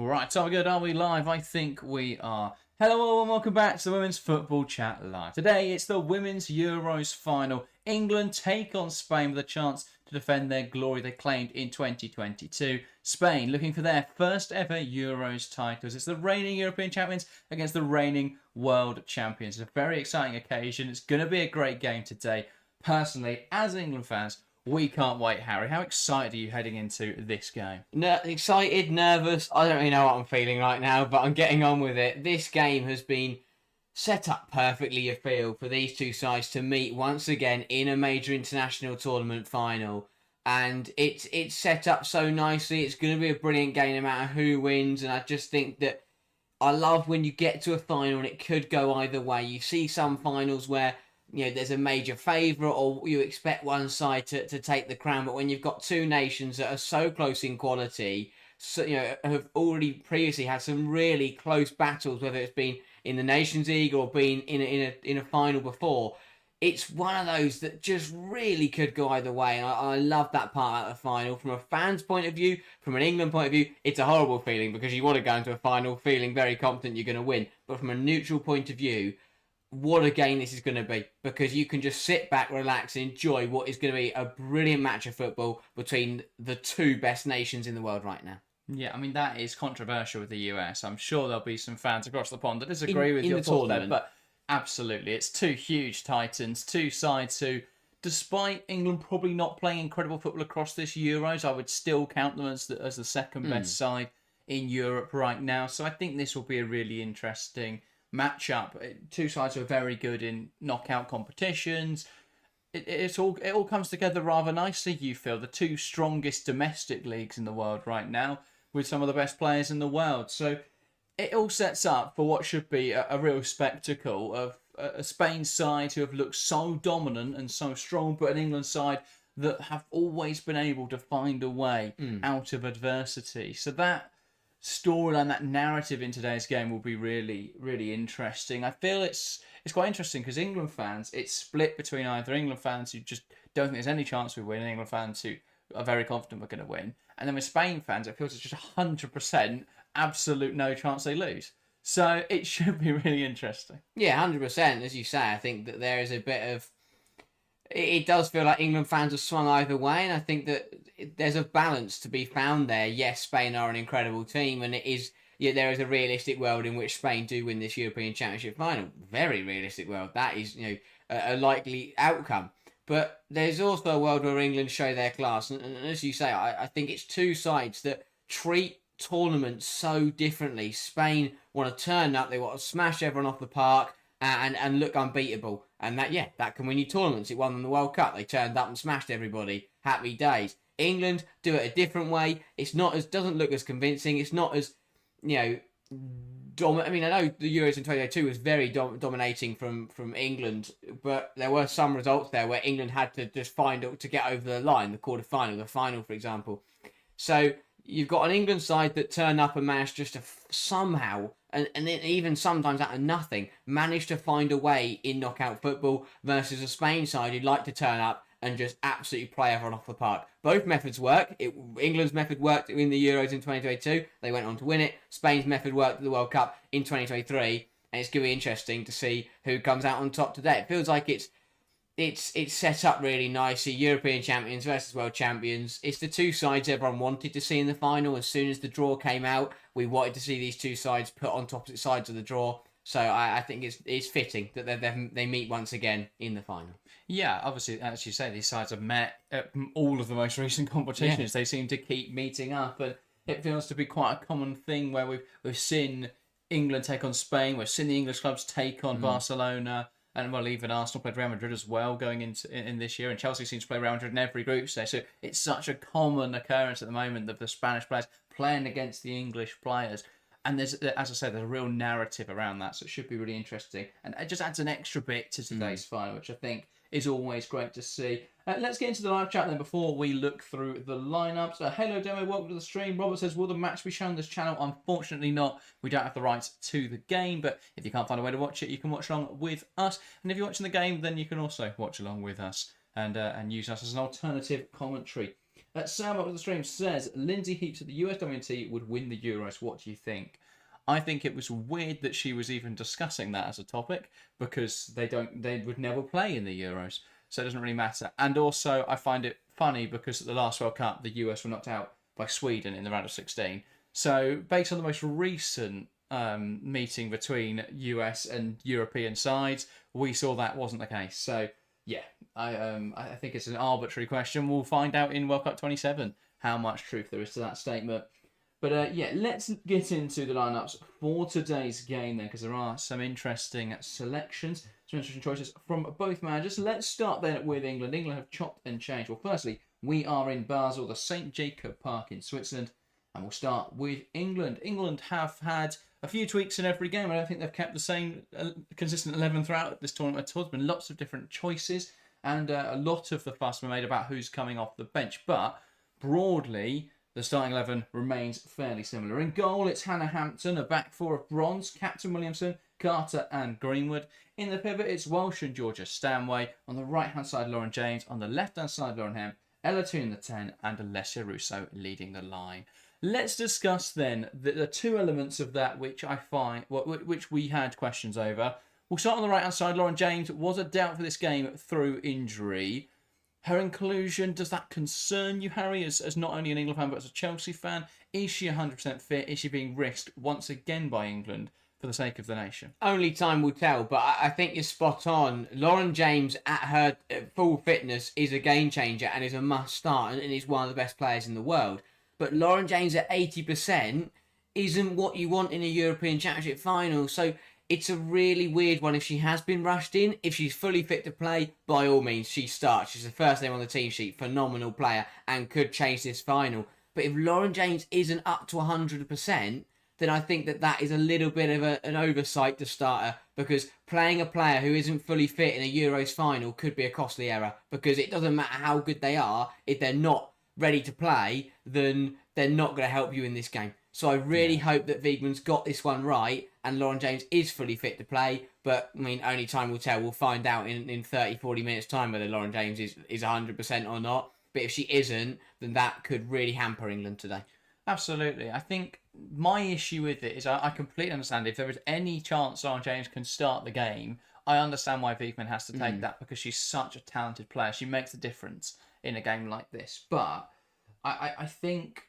Right, so we're good. Are we live? I think we are. Hello all and welcome back to the Women's Football Chat Live. Today it's the Women's Euros final. England take on Spain with a chance to defend their glory they claimed in 2022. Spain looking for their first ever Euros titles. It's the reigning European champions against the reigning world champions. It's a very exciting occasion. It's going to be a great game today. Personally, as England fans, we can't wait, Harry. How excited are you heading into this game? Excited, nervous. I don't really know what I'm feeling right now, but I'm getting on with it. This game has been set up perfectly, you feel, for these two sides to meet once again in a major international tournament final. And it's set up so nicely. It's going to be a brilliant game no matter who wins. And I just think that I love when you get to a final and it could go either way. You see some finals where there's a major favourite or you expect one side to take the crown. But when you've got two nations that are so close in quality, so, have already previously had some really close battles, whether it's been in the Nations League or been in a final before, it's one of those that just really could go either way. And I love that part of the final. From a fan's point of view, from an England point of view, it's a horrible feeling because you want to go into a final feeling very confident you're going to win. But from a neutral point of view, what a game this is going to be, because you can just sit back, relax, and enjoy what is going to be a brilliant match of football between the two best nations in the world right now. Yeah, I mean, that is controversial with the US. I'm sure there'll be some fans across the pond that disagree with your thoughts there, but absolutely, it's two huge titans, two sides who, despite England probably not playing incredible football across this Euros, I would still count them as the second best side in Europe right now. So I think this will be a really interesting matchup. Two sides who are very good in knockout competitions. It all comes together rather nicely, you feel. The two strongest domestic leagues in the world right now with some of the best players in the world. So it all sets up for what should be a real spectacle of a Spain side who have looked so dominant and so strong, but an England side that have always been able to find a way out of adversity. So that storyline, that narrative in today's game will be really, really interesting. I feel it's quite interesting because England fans, it's split between either England fans who just don't think there's any chance we win and England fans who are very confident we're going to win. And then with Spain fans, it feels it's just 100% absolute no chance they lose. So it should be really interesting. Yeah, 100%. As you say, I think that there is a bit of... It does feel like England fans have swung either way, and I think that there's a balance to be found there. Yes, Spain are an incredible team, and there is a realistic world in which Spain do win this European Championship final. Very realistic world. That is, a likely outcome. But there's also a world where England show their class, and as you say, I think it's two sides that treat tournaments so differently. Spain want to turn up, they want to smash everyone off the park and look unbeatable. And that can win you tournaments. It won them the World Cup. They turned up and smashed everybody. Happy days. England do it a different way. It's not doesn't look as convincing. It's not as, dominant. I mean, I know the Euros in 2022 was very dominating from England, but there were some results there where England had to just to get over the line, the quarter-final, the final, for example. So you've got an England side that turn up and manage just to somehow, and then even sometimes out of nothing, manage to find a way in knockout football versus a Spain side who'd like to turn up and just absolutely play everyone off the park. Both methods work. England's method worked in the Euros in 2022. They went on to win it. Spain's method worked at the World Cup in 2023. And it's going to be interesting to see who comes out on top today. It feels like it's set up really nicely. European champions versus world champions. It's the two sides everyone wanted to see in the final. As soon as the draw came out, we wanted to see these two sides put on opposite sides of the draw. So I think it's fitting that they meet once again in the final. Yeah, obviously, as you say, these sides have met at all of the most recent competitions. Yeah. They seem to keep meeting up, and it feels to be quite a common thing where we've seen England take on Spain, we've seen the English clubs take on Barcelona, and even Arsenal played Real Madrid as well going in this year, and Chelsea seems to play Real Madrid in every group stage. So it's such a common occurrence at the moment of the Spanish players playing against the English players. And there's, as I said, there's a real narrative around that, so it should be really interesting. And it just adds an extra bit to today's final, which I think is always great to see. Let's get into the live chat then before we look through the lineups. Hello, Demo, welcome to the stream. Robert says, will the match be shown on this channel? Unfortunately not. We don't have the rights to the game, but if you can't find a way to watch it, you can watch along with us. And if you're watching the game, then you can also watch along with us and use us as an alternative commentary. Sam up with the stream says Lindsay Heaps of the USWNT would win the Euros. What do you think? I think it was weird that she was even discussing that as a topic because they would never play in the Euros, so it doesn't really matter. And also, I find it funny because at the last World Cup, the US were knocked out by Sweden in the round of 16. So, based on the most recent meeting between US and European sides, we saw that wasn't the case. So, yeah, I think it's an arbitrary question. We'll find out in World Cup 27 how much truth there is to that statement. But yeah, let's get into the lineups for today's game then, because there are some interesting selections, some interesting choices from both managers. Let's start then with England. England have chopped and changed. Well, firstly, we are in Basel, the St. Jacob Park in Switzerland, and we'll start with England. England have had a few tweaks in every game. I don't think they've kept the same consistent 11 throughout this tournament at all. There's been lots of different choices, and a lot of the fuss been made about who's coming off the bench. But broadly, the starting 11 remains fairly similar. In goal, it's Hannah Hampton, a back four of bronze, Captain Williamson, Carter and Greenwood. In the pivot, it's Walsh and Georgia Stanway. On the right-hand side, Lauren James. On the left-hand side, Lauren Hemp. Ella Toon in the 10 and Alessia Russo leading the line. Let's discuss then the two elements of that which I find, which we had questions over. We'll start on the right-hand side. Lauren James was a doubt for this game through injury. Her inclusion, does that concern you, Harry, as not only an England fan but as a Chelsea fan? Is she 100% fit? Is she being risked once again by England for the sake of the nation? Only time will tell, but I think you're spot on. Lauren James at her full fitness is a game changer and is a must start and is one of the best players in the world. But Lauren James at 80% isn't what you want in a European Championship final, so it's a really weird one. If she has been rushed in, if she's fully fit to play, by all means, she starts. She's the first name on the team sheet, phenomenal player, and could change this final. But if Lauren James isn't up to 100%, then I think that is a little bit of an oversight to start her, because playing a player who isn't fully fit in a Euros final could be a costly error, because it doesn't matter how good they are, if they're not ready to play, then they're not going to help you in this game. So I really hope that Wiegman's got this one right and Lauren James is fully fit to play. But, I mean, only time will tell. We'll find out in 30, 40 minutes' time whether Lauren James is 100% or not. But if she isn't, then that could really hamper England today. Absolutely. I think my issue with it is I completely understand if there is any chance Lauren James can start the game, I understand why Wiegman has to take that because she's such a talented player. She makes a difference in a game like this. But I think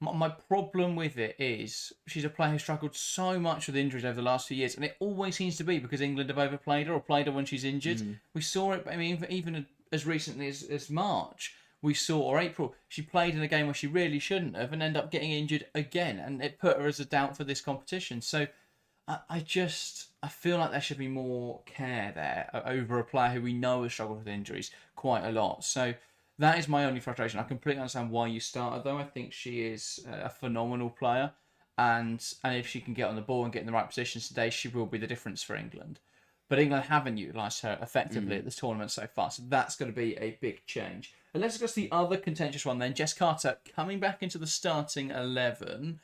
my problem with it is she's a player who struggled so much with injuries over the last few years, and it always seems to be because England have overplayed her or played her when she's injured. We saw it, I mean, even as recently as March, we saw, or April, she played in a game where she really shouldn't have and ended up getting injured again, and it put her as a doubt for this competition. So I feel like there should be more care there over a player who we know has struggled with injuries quite a lot. So that is my only frustration. I completely understand why you started, though. I think she is a phenomenal player, and if she can get on the ball and get in the right positions today, she will be the difference for England. But England haven't utilised her effectively at this tournament so far, so that's going to be a big change. And let's discuss the other contentious one then. Jess Carter coming back into the starting 11.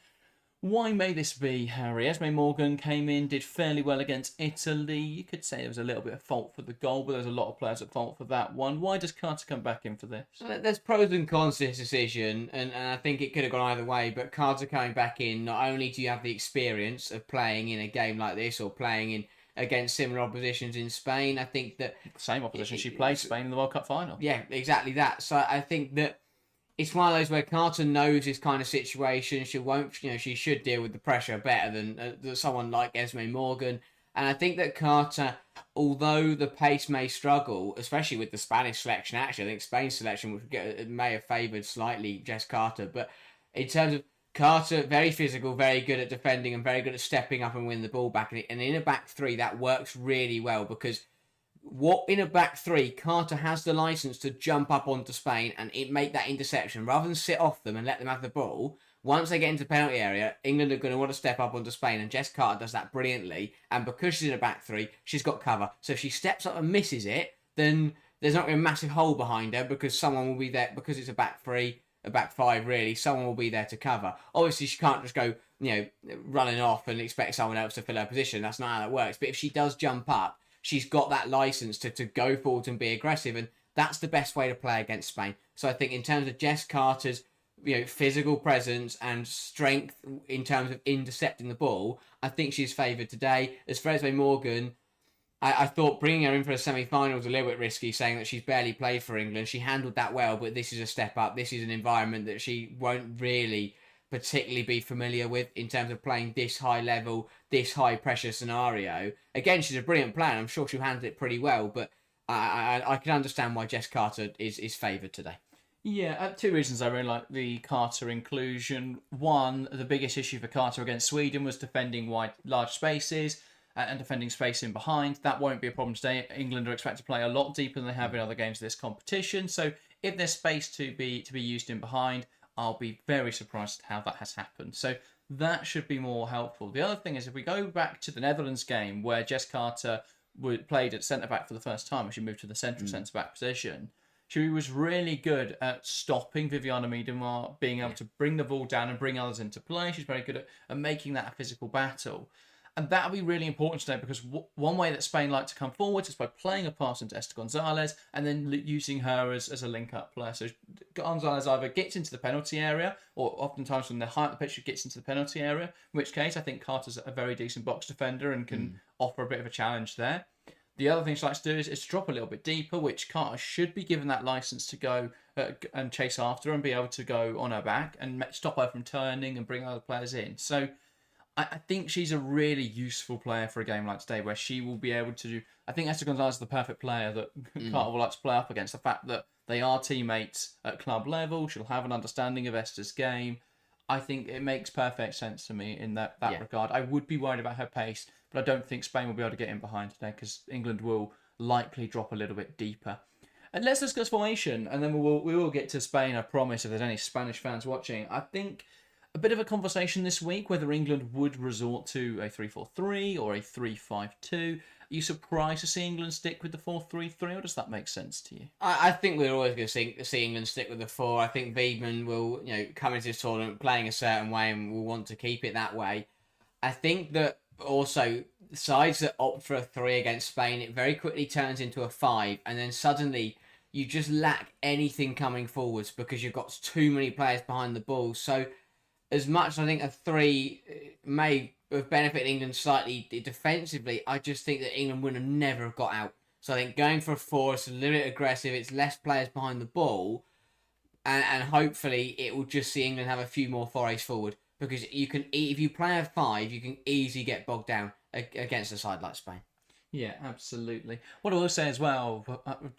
Why may this be, Harry? Esme Morgan came in, did fairly well against Italy. You could say there was a little bit of fault for the goal, but there's a lot of players at fault for that one. Why does Carter come back in for this? There's pros and cons to this decision, and I think it could have gone either way, but Carter coming back in, not only do you have the experience of playing in a game like this or playing in against similar oppositions in Spain, I think that... Same opposition she played Spain in the World Cup final. Yeah, exactly that. So I think that it's one of those where Carter knows this kind of situation. She should deal with the pressure better than someone like Esme Morgan. And I think that Carter, although the pace may struggle, especially with the Spanish selection, actually, I think Spain's selection may have favoured slightly Jess Carter. But in terms of Carter, very physical, very good at defending and very good at stepping up and winning the ball back. And in a back three, that works really well because in a back three, Carter has the licence to jump up onto Spain and make that interception. Rather than sit off them and let them have the ball, once they get into the penalty area, England are going to want to step up onto Spain, and Jess Carter does that brilliantly. And because she's in a back three, she's got cover. So if she steps up and misses it, then there's not going to be a massive hole behind her because someone will be there. Because it's a back three, a back five really, someone will be there to cover. Obviously, she can't just go, running off and expect someone else to fill her position. That's not how that works. But if she does jump up, she's got that license to go forward and be aggressive, and That's the best way to play against Spain. So I think in terms of Jess Carter's physical presence and strength in terms of intercepting the ball, I think she's favoured today. As for Esme Morgan, I thought bringing her in for a semi-final was a little bit risky, saying that she's barely played for England. She handled that well, but this is a step up. This is an environment that she won't really particularly be familiar with in terms of playing this high level, this high pressure scenario. Again, she's a brilliant player. I'm sure she'll handle it pretty well, but I can understand why Jess Carter is favoured today. Yeah, 2 reasons I really like the Carter inclusion. One, the biggest issue for Carter against Sweden was defending large spaces and defending space in behind. That won't be a problem today. England are expected to play a lot deeper than they have in other games of this competition. So if there's space to be used in behind, I'll be very surprised at how that has happened. So that should be more helpful. The other thing is, if we go back to the Netherlands game where Jess Carter played at centre-back for the first time, when she moved to the central centre-back position, she was really good at stopping Viviana Miedema, being able to bring the ball down and bring others into play. She's very good at making that a physical battle. And that'll be really important today, because one way that Spain like to come forward is by playing a pass into Esther Gonzalez and then using her as a link-up player. So Gonzalez either gets into the penalty area, or oftentimes when they're high up the pitch, she gets into the penalty area, in which case I think Carter's a very decent box defender and can offer a bit of a challenge there. The other thing she likes to do is to drop a little bit deeper, which Carter should be given that license to go and chase after her and be able to go on her back and stop her from turning and bring other players in. So I think she's a really useful player for a game like today, where she will be able to do... I think Esther Gonzalez is the perfect player that Carter will like to play up against. The fact that they are teammates at club level, she'll have an understanding of Esther's game. I think it makes perfect sense to me in that regard. I would be worried about her pace, but I don't think Spain will be able to get in behind today, because England will likely drop a little bit deeper. And let's discuss formation, and then we will get to Spain, I promise, if there's any Spanish fans watching. I think a bit of a conversation this week whether England would resort to a 3-4-3 or a 3-5-2. Are you surprised to see England stick with the 4-3-3, or does that make sense to you? I think we're always going to see England stick with the 4. I think Wiedmann will come into this tournament playing a certain way and will want to keep it that way. I think that also sides that opt for a 3 against Spain, it very quickly turns into a 5, and then suddenly you just lack anything coming forwards because you've got too many players behind the ball. So as much as I think a 3 may have benefited England slightly defensively, I just think that England would have never got out. So I think going for a 4 is a little bit aggressive. It's less players behind the ball, and hopefully it will just see England have a few more forays forward, because if you play a 5, you can easily get bogged down against a side like Spain. Yeah, absolutely. What I will say as well,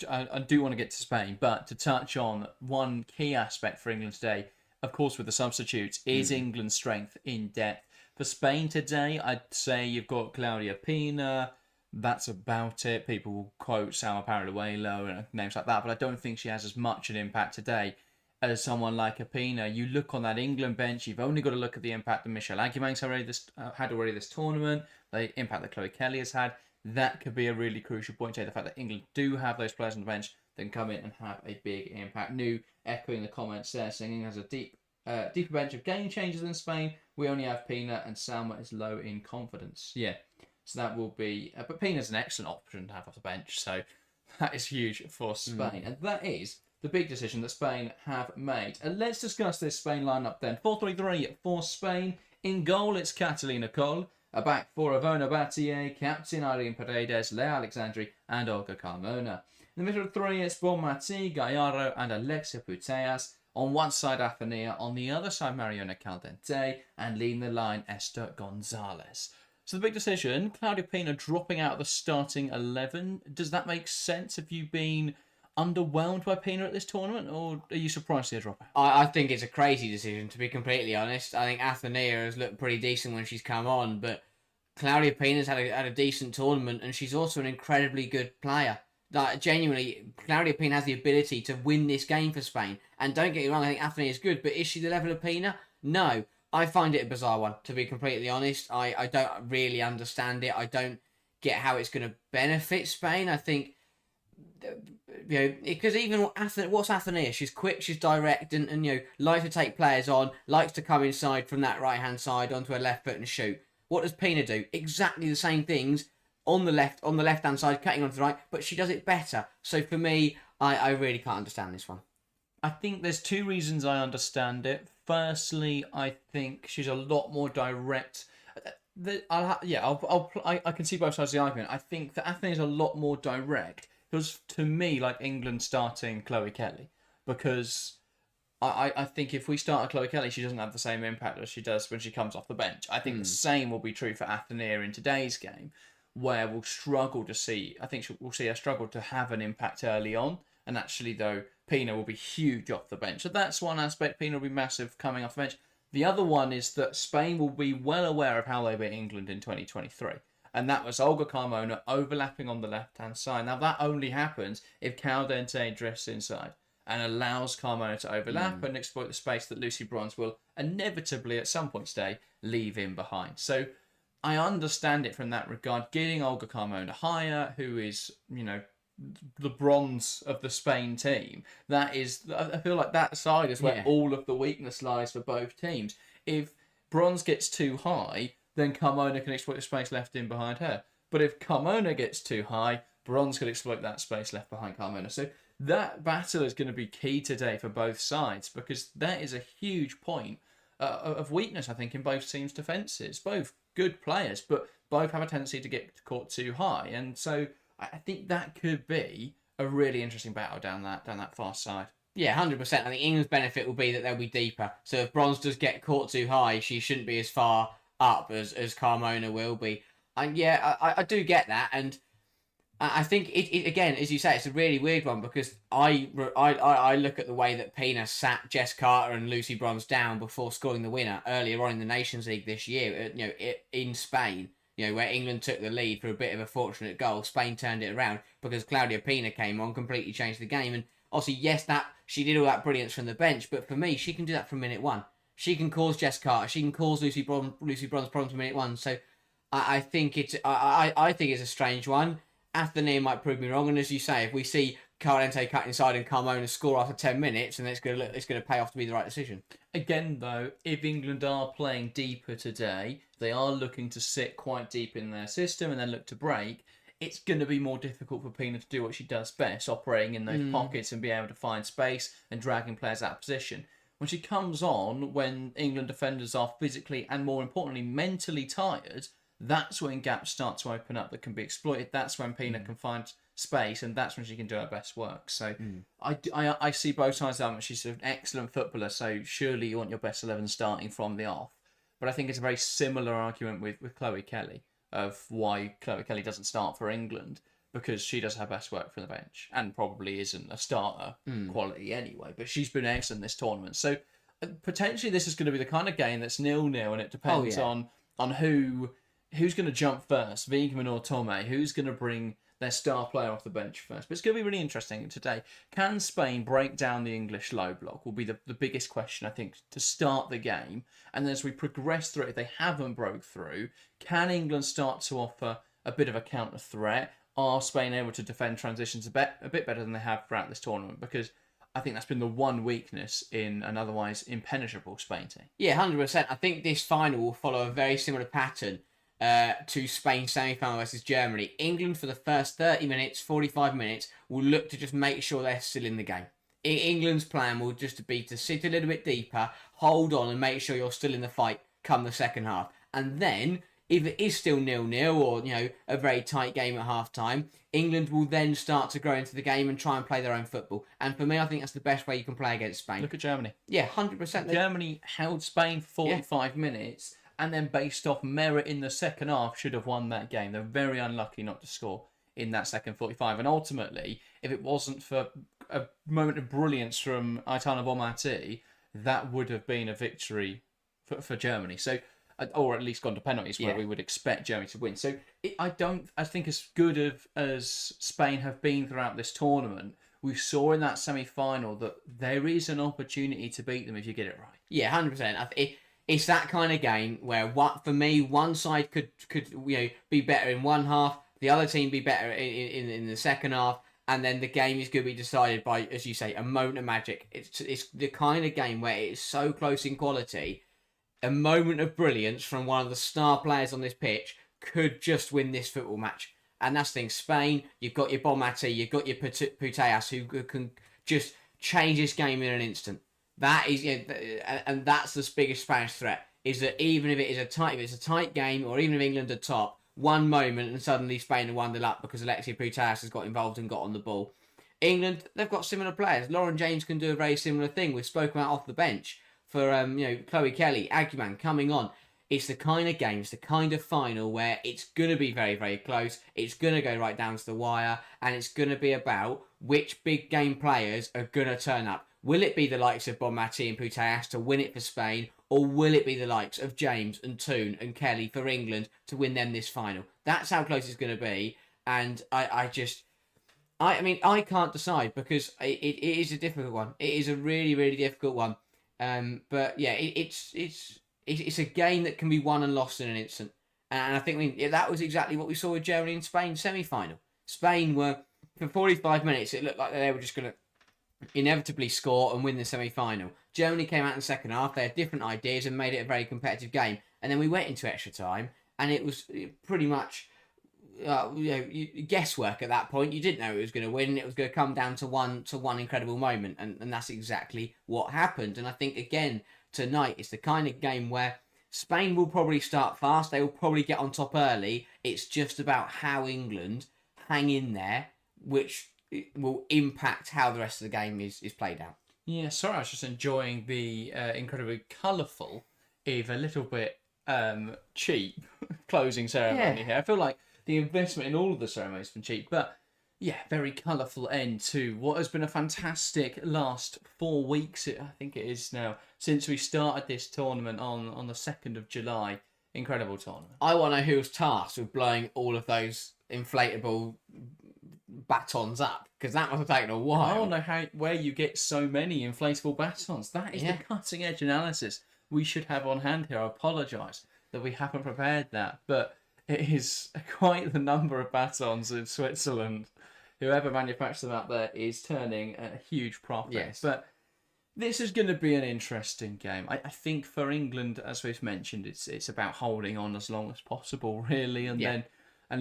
I do want to get to Spain, but to touch on one key aspect for England today, of course, with the substitutes, is England's strength in depth. For Spain today, I'd say you've got Claudia Pina. That's about it. People will quote Salma Paraluelo and names like that, but I don't think she has as much an impact today as someone like Pina. You look on that England bench, you've only got to look at the impact that Michelle Aguimang's had already this tournament, the impact that Chloe Kelly has had. That could be a really crucial point today. The fact that England do have those players on the bench then come in and have a big impact. New echoing the comments there, saying England has a deeper bench of game changers than Spain. We only have Pina, and Salma is low in confidence. Yeah, so that will be... but Pina's an excellent option to have off the bench, so that is huge for Spain. And that is the big decision that Spain have made. And let's discuss this Spain lineup then. 4-3-3 for Spain. In goal, it's Catalina Coll. A back four of Ivona Battier, captain Irene Paredes, Lea Alexandri, and Olga Carmona. In the middle of 3, it's Bonmati, Gallardo, and Alexia Putellas. On one side, Athenia. On the other side, Mariona Caldente. And leading the line, Esther Gonzalez. So the big decision, Claudia Pina dropping out of the starting 11. Does that make sense? Have you been underwhelmed by Pina at this tournament, or are you surprised to see her drop out? I think it's a crazy decision, to be completely honest. I think Athenia has looked pretty decent when she's come on, but Claudia Pina's had a decent tournament, and she's also an incredibly good player. Like, genuinely, Claudia Pina has the ability to win this game for Spain. And don't get me wrong, I think Athenia is good, but is she the level of Pina? No. I find it a bizarre one, to be completely honest. I don't really understand it. I don't get how it's going to benefit Spain. I think, because even what's Athenia? She's quick, she's direct, and likes to take players on, likes to come inside from that right-hand side onto her left foot and shoot. What does Pina do? Exactly the same things on the left-hand side, cutting onto the right, but she does it better. So for me, I really can't understand this one. I think there's two reasons I understand it. Firstly, I think she's a lot more direct. I can see both sides of the argument. I think that Athene is a lot more direct. It was, to me, like England starting Chloe Kelly, because I think if we start Chloe Kelly, she doesn't have the same impact as she does when she comes off the bench. I think the same will be true for Athenia in today's game, where we'll struggle to see. I think we'll see her struggle to have an impact early on, and actually, though, Pina will be huge off the bench. So that's one aspect. Pina will be massive coming off the bench. The other one is that Spain will be well aware of how they beat England in 2023. And that was Olga Carmona overlapping on the left-hand side. Now, that only happens if Caldente drifts inside and allows Carmona to overlap and exploit the space that Lucy Bronze will inevitably, at some point today, leave in behind. So I understand it from that regard. Getting Olga Carmona higher, who is, the bronze of the Spain team, that is, I feel like that side is where all of the weakness lies for both teams. If Bronze gets too high, then Carmona can exploit the space left in behind her. But if Carmona gets too high, Bronze can exploit that space left behind Carmona. So that battle is going to be key today for both sides, because that is a huge point of weakness, I think, in both teams' defences. Both good players, but both have a tendency to get caught too high. And so I think that could be a really interesting battle down that far side. Yeah, 100%. I think England's benefit will be that they'll be deeper. So if Bronze does get caught too high, she shouldn't be as far up as Carmona will be. And yeah, I do get that. And I think it again, as you say, it's a really weird one, because I look at the way that Pina sat Jess Carter and Lucy Bronze down before scoring the winner earlier on in the Nations League this year, in Spain. Where England took the lead for a bit of a fortunate goal, Spain turned it around because Claudia Pina came on, completely changed the game. And obviously, yes, that she did all that brilliance from the bench, but for me, she can do that from minute one. She can cause Jess Carter, she can cause Lucy Bronze problems from minute one. So I think it's a strange one. Athenia might prove me wrong, and as you say, if we see Caldente cut inside and Carmona score after 10 minutes, and it's going to pay off to be the right decision. Again, though, if England are playing deeper today, they are looking to sit quite deep in their system and then look to break, it's going to be more difficult for Pina to do what she does best, operating in those pockets and be able to find space and dragging players out of position. When she comes on, when England defenders are physically and, more importantly, mentally tired, that's when gaps start to open up that can be exploited. That's when Pina can find space, and that's when she can do her best work. So I see both sides of that. She's an excellent footballer, so surely you want your best 11 starting from the off. But I think it's a very similar argument with Chloe Kelly of why Chloe Kelly doesn't start for England, because she does her best work from the bench and probably isn't a starter quality anyway. But she's been excellent this tournament. So potentially this is going to be the kind of game that's 0-0, and it depends on who's going to jump first, Wiegman or Tomei, who's going to bring their star player off the bench first. But it's going to be really interesting today. Can Spain break down the English low block will be the biggest question, I think, to start the game. And then as we progress through it, if they haven't broke through, can England start to offer a bit of a counter threat? Are Spain able to defend transitions a bit better than they have throughout this tournament? Because I think that's been the one weakness in an otherwise impenetrable Spain team. Yeah, 100%. I think this final will follow a very similar pattern to Spain's semi-final versus Germany. England, for the first 30 minutes, 45 minutes, will look to just make sure they're still in the game. England's plan will just be to sit a little bit deeper, hold on, and make sure you're still in the fight come the second half. And then, if it is still 0-0 or a very tight game at half-time, England will then start to grow into the game and try and play their own football. And for me, I think that's the best way you can play against Spain. Look at Germany. Yeah, 100%. Germany held Spain for 45 minutes, and then based off merit in the second half, should have won that game. They're very unlucky not to score in that second 45. And ultimately, if it wasn't for a moment of brilliance from Aitana Bonmati, that would have been a victory for Germany. So, or at least gone to penalties, where we would expect Germany to win. So I think as good as Spain have been throughout this tournament, we saw in that semi-final that there is an opportunity to beat them if you get it right. Yeah, 100%. It's that kind of game where, for me, one side could be better in one half, the other team be better in the second half, and then the game is going to be decided by, as you say, a moment of magic. It's the kind of game where it is so close in quality. A moment of brilliance from one of the star players on this pitch could just win this football match. And that's the thing. Spain, you've got your Bonmati, you've got your Putellas, who can just change this game in an instant. That is, and that's the biggest Spanish threat. Is that even if it's a tight game, or even if England are top, one moment and suddenly Spain have won the up because Alexia Putellas has got involved and got on the ball. England, they've got similar players. Lauren James can do a very similar thing. We've spoken about off the bench for Chloe Kelly, Aguiman coming on. It's the kind of game, it's the kind of final where it's going to be very, very close. It's going to go right down to the wire, and it's going to be about which big game players are going to turn up. Will it be the likes of Bonmati and Putellas to win it for Spain, or will it be the likes of James and Toon and Kelly for England to win them this final? That's how close it's going to be, and I can't decide because it is a difficult one. It is a really, really difficult one. But yeah, it's a game that can be won and lost in an instant. And I think that was exactly what we saw with Germany and Spain semi-final. Spain were, for 45 minutes, it looked like they were just going to inevitably score and win the semi-final. Germany came out in the second half. They had different ideas and made it a very competitive game. And then we went into extra time, and it was pretty much guesswork at that point. You didn't know who was going to win. It was going to come down to one incredible moment, and that's exactly what happened. And I think again tonight it's the kind of game where Spain will probably start fast. They will probably get on top early. It's just about how England hang in there, which will impact how the rest of the game is played out. Yeah, sorry, I was just enjoying the incredibly colourful, if a little bit cheap, closing ceremony here. I feel like the investment in all of the ceremonies has been cheap, but yeah, very colourful end to what has been a fantastic last 4 weeks, I think it is now, since we started this tournament on the 2nd of July. Incredible tournament. I want to know who was tasked with blowing all of those inflatable batons up, because that must have taken a while. I don't know where you get so many inflatable batons. That is the cutting edge analysis we should have on hand here. I apologise that we haven't prepared that, but it is quite the number of batons in Switzerland. Whoever manufactures them out there is turning a huge profit. Yes. But this is going to be an interesting game. I think for England, as we've mentioned, it's about holding on as long as possible, really, and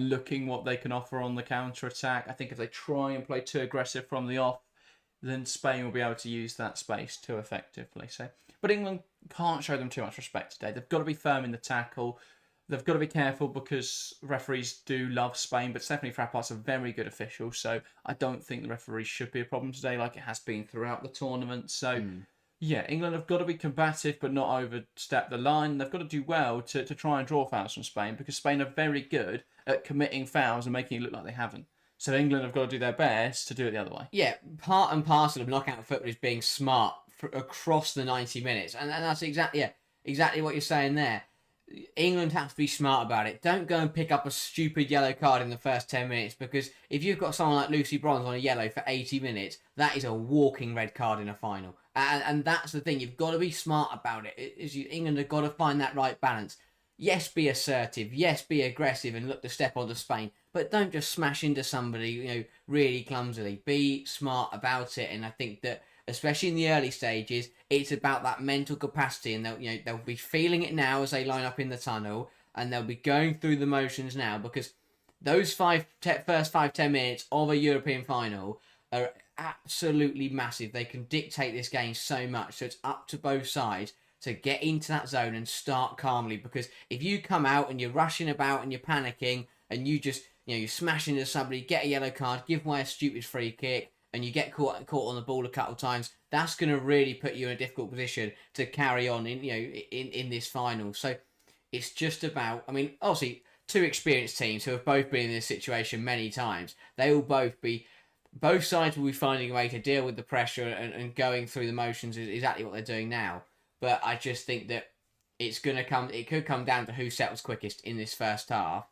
looking what they can offer on the counter-attack. I think if they try and play too aggressive from the off, then Spain will be able to use that space too effectively. But England can't show them too much respect today. They've got to be firm in the tackle. They've got to be careful because referees do love Spain, but Stephanie Frappart's a very good official, so I don't think the referees should be a problem today like it has been throughout the tournament. So, yeah, England have got to be combative but not overstep the line. They've got to do well to try and draw fouls from Spain, because Spain are very good at committing fouls and making it look like they haven't. So England have got to do their best to do it the other way. Yeah, part and parcel of knockout football is being smart across the 90 minutes. And that's exactly what you're saying there. England have to be smart about it. Don't go and pick up a stupid yellow card in the first 10 minutes, because if you've got someone like Lucy Bronze on a yellow for 80 minutes, that is a walking red card in a final. And that's the thing. You've got to be smart about it. England have got to find that right balance. Yes, be assertive. Yes, be aggressive and look to step onto Spain. But don't just smash into somebody, really clumsily. Be smart about it. And I think that, especially in the early stages, it's about that mental capacity, and they'll be feeling it now as they line up in the tunnel, and they'll be going through the motions now, because those first 5-10 minutes of a European final are absolutely massive. They can dictate this game so much, so it's up to both sides to get into that zone and start calmly, because if you come out and you're rushing about and you're panicking and you just you smash into somebody, get a yellow card, give away a stupid free kick, and you get caught on the ball a couple of times, that's going to really put you in a difficult position to carry on in this final. So it's just about, obviously, two experienced teams who have both been in this situation many times. They will both sides will be finding a way to deal with the pressure and going through the motions is exactly what they're doing now. But I just think that it could come down to who settles quickest in this first half.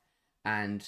And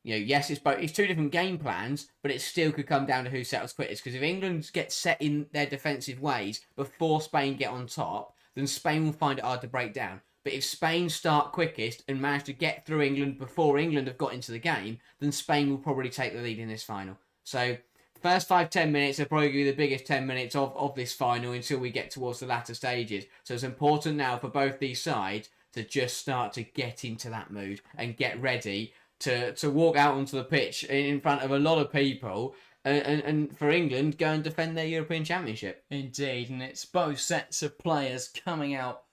yes, it's two different game plans, but it still could come down to who settles quickest. Because if England get set in their defensive ways before Spain get on top, then Spain will find it hard to break down. But if Spain start quickest and manage to get through England before England have got into the game, then Spain will probably take the lead in this final. So first 5-10 minutes are probably the biggest 10 minutes of this final until we get towards the latter stages. So it's important now for both these sides to just start to get into that mood and get ready to walk out onto the pitch in front of a lot of people and for England go and defend their European Championship. Indeed, and it's both sets of players coming out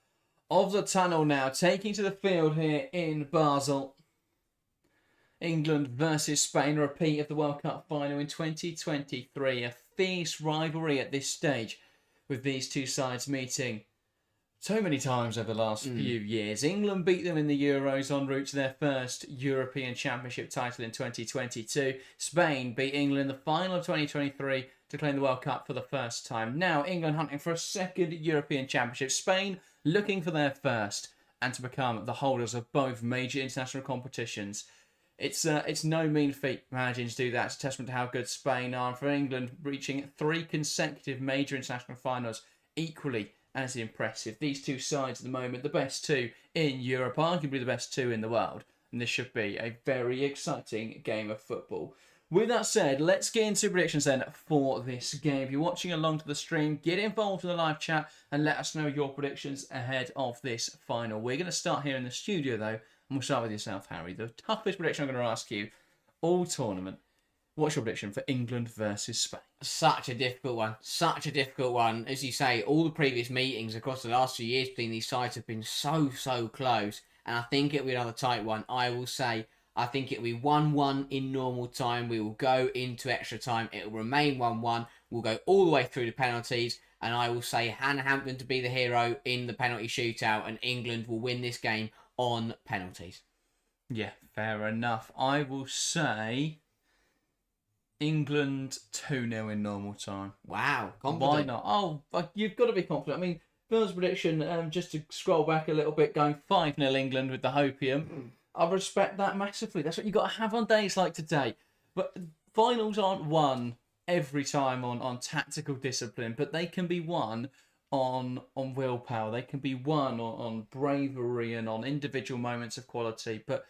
of the tunnel now, taking to the field here in Basel. England versus Spain, a repeat of the World Cup final in 2023. A fierce rivalry at this stage with these two sides meeting so many times over the last few years. England beat them in the Euros en route to their first European Championship title in 2022. Spain beat England in the final of 2023 to claim the World Cup for the first time. Now England hunting for a second European Championship. Spain looking for their first and to become the holders of both major international competitions. It's no mean feat managing to do that. It's a testament to how good Spain are. And for England, reaching 3 consecutive major international finals equally as impressive. These two sides at the moment, the best two in Europe, arguably the best two in the world. And this should be a very exciting game of football. With that said, let's get into predictions then for this game. If you're watching along to the stream, get involved in the live chat and let us know your predictions ahead of this final. We're going to start here in the studio though, and we'll start with yourself, Harry. The toughest prediction I'm going to ask you all tournament. What's your prediction for England versus Spain? Such a difficult one. Such a difficult one. As you say, all the previous meetings across the last few years between these sides have been so close. And I think it'll be another tight one. I will say, I think it'll be 1-1 in normal time. We will go into extra time. It will remain 1-1. We'll go all the way through to penalties. And I will say Hannah Hampton to be the hero in the penalty shootout. And England will win this game on penalties. Yeah, fair enough. I will say England 2-0 in normal time. Wow, confident. Why not? Oh, you've got to be confident. I mean, Phil's prediction, just to scroll back a little bit, going 5-0 England with the hopium. I respect that massively. That's what you've got to have on days like today. But finals aren't won every time on tactical discipline, but they can be won on willpower. They can be won on bravery and on individual moments of quality. But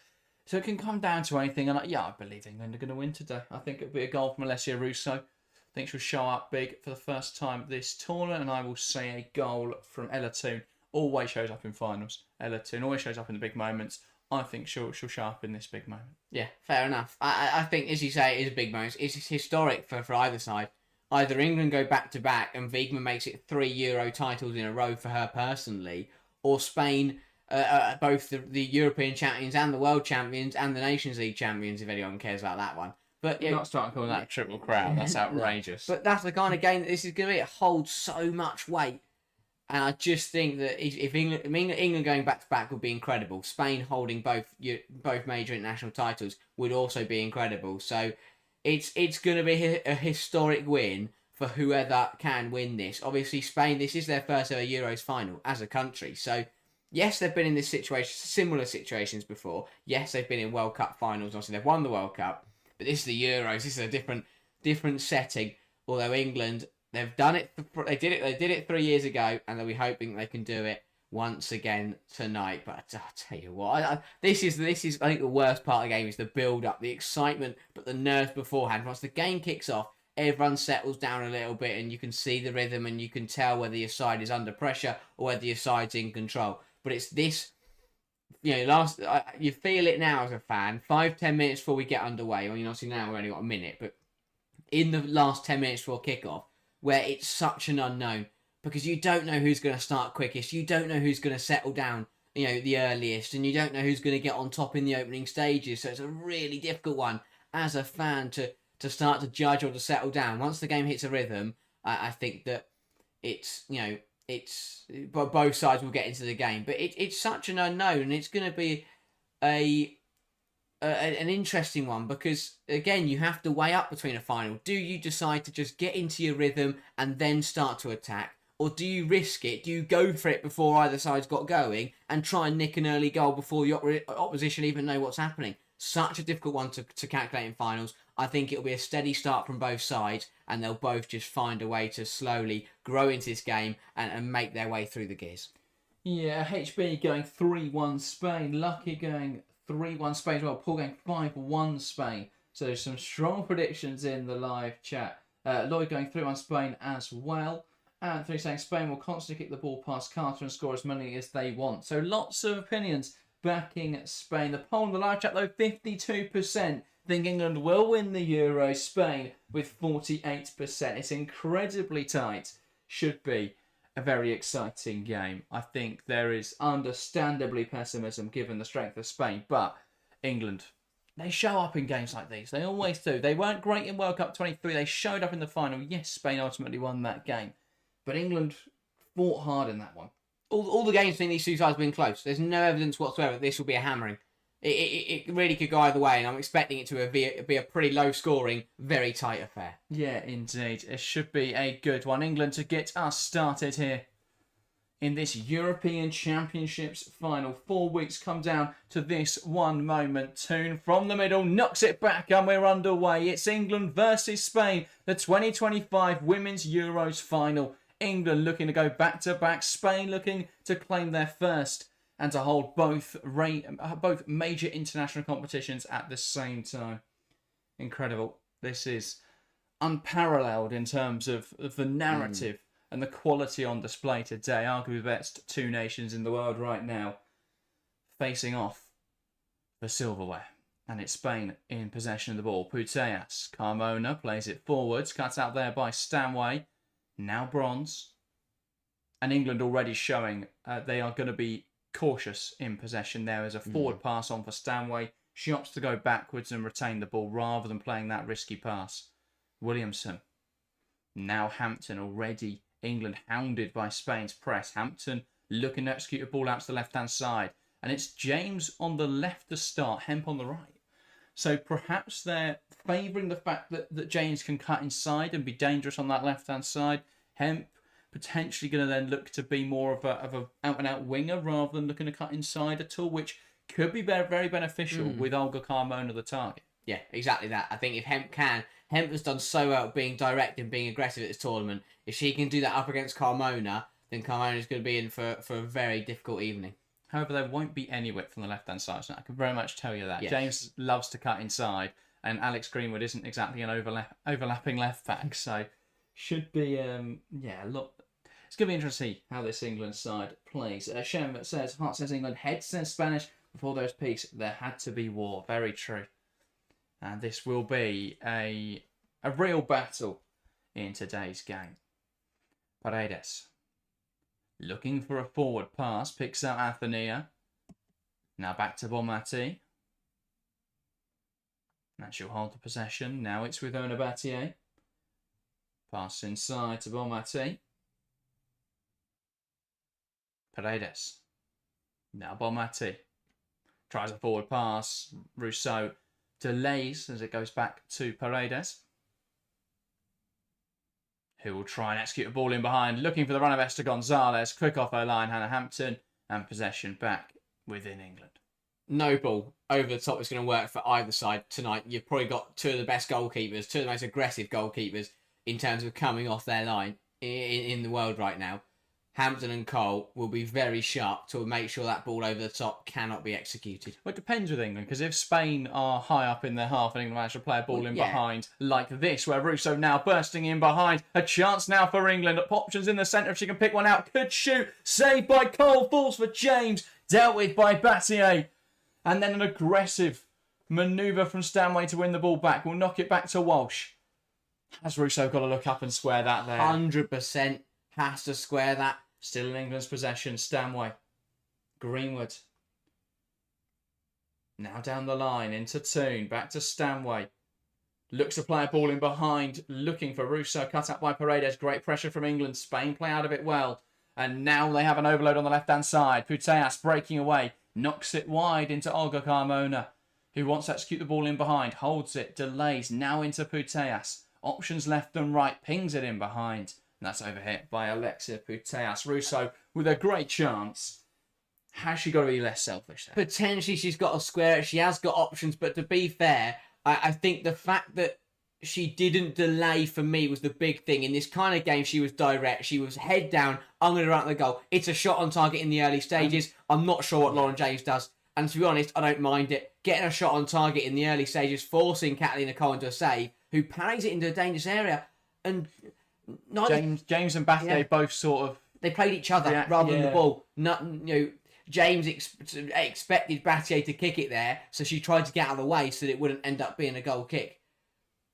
so it can come down to anything. And I believe England are going to win today. I think it'll be a goal from Alessia Russo. I think she'll show up big for the first time this tournament. And I will say a goal from Ella Toone. Always shows up in finals. Ella Toone always shows up in the big moments. I think she'll show up in this big moment. Yeah, fair enough. I think, as you say, it is a big moment. It's historic for either side. Either England go back-to-back and Wiegman makes it 3 Euro titles in a row for her personally, or Spain, both the European champions and the world champions and the Nations League champions, if anyone cares about that one. But you're not starting calling that a triple crown. That's outrageous. But that's the kind of game that this is going to be. It holds so much weight. And I just think that if England going back-to-back would be incredible. Spain holding both major international titles would also be incredible. So it's going to be a historic win for whoever can win this. Obviously, Spain, this is their first ever Euros final as a country. So, yes, they've been in this situation, similar situations before. Yes, they've been in World Cup finals. Obviously, they've won the World Cup. But this is the Euros. This is a different setting. Although England, they've done it. They did it 3 years ago, and they'll be hoping they can do it once again tonight. But I'll tell you what, this is I think the worst part of the game is the build-up, the excitement, but the nerves beforehand. Once the game kicks off, everyone settles down a little bit, and you can see the rhythm, and you can tell whether your side is under pressure or whether your side's in control. But it's this, you feel it now as a fan. 5-10 minutes before we get underway. I mean, obviously now we've only got a minute, but in the last 10 minutes before kickoff, where it's such an unknown, because you don't know who's going to start quickest, you don't know who's going to settle down, the earliest, and you don't know who's going to get on top in the opening stages. So it's a really difficult one as a fan to start to judge or to settle down. Once the game hits a rhythm, I think that it's both sides will get into the game, but it's such an unknown, and it's going to be an interesting one, because again you have to weigh up between a final. Do you decide to just get into your rhythm and then start to attack, or do you risk it? Do you go for it before either side's got going and try and nick an early goal before the opposition even know what's happening? Such a difficult one to calculate in finals. I think it'll be a steady start from both sides, and they'll both just find a way to slowly grow into this game and make their way through the gears. Yeah, HB going 3-1 Spain, Lucky going 3-1 Spain as well, Paul going 5-1 Spain. So there's some strong predictions in the live chat. Lloyd going 3-1 Spain as well. Anthony saying Spain will constantly kick the ball past Carter and score as many as they want. So lots of opinions backing Spain. The poll in the live chat, though, 52% think England will win the Euro. Spain with 48%. It's incredibly tight. Should be a very exciting game. I think there is understandably pessimism given the strength of Spain, but England, they show up in games like these. They always do. They weren't great in World Cup 23. They showed up in the final. Yes, Spain ultimately won that game, but England fought hard in that one. All the games between these two sides have been close. There's no evidence whatsoever that this will be a hammering. It really could go either way, and I'm expecting it to be a pretty low-scoring, very tight affair. Yeah, indeed. It should be a good one. England to get us started here in this European Championships final. 4 weeks come down to this one moment. Toon from the middle knocks it back, and we're underway. It's England versus Spain, the 2025 Women's Euros final. England looking to go back-to-back. Spain looking to claim their first and to hold both major international competitions at the same time. Incredible. This is unparalleled in terms of the narrative and the quality on display today. Arguably the best two nations in the world right now facing off for silverware. And it's Spain in possession of the ball. Putellas, Carmona plays it forwards, cut out there by Stanway. Now bronze. And England already showing they are going to be cautious in possession. There is a forward pass on for Stanway. She opts to go backwards and retain the ball rather than playing that risky pass. Williamson. Now Hampton, already England hounded by Spain's press. Hampton looking to execute a ball out to the left-hand side. And it's James on the left to start, Hemp on the right. So perhaps they're favouring the fact that James can cut inside and be dangerous on that left-hand side. Hemp potentially going to then look to be more of a out-and-out winger rather than looking to cut inside at all, which could be very beneficial with Olga Carmona the target. Yeah, exactly that. I think if Hemp has done so well at being direct and being aggressive at this tournament. If she can do that up against Carmona, then Carmona is going to be in for a very difficult evening. However, there won't be any width from the left-hand side, so I can very much tell you that. Yes. James loves to cut inside, and Alex Greenwood isn't exactly an overlapping left back, so should be, a lot. It's going to be interesting to see how this England side plays. Shem says, Hart says England, Head says Spanish, before there was peace, there had to be war. Very true. And this will be a real battle in today's game. Paredes. Looking for a forward pass, picks out Athenia. Now back to Bonmati. And she'll hold the possession. Now it's with Onabatier. Pass inside to Bonmati. Paredes. Now Bonmati. Tries a forward pass. Rousseau delays as it goes back to Paredes, who will try and execute a ball in behind, looking for the run of Esther Gonzalez. Quick off her line, Hannah Hampton, and possession back within England. No ball over the top is going to work for either side tonight. You've probably got two of the best goalkeepers, two of the most aggressive goalkeepers in terms of coming off their line in the world right now. Hampton and Cole will be very sharp to make sure that ball over the top cannot be executed. Well, it depends with England, because if Spain are high up in their half and England manage to play a ball behind like this, where Russo now bursting in behind, a chance now for England. Options in the centre if she can pick one out. Could shoot. Saved by Cole. Falls for James. Dealt with by Battier. And then an aggressive manoeuvre from Stanway to win the ball back. We'll knock it back to Walsh. Has Russo got to look up and square that there? 100% has to square that. Still in England's possession, Stanway. Greenwood. Now down the line into Toon. Back to Stanway. Looks to play a ball in behind. Looking for Russo. Cut out by Paredes. Great pressure from England. Spain play out of it well. And now they have an overload on the left-hand side. Putellas breaking away. Knocks it wide into Olga Carmona, who wants to execute the ball in behind. Holds it. Delays. Now into Putellas. Options left and right. Pings it in behind. And that's overhit by Alexia Putellas. Russo with a great chance. Has she got to be less selfish there? Potentially she's got to square it. She has got options, but to be fair, I think the fact that she didn't delay for me was the big thing. In this kind of game, she was direct. She was head down, under around the goal. It's a shot on target in the early stages. I'm not sure what Lauren James does. And to be honest, I don't mind it. Getting a shot on target in the early stages, forcing Catalina Cole into a save, who parries it into a dangerous area. And James and Battier both sort of... They played each other rather than the ball. James expected Battier to kick it there, so she tried to get out of the way so that it wouldn't end up being a goal kick.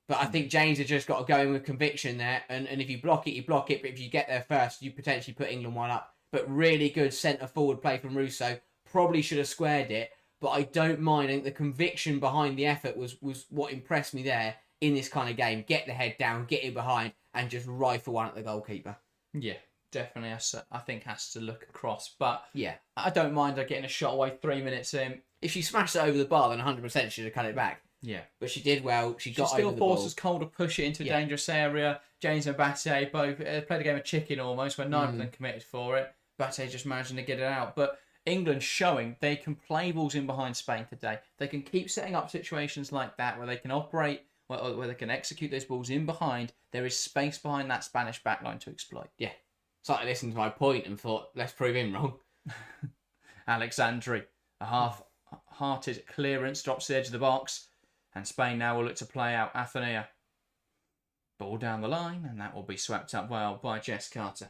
But I think James has just got to go in with conviction there, and if you block it, you block it, but if you get there first, you potentially put England one up. But really good centre-forward play from Russo. Probably should have squared it, but I don't mind. I think the conviction behind the effort was what impressed me there in this kind of game. Get the head down, get in behind, and just rifle one at the goalkeeper. Yeah, definitely. I think has to look across, but yeah, I don't mind her getting a shot away 3 minutes in. If she smashed it over the bar, then 100% she'd have cut it back. Yeah, but she did well. She got still over the ball. forces Cole to push it into a dangerous area. James and Battier both played a game of chicken almost, where neither of them committed for it. Battier just managing to get it out, but England showing they can play balls in behind Spain today. They can keep setting up situations like that where they can operate, where they can execute those balls in behind. There is space behind that Spanish backline to exploit. Yeah, it's like I listened to my point and thought, let's prove him wrong. Alexandri, a half-hearted clearance, drops to the edge of the box. And Spain now will look to play out Athenia. Ball down the line, and that will be swept up well by Jess Carter.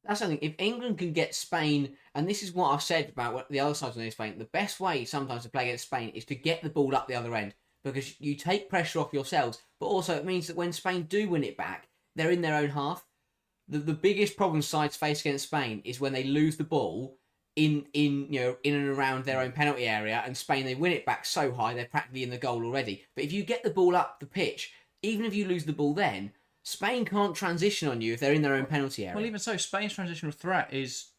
That's something. If England can get Spain, and this is what I've said about what the other side's on Spain, the best way sometimes to play against Spain is to get the ball up the other end, because you take pressure off yourselves, but also it means that when Spain do win it back, they're in their own half. The biggest problem sides face against Spain is when they lose the ball in and around their own penalty area, and Spain, they win it back so high they're practically in the goal already. But if you get the ball up the pitch, even if you lose the ball then, Spain can't transition on you if they're in their own penalty area. Well, even so, Spain's transitional threat is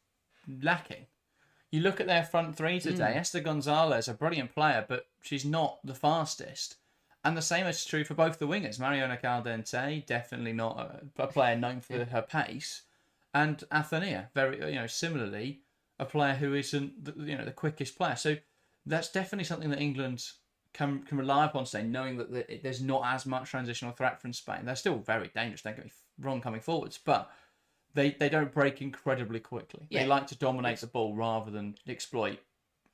lacking. You look at their front three today. Esther Gonzalez, a brilliant player, but she's not the fastest. And the same is true for both the wingers. Mariona Caldente, definitely not a player known for her pace, and Athenia, very similarly, a player who isn't the quickest player. So that's definitely something that England can rely upon today, knowing that there's not as much transitional threat from Spain. They're still very dangerous, don't get me wrong, coming forwards, but they don't break incredibly quickly. Yeah. They like to dominate the ball rather than exploit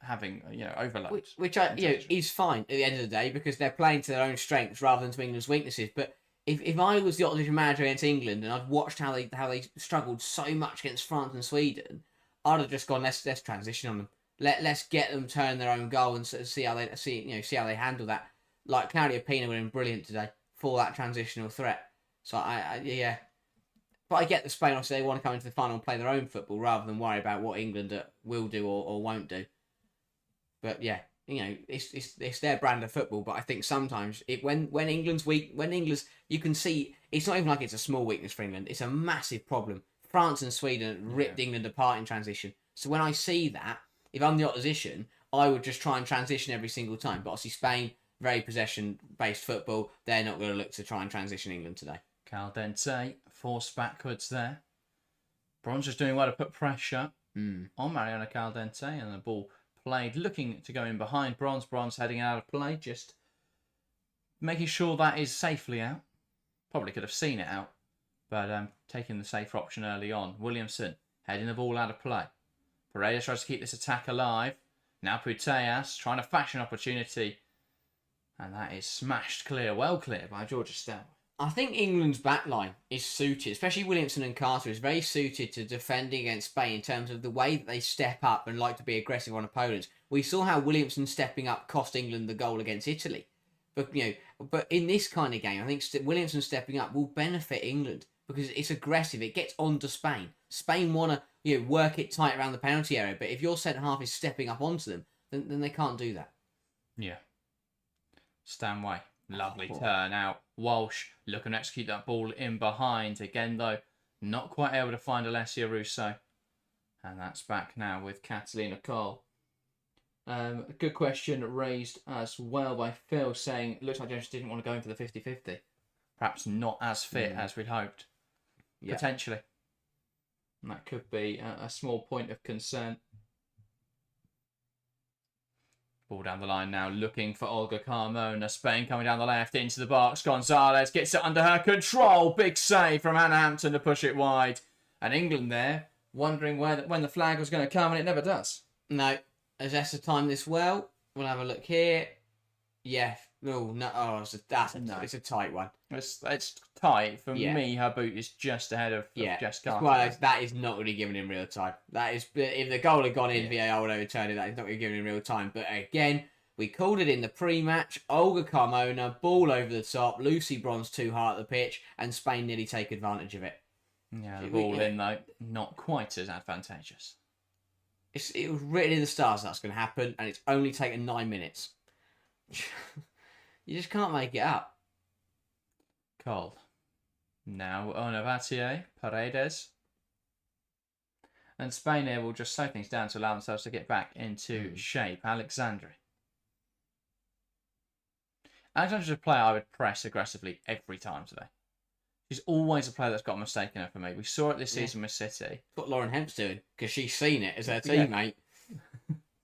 having overloads. Which is fine at the end of the day, because they're playing to their own strengths rather than to England's weaknesses. But if I was the opposition manager against England and I'd watched how they struggled so much against France and Sweden, I'd have just gone, let's transition on them. Let's get them turn their own goal and see how they handle that. Like Claudia Pina were brilliant today for that transitional threat. So yeah. But I get the Spain, obviously they want to come into the final and play their own football rather than worry about what England will do or won't do. But yeah, it's their brand of football. But I think sometimes when England's weak, you can see it's not even like it's a small weakness for England. It's a massive problem. France and Sweden ripped England apart in transition. So when I see that, if I'm the opposition, I would just try and transition every single time. But obviously Spain, very possession-based football, they're not going to look to try and transition England today. Caldente forced backwards there. Bronze is doing well to put pressure on Mariona Caldente, and the ball played, looking to go in behind Bronze. Bronze heading out of play, just making sure that is safely out. Probably could have seen it out, but taking the safer option early on. Williamson heading the ball out of play. Paredes tries to keep this attack alive. Now Putellas trying to fashion opportunity. And that is smashed clear, well clear by Georgia Stout. I think England's backline is suited, especially Williamson and Carter, is very suited to defending against Spain in terms of the way that they step up and like to be aggressive on opponents. We saw how Williamson stepping up cost England the goal against Italy. But in this kind of game, I think Williamson stepping up will benefit England because it's aggressive. It gets onto Spain. Spain want to work it tight around the penalty area, but if your centre half is stepping up onto them, then they can't do that. Yeah. Stanway, lovely turn out. Walsh looking to execute that ball in behind. Again, though, not quite able to find Alessia Russo. And that's back now with Catalina Cole. A good question raised as well by Phil, saying it looks like Jones didn't want to go in for the 50-50. Perhaps not as fit as we'd hoped. Yeah. Potentially. And that could be a small point of concern. Ball down the line now, looking for Olga Carmona. Spain coming down the left into the box. Gonzalez gets it under her control. Big save from Anna Hampton to push it wide. And England there, wondering when the flag was going to come, and it never does. No. Has Esther timed this well? We'll have a look here. Yeah, No, no, it's a tight one. It's tight. For me, her boot is just ahead of Jess Carter. Well, that is not really given in real time. That is, if the goal had gone in, VAR would overturn it. That is not really given in real time. But again, we called it in the pre-match. Olga Carmona, ball over the top. Lucy Bronze too hard at the pitch, and Spain nearly take advantage of it. Yeah, the ball in though, not quite as advantageous. It was written in the stars that's going to happen, and it's only taken 9 minutes. You just can't make it up. Cold. Now Onavatier, Paredes. And Spain here will just slow things down to allow themselves to get back into shape. Alexandri. Alexandri's a player I would press aggressively every time today. She's always a player that's got a mistake in her for me. We saw it this season with City. That's what Lauren Hemp's doing, because she's seen it as her teammate.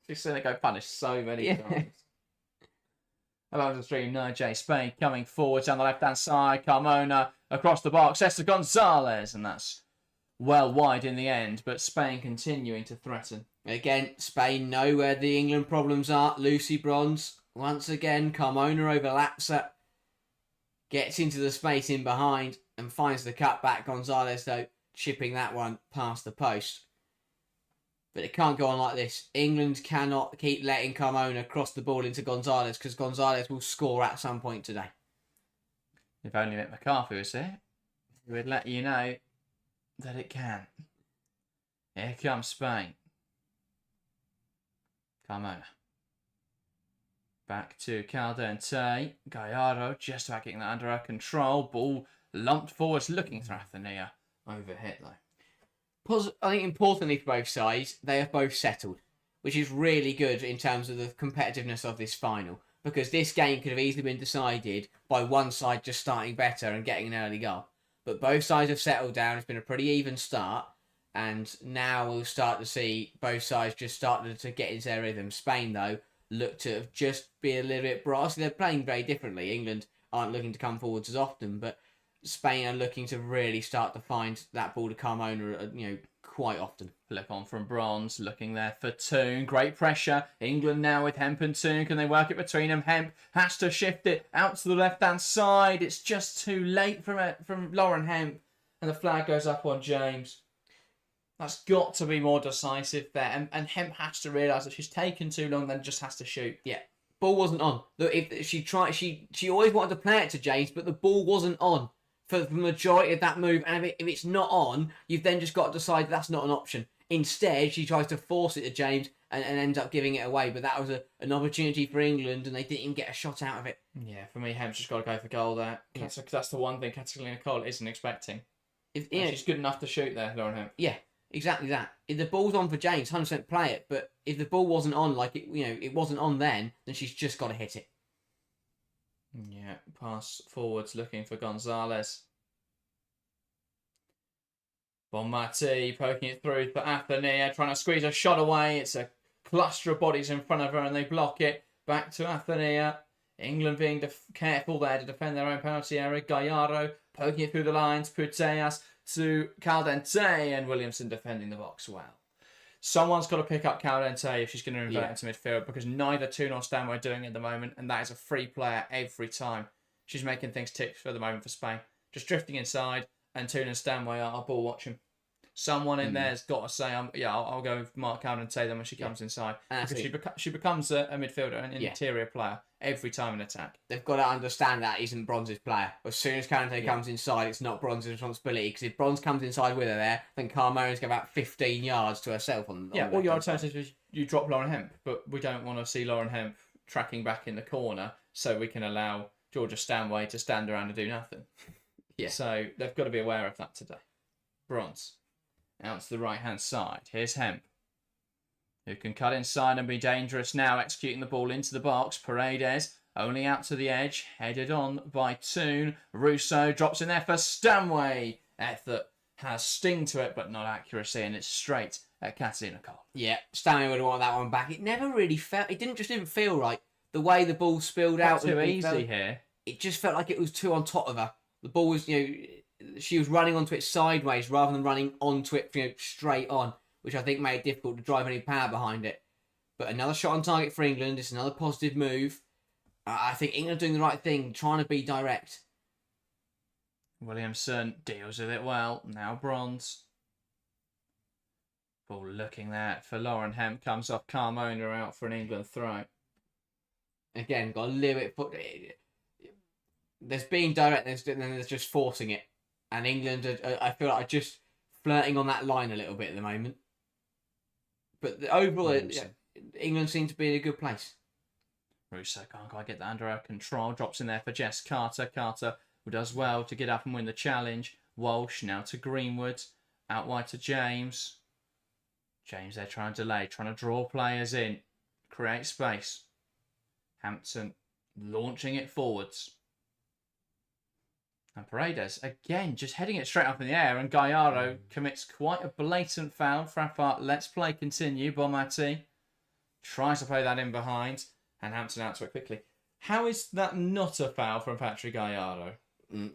She's seen it go punished so many times. Above the stream, Najee, Spain coming forwards down the left-hand side. Carmona across the box. Esther Gonzalez. And that's well wide in the end. But Spain continuing to threaten. Again, Spain know where the England problems are. Lucy Bronze. Once again, Carmona overlaps her. Gets into the space in behind. And finds the cutback. Gonzalez, though, chipping that one past the post. But it can't go on like this. England cannot keep letting Carmona cross the ball into Gonzalez, because Gonzalez will score at some point today. If only Mick McCarthy was here, he would let you know that it can. Here comes Spain. Carmona. Back to Caldente. Gallardo just about getting that under her control. Ball lumped forwards, looking for Athenia. Overhit though. I think importantly for both sides, they have both settled, which is really good in terms of the competitiveness of this final, because this game could have easily been decided by one side just starting better and getting an early goal. But both sides have settled down. It's been a pretty even start, and now we'll start to see both sides just starting to get into their rhythm. Spain, though, look to just be a little bit brass. They're playing very differently. England aren't looking to come forwards as often, but Spain are looking to really start to find that ball to Carmona, quite often. Flip on from Bronze, looking there for Toon. Great pressure. England now with Hemp and Toon. Can they work it between them? Hemp has to shift it out to the left-hand side. It's just too late from Lauren Hemp. And the flag goes up on James. That's got to be more decisive there. And Hemp has to realise that she's taken too long, then just has to shoot. Yeah. Ball wasn't on. Look, if she tried, she always wanted to play it to James, but the ball wasn't on for the majority of that move. And if it's not on, you've then just got to decide that's not an option. Instead, she tries to force it to James and ends up giving it away. But that was an opportunity for England, and they didn't even get a shot out of it. Yeah, for me, Hemp's just got to go for goal there. Yeah. That's the one thing Catalina Cole isn't expecting. She's good enough to shoot there, Lauren Hemp. Yeah, exactly that. If the ball's on for James, 100% play it. But if the ball wasn't on, it wasn't on then she's just got to hit it. Yeah, pass forwards looking for Gonzalez. Bonmati poking it through for Athenia, trying to squeeze a shot away. It's a cluster of bodies in front of her and they block it. Back to Athenia. England being careful there to defend their own penalty area. Gallardo poking it through the lines. Puteas to Caldente, and Williamson defending the box well. Someone's got to pick up Caldente if she's going to invert into midfield, because neither Toon or Stanway are doing it at the moment, and that is a free player every time. She's making things tick for the moment for Spain. Just drifting inside, and Toon and Stanway are ball watching. Someone in there's got to say, I'll go with Mark Caldente then when she comes inside. Because she becomes a midfielder, an interior player, every time in attack. They've got to understand that isn't Bronze's player. As soon as Caldente comes inside, it's not Bronze's responsibility, because if Bronze comes inside with her there, then Carmona's got about 15 yards to herself. All your alternative is you drop Lauren Hemp, but we don't want to see Lauren Hemp tracking back in the corner, so we can allow Georgia Stanway to stand around and do nothing. So they've got to be aware of that today. Bronze. Out to the right-hand side. Here's Hemp, who can cut inside and be dangerous now, executing the ball into the box. Paredes only out to the edge, headed on by Toon. Russo drops in there for Stanway. Effort has sting to it, but not accuracy, and it's straight at Catalina Cole. Yeah, Stanway would have wanted that one back. It never really felt... It didn't feel right. The way the ball spilled out... Too easy here. It just felt like it was too on top of her. The ball was, she was running onto it sideways rather than running onto it, straight on, which I think made it difficult to drive any power behind it. But another shot on target for England. It's another positive move. I think England are doing the right thing, trying to be direct. Williamson deals with it well. Now Bronze. Ball looking there for Lauren Hemp. Comes off Carmona out for an England throw. Again, got a little bit... There's being direct, and then there's just forcing it. And England, I feel like, are just flirting on that line a little bit at the moment. But overall, England seem to be in a good place. Russo can't quite get that under her control. Drops in there for Jess Carter. Carter, who does well to get up and win the challenge. Walsh now to Greenwood. Out wide to James. James there trying to delay, trying to draw players in. Create space. Hampton launching it forwards. And Paredes, again, just heading it straight up in the air. And Gallardo commits quite a blatant foul. Frappart, let's play continue. Bonmati tries to play that in behind. And Hampton out to it quickly. How is that not a foul from Patrick Gallardo?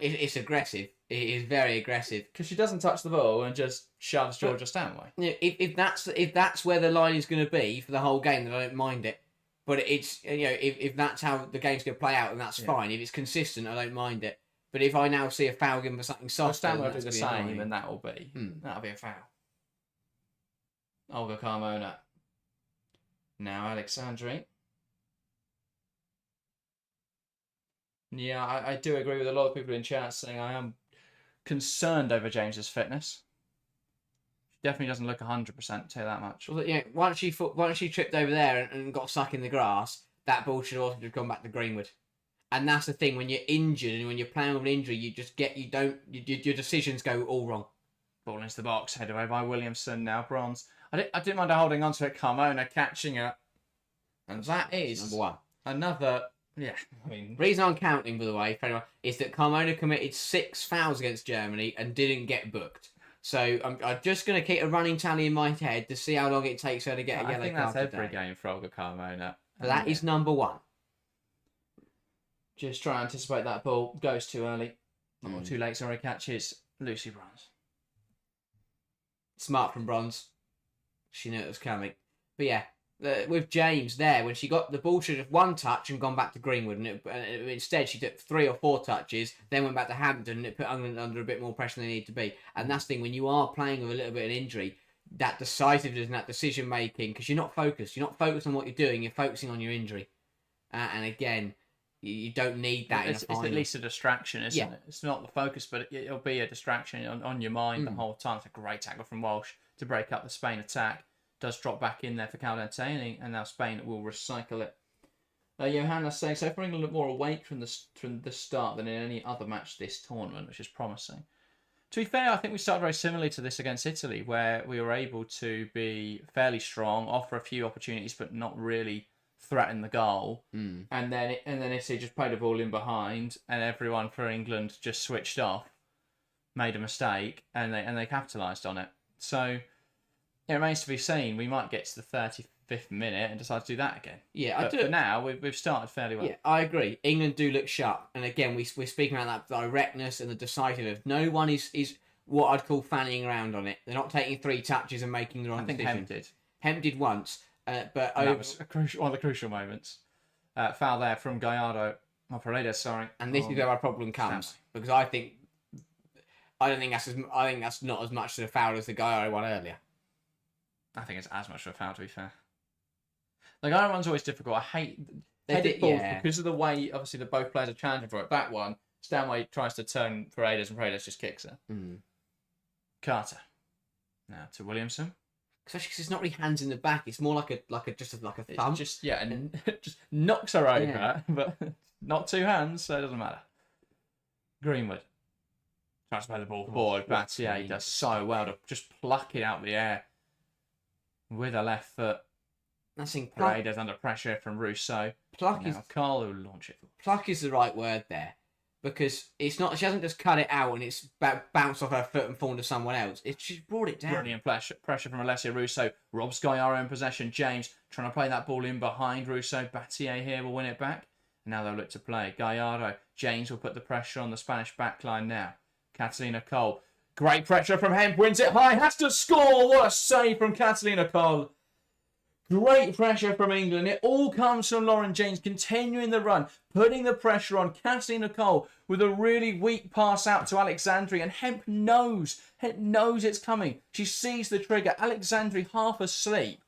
It's aggressive. It is very aggressive. Because she doesn't touch the ball and just shoves Georgia Stanway. If that's where the line is going to be for the whole game, then I don't mind it. But it's if that's how the game's going to play out, then that's fine. If it's consistent, I don't mind it. But if I now see a foul given for something soft, Stanway will do the same, and that'll be a foul. Olga Carmona. Now Alexandri. Yeah, I do agree with a lot of people in chat saying I am concerned over James's fitness. She definitely doesn't look 100%, tell you that much. Well, once she tripped over there and got stuck in the grass, that ball should also have gone back to Greenwood. And that's the thing, when you're injured and when you're playing with an injury, your decisions go all wrong. Ball into the box, headed away by Williamson, now Bronze. I didn't mind her holding on to it, Carmona catching it. And that is number one. Another... Yeah, I mean... Reason I'm counting, by the way, for anyone, is that Carmona committed 6 fouls against Germany and didn't get booked. So I'm just going to keep a running tally in my head to see how long it takes her to get a yellow card. I think that's every game for Olga Carmona. But that is number one. Just try and anticipate that ball. Goes too early. Or too late, sorry, catches Lucy Bronze. Smart from Bronze. She knew it was coming. But yeah, with James there, when she got the ball, should have one touch and gone back to Greenwood, and instead she took 3 or 4 touches, then went back to Hampton, and it put England under a bit more pressure than they need to be. And that's the thing, when you are playing with a little bit of injury, that decisiveness and that decision making, because you're not focused on what you're doing, you're focusing on your injury. And again, you don't need that in a final. It's at least a distraction, isn't it? It's not the focus, but it'll be a distraction on your mind the whole time. It's a great tackle from Walsh to break up the Spain attack. Does drop back in there for Caldente, and now Spain will recycle it. Johanna saying, so far England look more awake from the start than in any other match this tournament, which is promising. To be fair, I think we started very similarly to this against Italy, where we were able to be fairly strong, offer a few opportunities, but not really threaten the goal. And then Italy just played the ball in behind, and everyone for England just switched off, made a mistake, and they capitalised on it. So it remains to be seen. We might get to the 35th minute and decide to do that again. Yeah, but for now, we've started fairly well. Yeah, I agree. England do look sharp. And again, we're speaking about that directness and the decisiveness. No one is what I'd call fanning around on it. They're not taking 3 touches and making the wrong decision. I think Hemp did. Hemp did once. But that was one of the crucial moments. Foul there from Gallardo. Paredes, sorry. And this is where our problem comes. Because I think that's not as much of a foul as the Gallardo one earlier. I think it's as much of a foul, to be fair. The Gallardo one's always difficult. I hate headed balls because of the way, obviously, that both players are challenging for it. That one, Stanway tries to turn Paredes, and Paredes just kicks her. Carter. Now to Williamson. Especially because it's not really hands in the back. It's more like a thumb. It's just and just knocks her over, but not 2 hands, so it doesn't matter. Greenwood tries to play the ball forward, but he does so well to just pluck it out of the air with her left foot. That's in Paredes under pressure from Russo. Pluck is Carl who launch it. Pluck is the right word there. Because it's not, she hasn't just cut it out and it's bounced off her foot and fallen to someone else. She's brought it down. Brilliant pressure from Alessia Russo. Robs Gallardo in possession. James trying to play that ball in behind Russo. Battier here will win it back. And now they'll look to play. Gallardo. James will put the pressure on the Spanish backline now. Catalina Cole. Great pressure from Hemp. Wins it high. Has to score. What a save from Catalina Cole. Great pressure from England. It all comes from Lauren James continuing the run, putting the pressure on Cassie Nicole with a really weak pass out to Alexandri. And Hemp knows it's coming. She sees the trigger. Alexandri half asleep.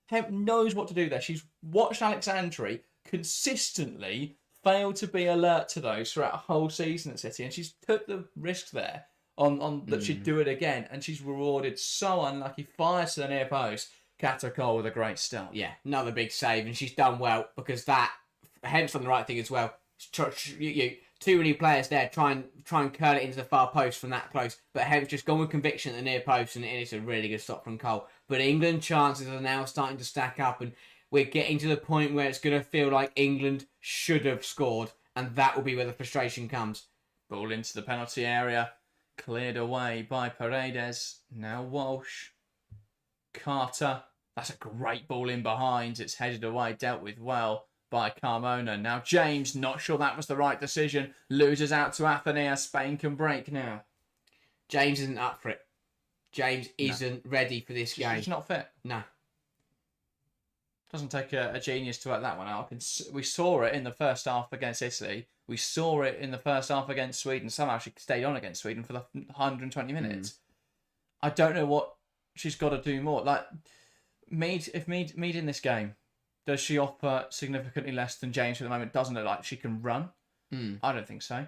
Hemp knows what to do there. She's watched Alexandri consistently fail to be alert to those throughout a whole season at City. And she's took the risk there on that she'd do it again. And she's rewarded. So unlucky. Fires to the near post. Katakol with a great start. Yeah, another big save, and she's done well because that Hemp's done the right thing as well. Too many players there try and curl it into the far post from that close, but Hemp's just gone with conviction at the near post, and it's a really good stop from Cole. But England chances are now starting to stack up, and we're getting to the point where it's going to feel like England should have scored, and that will be where the frustration comes. Ball into the penalty area, cleared away by Paredes. Now Walsh. Carter, that's a great ball in behind. It's headed away, dealt with well by Carmona. Now James, not sure that was the right decision. Loses out to Athenia. Spain can break now. James isn't up for it. James isn't ready for this game. He's not fit. No. Doesn't take a genius to work that one out. We saw it in the first half against Italy. We saw it in the first half against Sweden. Somehow she stayed on against Sweden for the 120 minutes. I don't know what she's got to do more. Like Mead in this game, does she offer significantly less than James at the moment? Doesn't look like she can run. I don't think so.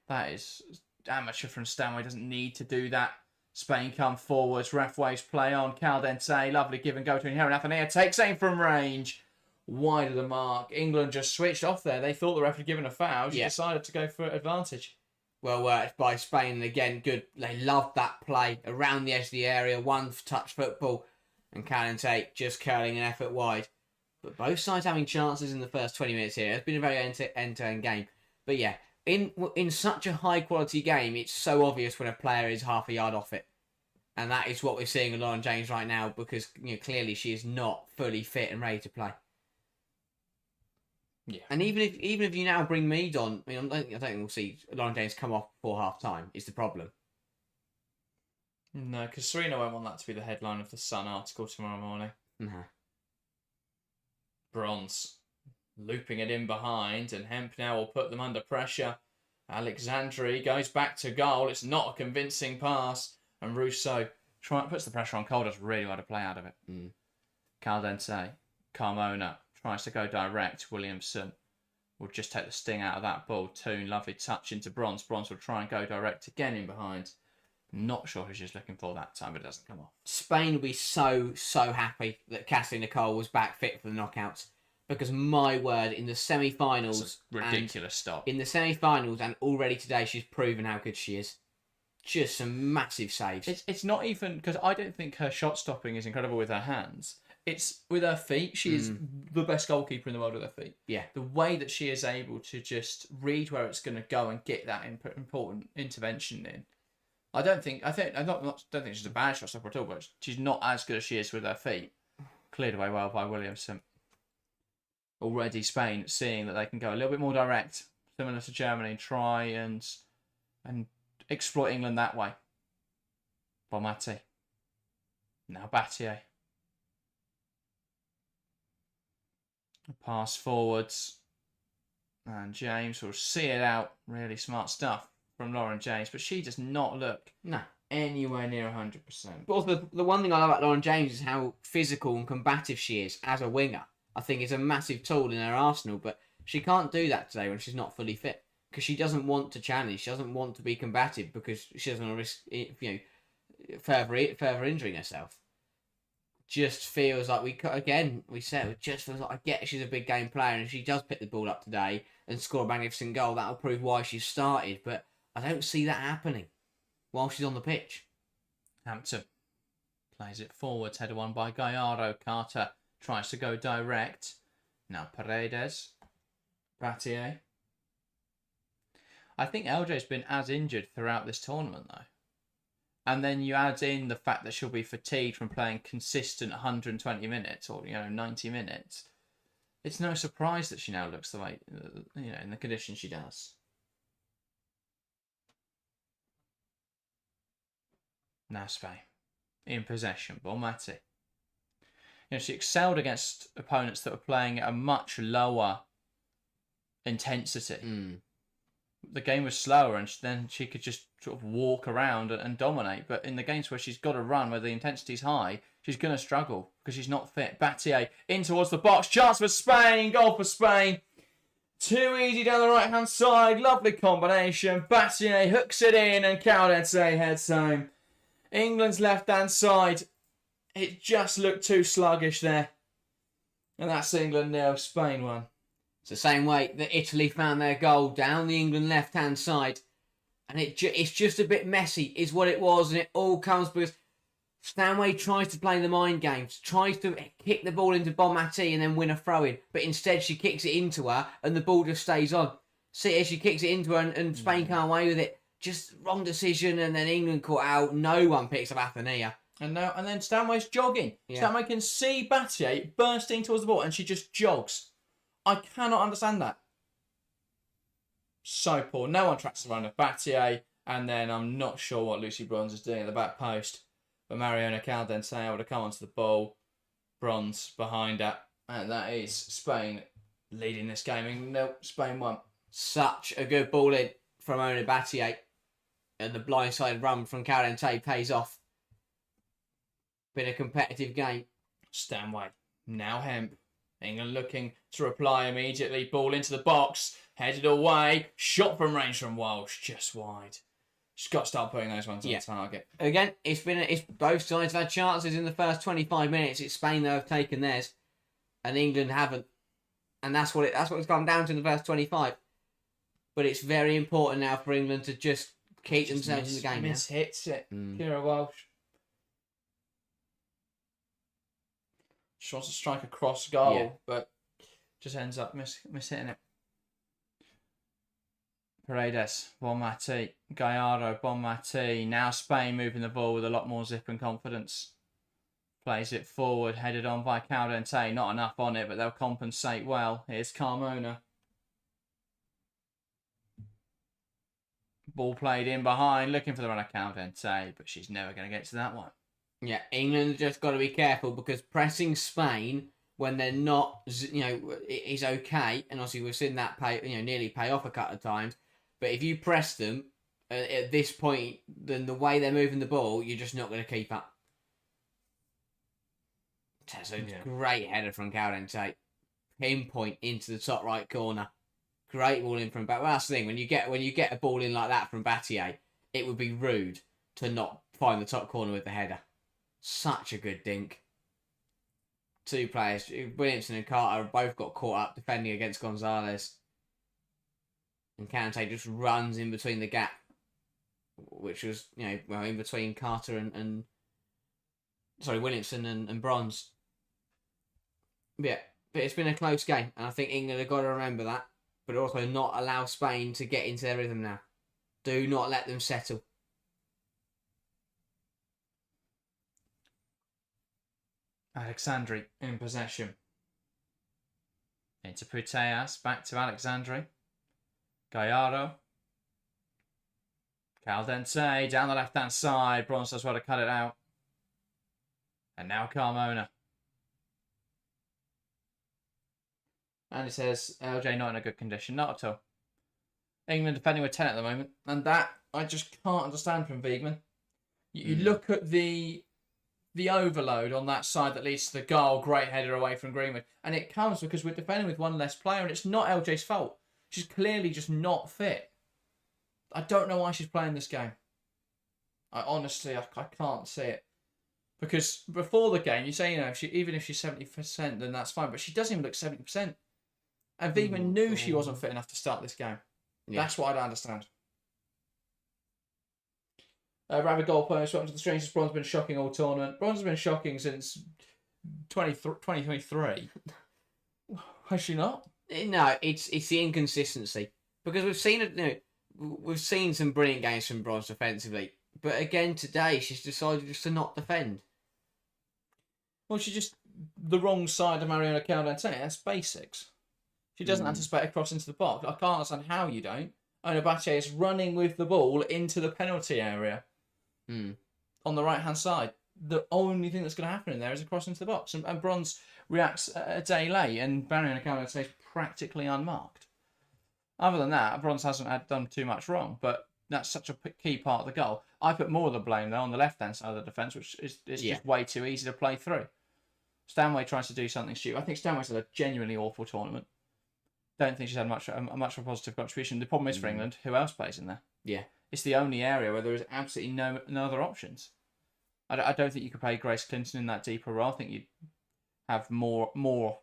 That is amateur from Stanway. Doesn't need to do that. Spain come forwards. Ref waves play on. Caldente, lovely give and go to Inherent. Athenia takes aim from range. Wide of the mark. England just switched off there. They thought the ref had given a foul. She decided to go for advantage. Well worked by Spain. Again, good. They loved that play around the edge of the area. One touch football. And Caldente just curling an effort wide. But both sides having chances in the first 20 minutes here. It's been a very end-to-end game. But yeah, in such a high-quality game, it's so obvious when a player is half a yard off it. And that is what we're seeing with Lauren James right now because clearly she is not fully fit and ready to play. Yeah. And even if you now bring Mead on, I don't think we'll see Lauren James come off before half-time is the problem. No, because Serena won't want that to be the headline of the Sun article tomorrow morning. No. Bronze. Looping it in behind, and Hemp now will put them under pressure. Alexandri goes back to goal. It's not a convincing pass. And Rousseau puts the pressure on Cole, does really well to play out of it. Caldente. Carmona tries to go direct. Williamson will just take the sting out of that ball. Toon, lovely touch into Bronze. Bronze will try and go direct again in behind. Not sure who she's looking for that time, but it doesn't come off. Spain will be so happy that Cassie Nicole was back fit for the knockouts. Because my word, in the semi-finals... ridiculous stop. In the semi-finals and already today, she's proven how good she is. Just some massive saves. It's not even... Because I don't think her shot stopping is incredible with her hands. It's with her feet. She is the best goalkeeper in the world with her feet. Yeah. The way that she is able to just read where it's going to go and get that important intervention in. I don't think she's a bad shot stopper at all, but she's not as good as she is with her feet. Cleared away well by Williamson. Already Spain seeing that they can go a little bit more direct, similar to Germany, try and exploit England that way. Bomati. Now Battier. Pass forwards. And James will see it out. Really smart stuff from Lauren James, but she does not look anywhere near 100%. But also, the one thing I love about Lauren James is how physical and combative she is as a winger. I think it's a massive tool in her arsenal, but she can't do that today when she's not fully fit because she doesn't want to challenge. She doesn't want to be combative because she doesn't want to risk, further injuring herself. Just feels like it just feels like I get she's a big game player and if she does pick the ball up today and score a magnificent goal, that'll prove why she started. But I don't see that happening while she's on the pitch. Hampton plays it forwards, header one by Gallardo. Carter tries to go direct. Now Paredes. Battier. I think LJ's been as injured throughout this tournament, though. And then you add in the fact that she'll be fatigued from playing consistent 120 minutes or 90 minutes. It's no surprise that she now looks the way, in the condition she does. Now Spain in possession. Bonmati. she excelled against opponents that were playing at a much lower intensity. The game was slower, and then she could just sort of walk around and dominate. But in the games where she's got to run, where the intensity's high, she's going to struggle because she's not fit. Battier in towards the box. Chance for Spain. Goal for Spain. Too easy down the right-hand side. Lovely combination. Battier hooks it in, and Caldente heads home. England's left-hand side. It just looked too sluggish there. And that's England 0, Spain 1. It's the same way that Italy found their goal down the England left-hand side. And it's just a bit messy, is what it was. And it all comes because Stanway tries to play the mind games, tries to kick the ball into Bonmati and then win a throw-in. But instead she kicks it into her and the ball just stays on. See, as she kicks it into her and Spain can't away with it. Just wrong decision, and then England caught out. No one picks up Athenia. And then Stanway's jogging. Yeah. Stanway can see Battier bursting towards the ball, and she just jogs. I cannot understand that. So poor. No one tracks around of Battier, and then I'm not sure what Lucy Bronze is doing at the back post. But Mariona Caldente able to come onto the ball. Bronze behind her, and that is Spain leading this game. No, Spain won. Such a good ball in from Ona Battier, and the blindside run from Caldente pays off. Been a competitive game. Stanway, now Hemp. England looking to reply immediately. Ball into the box. Headed away. Shot from range from Walsh. Just wide. She's got to start putting those ones on the target. Again, it's both sides have had chances in the first 25 minutes. It's Spain that have taken theirs, and England haven't. And that's what it's come down to in the first 25. But it's very important now for England to just keep themselves in the game. Hits it. Kira Walsh. She wants to strike a cross goal, but just ends up mishitting it. Paredes, Bonmati, Gallardo, Bonmati. Now Spain moving the ball with a lot more zip and confidence. Plays it forward, headed on by Caldente. Not enough on it, but they'll compensate well. Here's Carmona. Ball played in behind, looking for the run of Caldente, but she's never going to get to that one. Yeah, England just got to be careful because pressing Spain when they're not, is okay. And obviously we've seen that nearly pay off a couple of times. But if you press them at this point, then the way they're moving the ball, you're just not going to keep up. That's a great header from Caldente. Pinpoint into the top right corner. Great ball in from back. Well, that's the thing. When you get a ball in like that from Battier, it would be rude to not find the top corner with the header. Such a good dink. Two players, Williamson and Carter, both got caught up defending against Gonzalez. And Caldente just runs in between the gap, which was, in between Carter and Williamson and Bronze. Yeah, but it's been a close game, and I think England have got to remember that, but also not allow Spain to get into their rhythm now. Do not let them settle. Alexandri in possession. Into Puteas, back to Alexandri. Gallardo. Caldente down the left-hand side. Bronze does well to cut it out. And now Carmona. And it says LJ not in a good condition. Not at all. England defending with 10 at the moment. And that I just can't understand from Wiegman. You look at the overload on that side that leads to the goal. Great header away from Greenwood. And it comes because we're defending with one less player, and it's not LJ's fault. She's clearly just not fit. I don't know why she's playing this game. I honestly can't see it. Because before the game, you say, even if she's 70%, then that's fine. But she doesn't even look 70%. And Wiegman knew she wasn't fit enough to start this game. Yeah. That's what I don't understand. Rapid goalpost, welcome to the strangest. Bronze has been shocking all tournament. Bronze has been shocking since 2023. Has she not? No, it's the inconsistency. Because we've seen some brilliant games from Bronze defensively. But again, today, she's decided just to not defend. Well, she's just the wrong side of Mariona Caldente. That's basics. She doesn't anticipate a cross into the box. I can't understand how you don't. Ona Battier is running with the ball into the penalty area on the right-hand side. the only thing that's going to happen in there is a cross into the box. And Bronze reacts a day late, and Barry and Acala stays practically unmarked. Other than that, Bronze hasn't done too much wrong, but that's such a key part of the goal. I put more of the blame, though, on the left-hand side of the defence, which is just way too easy to play through. Stanway tries to do something stupid. I think Stanway's had a genuinely awful tournament. Don't think she's had much of a positive contribution. The problem is for England, who else plays in there? Yeah. It's the only area where there is absolutely no other options. I don't think you could play Grace Clinton in that deeper role. I think you'd have more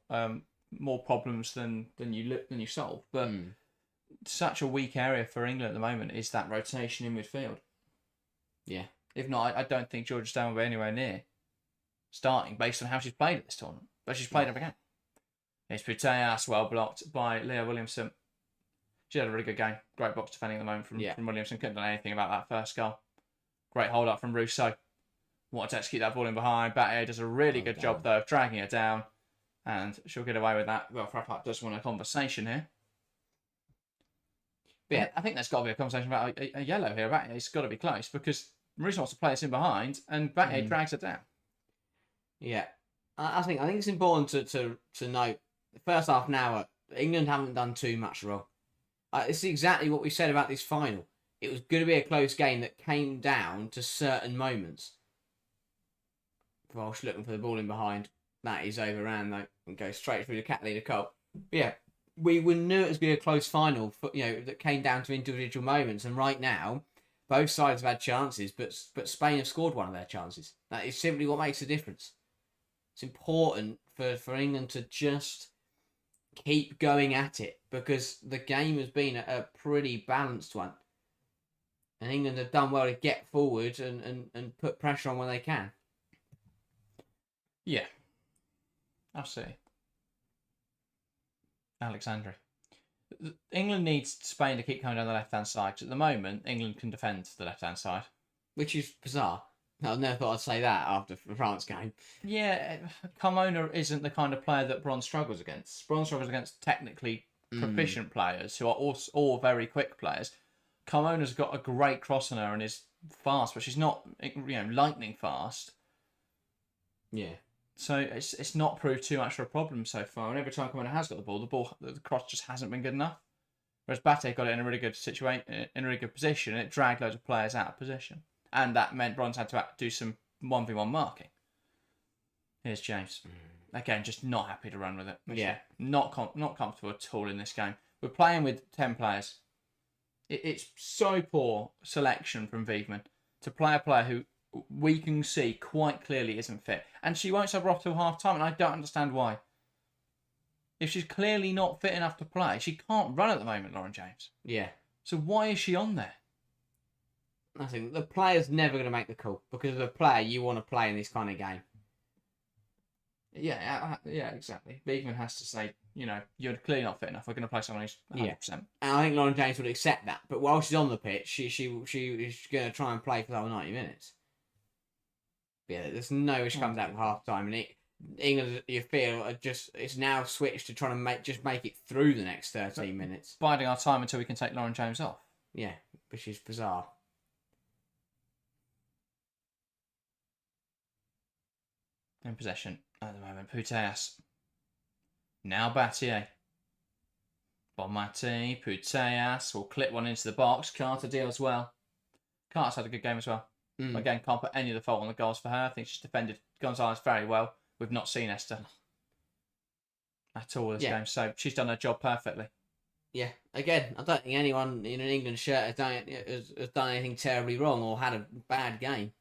problems than you solve. But such a weak area for England at the moment is that rotation in midfield. Yeah. If not, I don't think Georgia Stanway will be anywhere near starting based on how she's played at this tournament. But she's played every game. It's Puteas, well blocked by Leah Williamson. She had a really good game. Great box defending at the moment from Williamson. Couldn't do anything about that first goal. Great hold up from Rousseau. Wanted to execute that ball in behind. Battier does a really good job, though, of dragging her down. And she'll get away with that. Well, Frappart does want a conversation here. But yeah, I think there's got to be a conversation about a yellow here. Battier. It's got to be close because Rousseau wants to play us in behind and Battier drags her down. Yeah. I think it's important to note the first half an hour, England haven't done too much wrong. It's exactly what we said about this final. It was going to be a close game that came down to certain moments. Walsh looking for the ball in behind. That is overran though and goes straight through the cat leader Cole. But yeah, we knew it was going to be a close final. That came down to individual moments. And right now, both sides have had chances, but Spain have scored one of their chances. That is simply what makes a difference. It's important for England to just keep going at it because the game has been a pretty balanced one. And England have done well to get forward and put pressure on when they can. Yeah. I'll see. Alexandre. England needs Spain to keep coming down the left-hand side. At the moment, England can defend the left-hand side. Which is bizarre. I never thought I'd say that after the France game. Yeah, Carmona isn't the kind of player that Bronze struggles against. Bronze struggles against technically proficient players who are all very quick players. Carmona's got a great cross on her and is fast, but she's not, lightning fast. Yeah. So it's not proved too much of a problem so far. And every time Carmona has got the cross just hasn't been good enough. Whereas Battier got it in a really good situation, in a really good position, and it dragged loads of players out of position. And that meant Bronze had to do some 1v1 marking. Here's James. Again, just not happy to run with it. Yeah. Not comfortable at all in this game. We're playing with 10 players. It's so poor selection from Wiegman to play a player who we can see quite clearly isn't fit. And she won't sub her off till half-time, and I don't understand why. If she's clearly not fit enough to play, she can't run at the moment, Lauren James. Yeah. So why is she on there? I think the player's never going to make the call because as a player, you want to play in this kind of game. Yeah, exactly. Wiegman has to say, you're clearly not fit enough. We're going to play someone who's 100%. Yeah. And I think Lauren James would accept that. But while she's on the pitch, she is going to try and play for the whole 90 minutes. But yeah, there's no way she comes out for half time. And England, you feel, it's now switched to trying to make it through the next 13 minutes. Biding our time until we can take Lauren James off. Yeah, which is bizarre. In possession at the moment. Puteas. Now Battier. Bonmati. Puteas will clip one into the box. Carter deals well. Carter's had a good game as well. Again, can't put any of the fault on the goals for her. I think she's defended Gonzalez very well. We've not seen Esther at all this game, so she's done her job perfectly. Yeah, again, I don't think anyone in an England shirt has done anything terribly wrong or had a bad game.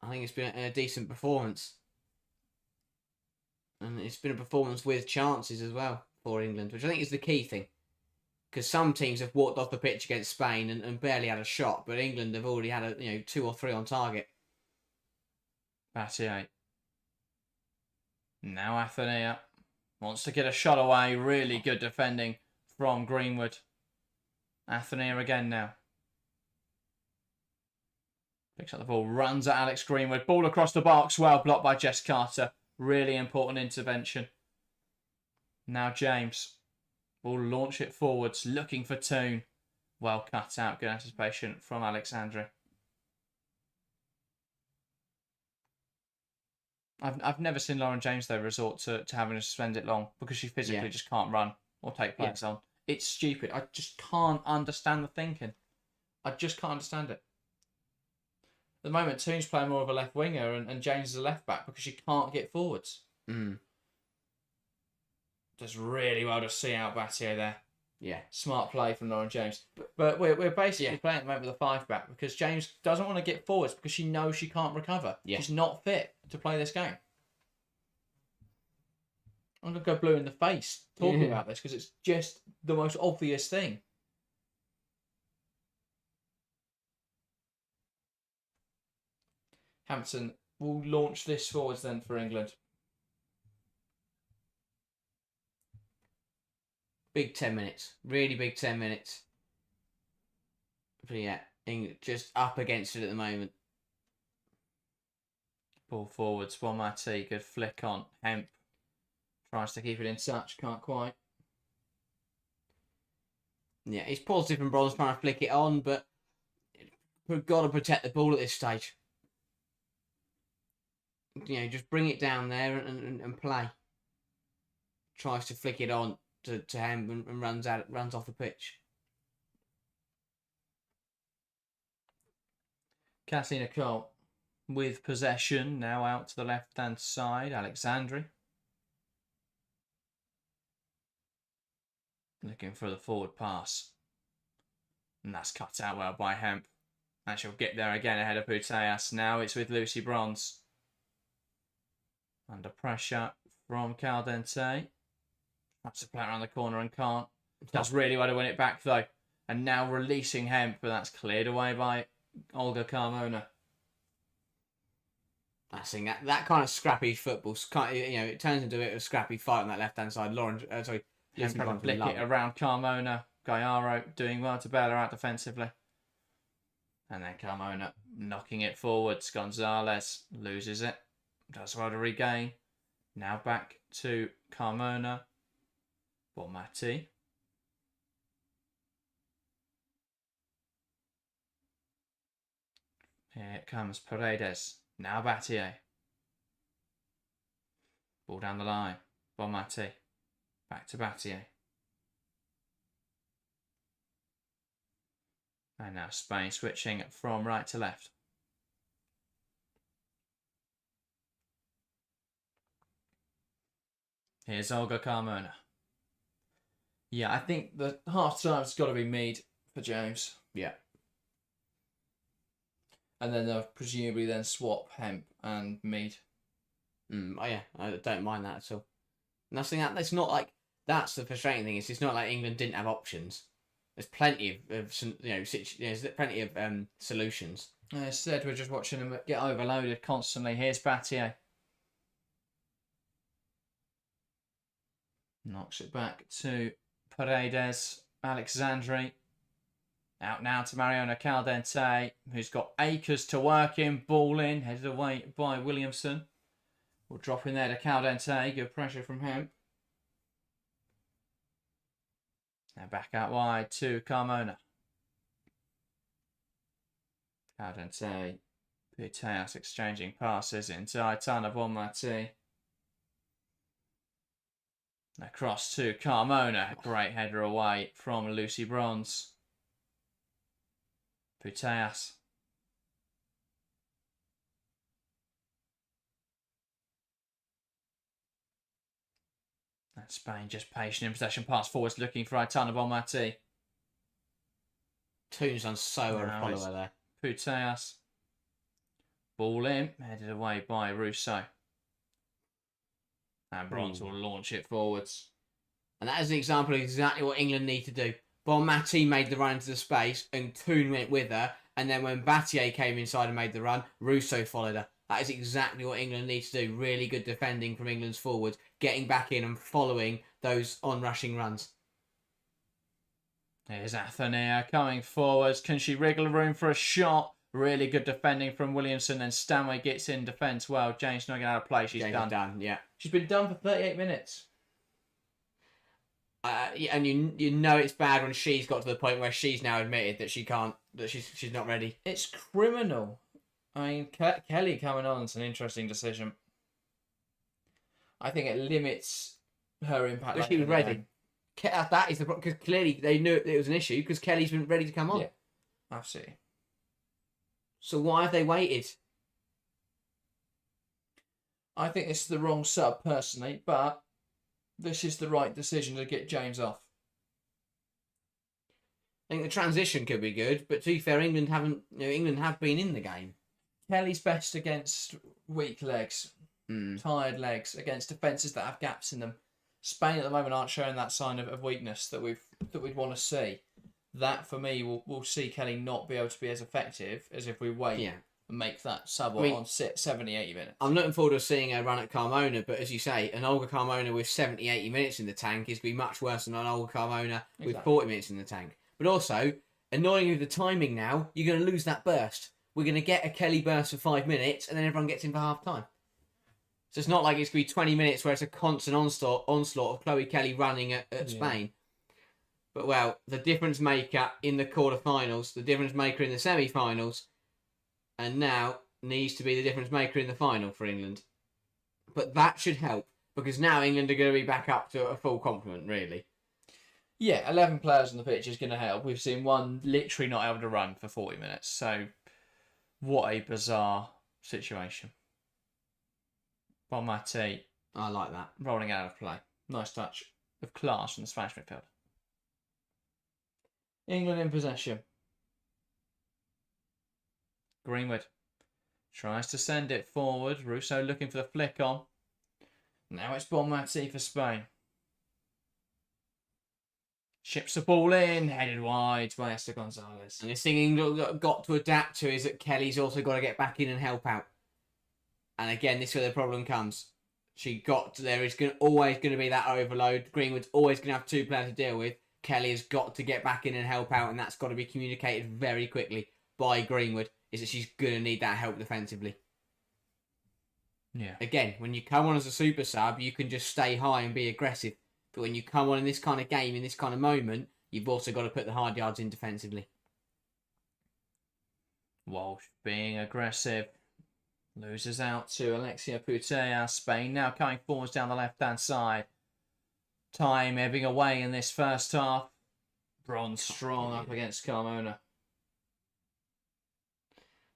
I think it's been a decent performance. And it's been a performance with chances as well for England, which I think is the key thing. Because some teams have walked off the pitch against Spain and barely had a shot, but England have already had 2 or 3 on target. Battier. Now Athenia wants to get a shot away. Really good defending from Greenwood. Athenia again now. Picks up the ball, runs at Alex Greenwood. Ball across the box, well blocked by Jess Carter. Really important intervention. Now James will launch it forwards, looking for Toon. Well cut out, good anticipation from Alexandre. I've never seen Lauren James, though, resort to having to suspend it long because she physically just can't run or take players on. It's stupid. I just can't understand the thinking. I just can't understand it. At the moment, Toon's playing more of a left winger and James is a left back because she can't get forwards. Does really well to see out Battier there. Yeah. Smart play from Lauren James. But we're basically playing at the moment with a 5-back because James doesn't want to get forwards because she knows she can't recover. Yeah. She's not fit to play this game. I'm going to go blue in the face talking about this because it's just the most obvious thing. Hampton will launch this forwards then for England. Big 10 minutes. Really big 10 minutes. But yeah, England just up against it at the moment. Ball forwards. Bonmati. Good flick on. Hemp. Tries to keep it in touch. Can't quite. Yeah, it's positive from Bronze trying to flick it on, but we've got to protect the ball at this stage. You know, just bring it down there and play. Tries to flick it on to him and runs off the pitch. Cassie Nicole with possession, now out to the left-hand side. Alexandri. Looking for the forward pass. And that's cut out well by Hemp. And she'll get there again ahead of Puteas. Now it's with Lucy Bronze. Under pressure from Caldente. Perhaps to play around the corner and can't. Does really well to win it back though. And now releasing Hemp, but that's cleared away by Olga Carmona. I think that kind of scrappy football, it turns into a bit of a scrappy fight on that left-hand side. Hemp trying to flick it around Carmona. Gallardo doing well to bail her out defensively. And then Carmona knocking it forwards. Gonzalez loses it. Does well to regain. Now back to Carmona. Bonmati. Here it comes Paredes. Now Battier. Ball down the line. Bonmati. Back to Battier. And now Spain switching from right to left. Here's Olga Carmona. Yeah, I think the half time's got to be Mead for James. Yeah. And then they'll presumably then swap Hemp and Mead. Oh yeah, I don't mind that at all. Nothing that it's not like that's the frustrating thing. It's not like England didn't have options. There's plenty of there's plenty of solutions. Instead, we're just watching them get overloaded constantly. Here's Battier. Knocks it back to Paredes. Alexandri. Out now to Mariona Caldente, who's got acres to work in. Ball in, headed away by Williamson. We'll drop in there to Caldente. Good pressure from him. Now back out wide to Carmona. Caldente. Puteas exchanging passes into Aitana Bonmati. Across to Carmona. Great header away from Lucy Bronze. Puteas. And Spain just patient in possession. Pass forwards looking for Aitana Bonmati. Toon's done so well to follow her there. Puteas. Ball in. Headed away by Russo. And Bronze will launch it forwards. And that is an example of exactly what England need to do. Bonmati made the run into the space and Toon went with her. And then when Battier came inside and made the run, Russo followed her. That is exactly what England needs to do. Really good defending from England's forwards. Getting back in and following those on-rushing runs. Here's Athenia coming forwards. Can she wriggle room for a shot? Really good defending from Williamson. And Stanway gets in defence well. James not getting out of play. She's done. Yeah. She's been done for 38 minutes. And you know it's bad when she's got to the point where she's now admitted that she can't, that she's not ready. It's criminal. I mean, Kelly coming on is an interesting decision. I think it limits her impact. But she was ready. That is the problem, because clearly they knew it was an issue because Kelly's been ready to come on. Yeah, absolutely. So why have they waited? I think this is the wrong sub personally, but this is the right decision to get James off. I think the transition could be good, but to be fair, England have been in the game. Kelly's best against weak legs, tired legs, against defences that have gaps in them. Spain at the moment aren't showing that sign of weakness that we'd want to see. That for me will see Kelly not be able to be as effective as if we wait and make that sub on 70, 80 minutes. I'm looking forward to seeing her run at Carmona, but as you say, an Olga Carmona with 70, 80 minutes in the tank is going to be much worse than an Olga Carmona with 40 minutes in the tank. But also, annoyingly with the timing now, you're going to lose that burst. We're going to get a Kelly burst for 5 minutes and then everyone gets in for half time. So it's not like it's going to be 20 minutes where it's a constant onslaught of Chloe Kelly running at Spain. But, well, the difference maker in the quarterfinals, the difference maker in the semi-finals, and now needs to be the difference maker in the final for England. But that should help, because now England are going to be back up to a full complement, really. Yeah, 11 players on the pitch is going to help. We've seen one literally not able to run for 40 minutes. So, what a bizarre situation. Bonmati. I like that. Rolling out of play. Nice touch of class from the Spanish midfield. England in possession. Greenwood tries to send it forward. Russo looking for the flick on. Now it's Bonmati for Spain. Chips the ball in, headed wide by Esther Gonzalez. And the thing England got to adapt to is that Kelly's also got to get back in and help out. And again, this is where the problem comes. There is always going to be that overload. Greenwood's always going to have two players to deal with. Kelly has got to get back in and help out, and that's got to be communicated very quickly by Greenwood, is that she's going to need that help defensively. Yeah. Again, when you come on as a super sub, you can just stay high and be aggressive. But when you come on in this kind of game, in this kind of moment, you've also got to put the hard yards in defensively. Walsh being aggressive. Loses out to Alexia Putea. Spain now coming forwards down the left-hand side. Time ebbing away in this first half. Bronze strong up against Carmona.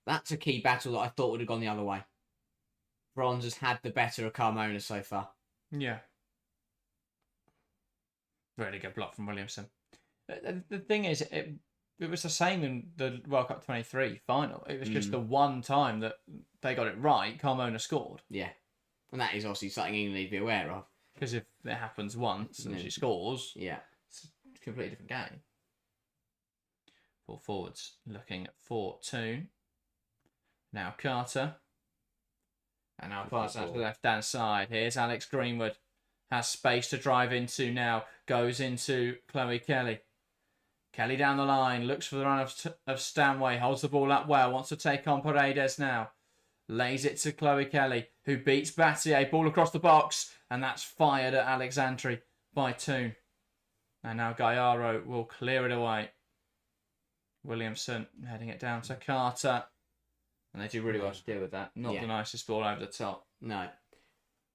That's a key battle that I thought would have gone the other way. Bronze has had the better of Carmona so far. Yeah. Really good block from Williamson. The thing is, it was the same in the World Cup 23 final. It was just the one time that they got it right, Carmona scored. Yeah. And that is obviously something England need to be aware of. Because if it happens once and she scores, it's a completely different game. Full forwards looking for Toon. Now Carter. And now pass out to the left-hand side. Here's Alex Greenwood. Has space to drive into now. Goes into Chloe Kelly. Kelly down the line. Looks for the run of Stanway. Holds the ball up well. Wants to take on Paredes now. Lays it to Chloe Kelly, who beats Battier. Ball across the box. And that's fired at Alexandri by Toon. And now Gallardo will clear it away. Williamson heading it down to Carter. And they do really well to deal with that. Not the nicest ball over the top. No.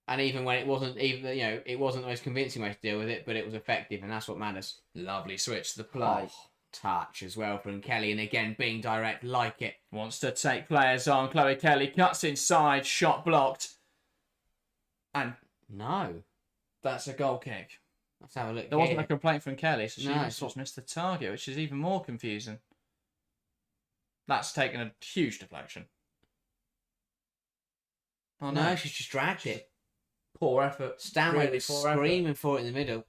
And even when it wasn't the most convincing way to deal with it, but it was effective, and that's what matters. Lovely switch to the play. Touch as well from Kelly, and again being direct, like it. Wants to take players on. Chloe Kelly cuts inside, shot blocked. And no. That's a goal kick. Let's have a look. There wasn't a complaint from Kelly, so she just missed the target, which is even more confusing. That's taken a huge deflection. Oh no, she's just dragged it. Poor effort. Stanway was screaming for it in the middle.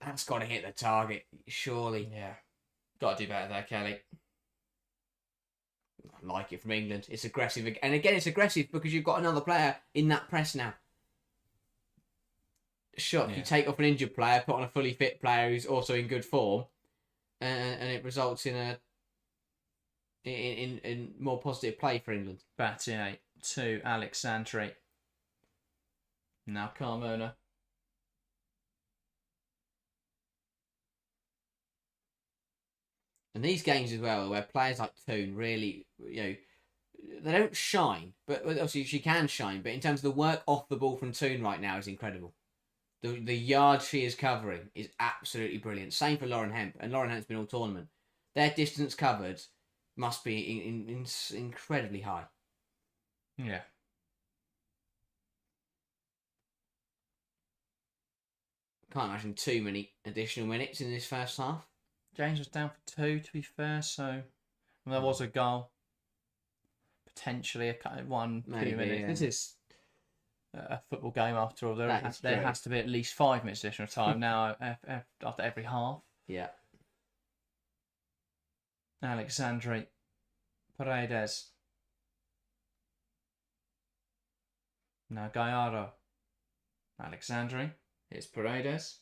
That's got to hit the target, surely. Yeah. Got to do better there, Kelly. I like it from England. It's aggressive. And again, it's aggressive because you've got another player in that press now. Sure, you take off an injured player, put on a fully fit player who's also in good form, and it results in in more positive play for England. Battier to Alexandri. Now Carmona. And these games as well, where players like Toon really, they don't shine, but obviously she can shine. But in terms of the work off the ball from Toon right now is incredible. The yard she is covering is absolutely brilliant. Same for Lauren Hemp, and Lauren Hemp's been all tournament. Their distance covered must be incredibly high. Yeah. Can't imagine too many additional minutes in this first half. James was down for 2, to be fair, so there was a goal. Potentially a 1-2 minutes. Yeah. This is a football game after all. There has to be at least 5 minutes additional time now after every half. Yeah. Alexandre Paredes. Now Gallardo. Alexandre. Here's Paredes.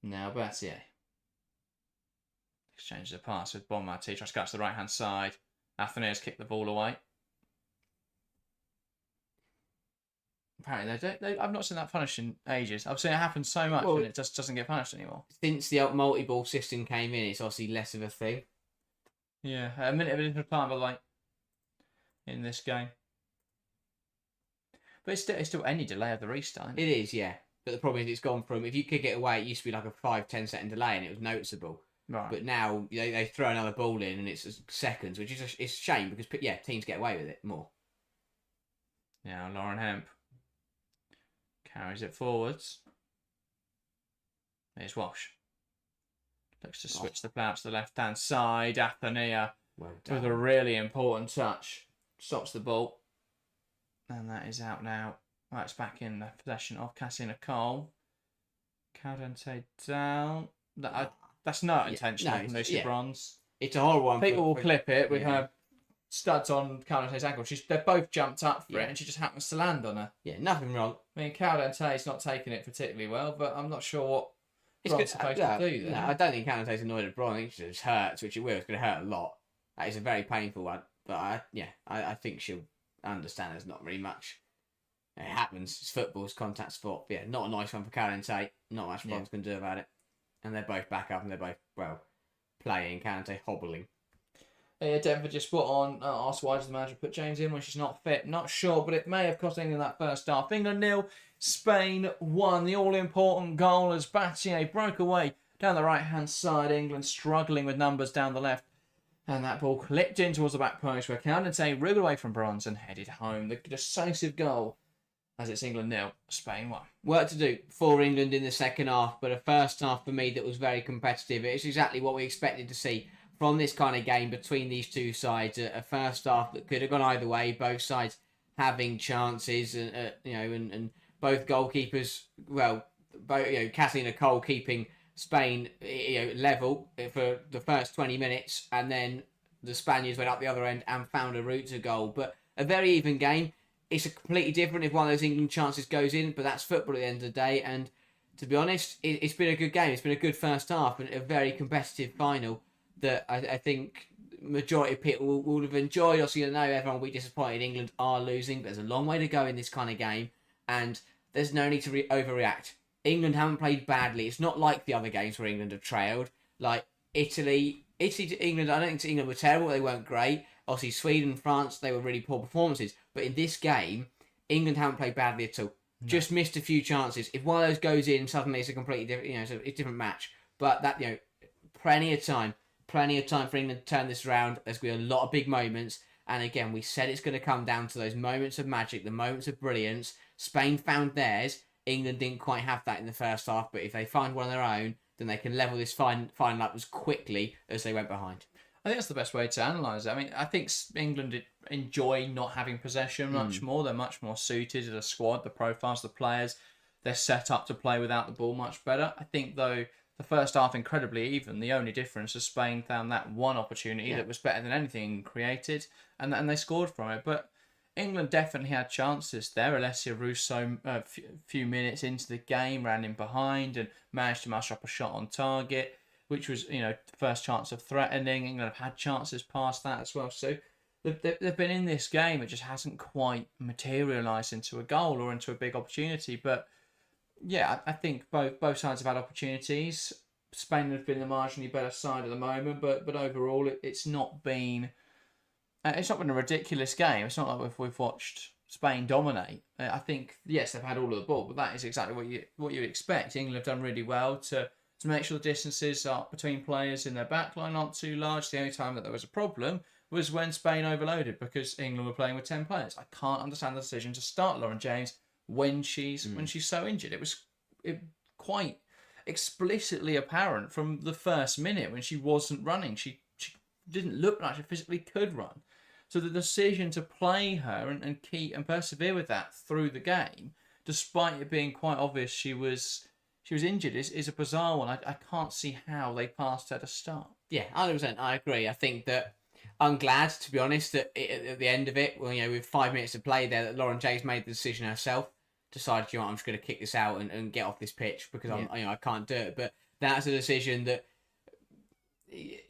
Now Battier. Exchanges a pass with Bonmati. Tries to go to the right hand side. Athenaeus kicked the ball away. Apparently, I've not seen that punished in ages. I've seen it happen so much and it just doesn't get punished anymore. Since the multi-ball system came in, it's obviously less of a thing. Yeah, a minute of additional time, but like in this game. But it's still any delay of the restart. It is, yeah. But the problem is it's gone from, if you kick it away, it used to be like a 5-10 second delay and it was noticeable. Right. But now they throw another ball in and it's seconds, which is it's a shame because, yeah, teams get away with it more. Now Lauren Hemp carries it forwards. There's Walsh. Looks to switch the play out to the left-hand side. Athenaeus with a really important touch. Stops the ball. And that is out now. Right, it's back in the possession of Cassina Cole. Caldente down. That's not intentional from Lucy Bronze. It's a horrible one. People will clip it with her studs on Caldente's ankle. They've both jumped up for it and she just happens to land on her. Yeah, nothing wrong. I mean, Caldente's not taking it particularly well, but I'm not sure what Bron's supposed to do there. No, I don't think Caldente's annoyed at Bron. I think she just hurts, which it will. It's going to hurt a lot. That is a very painful one. But I think she'll understand there's not really much. It happens. It's football. It's contact sport. But yeah, not a nice one for Caldente. Not much Bron's can do about it. And they're both back up and they're both, playing. Caldente hobbling. Yeah, Denver just put on, asked why does the manager put James in when she's not fit? Not sure, but it may have cost England that first half. England 0, Spain 1. The all-important goal as Battier broke away down the right-hand side. England struggling with numbers down the left. And that ball clipped in towards the back post where Caldente wriggled away from Bronze and headed home. The decisive goal as it's England 0, Spain 1. Work to do for England in the second half, but a first half for me that was very competitive. It's exactly what we expected to see from this kind of game between these two sides. A first half that could have gone either way, both sides having chances, and both goalkeepers, Cassina Cole keeping Spain level for the first 20 minutes, and then the Spaniards went up the other end and found a route to goal. But a very even game. It's a completely different if one of those England chances goes in, but that's football at the end of the day. And to be honest, it's been a good game. It's been a good first half and a very competitive final that I think majority of people will have enjoyed. Obviously, I know everyone will be disappointed England are losing, but there's a long way to go in this kind of game, and there's no need to overreact. England haven't played badly. It's not like the other games where England have trailed. Like Italy to England, I don't think England were terrible. They weren't great. Obviously, Sweden, France, they were really poor performances. But in this game, England haven't played badly at all. No. Just missed a few chances. If one of those goes in, suddenly it's a completely different, it's a different match. But that, plenty of time for England to turn this around. There's going to be a lot of big moments. And again, we said it's going to come down to those moments of magic, the moments of brilliance. Spain found theirs. England didn't quite have that in the first half. But if they find one of their own, then they can level this final up as quickly as they went behind. I think that's the best way to analyse it. I mean, I think England enjoy not having possession much more. They're much more suited to the squad, the profiles, the players. They're set up to play without the ball much better. I think, though, the first half incredibly even. The only difference is Spain found that one opportunity that was better than anything created, and they scored from it. But England definitely had chances there. Alessia Russo, a few minutes into the game, ran in behind and managed to muster up a shot on target, which was, first chance of threatening. England have had chances past that as well. So they've been in this game. It just hasn't quite materialised into a goal or into a big opportunity. But, yeah, I think both sides have had opportunities. Spain have been the marginally better side at the moment. But overall, it's not been It's not been a ridiculous game. It's not like we've watched Spain dominate. I think, yes, they've had all of the ball, but that is exactly what you expect. England have done really well to make sure the distances are between players in their backline aren't too large. The only time that there was a problem was when Spain overloaded because England were playing with 10 players. I can't understand the decision to start Lauren James when she's so injured. It was quite explicitly apparent from the first minute when she wasn't running. She didn't look like she physically could run. So the decision to play her and keep and persevere with that through the game, despite it being quite obvious she was injured, is a bizarre one. I can't see how they passed her to start. Yeah, 100%. I agree. I think that I'm glad, to be honest, that at the end of it, well, with 5 minutes to play there, that Lauren James made the decision herself, decided, I'm just going to kick this out and get off this pitch because I can't do it. But that's a decision that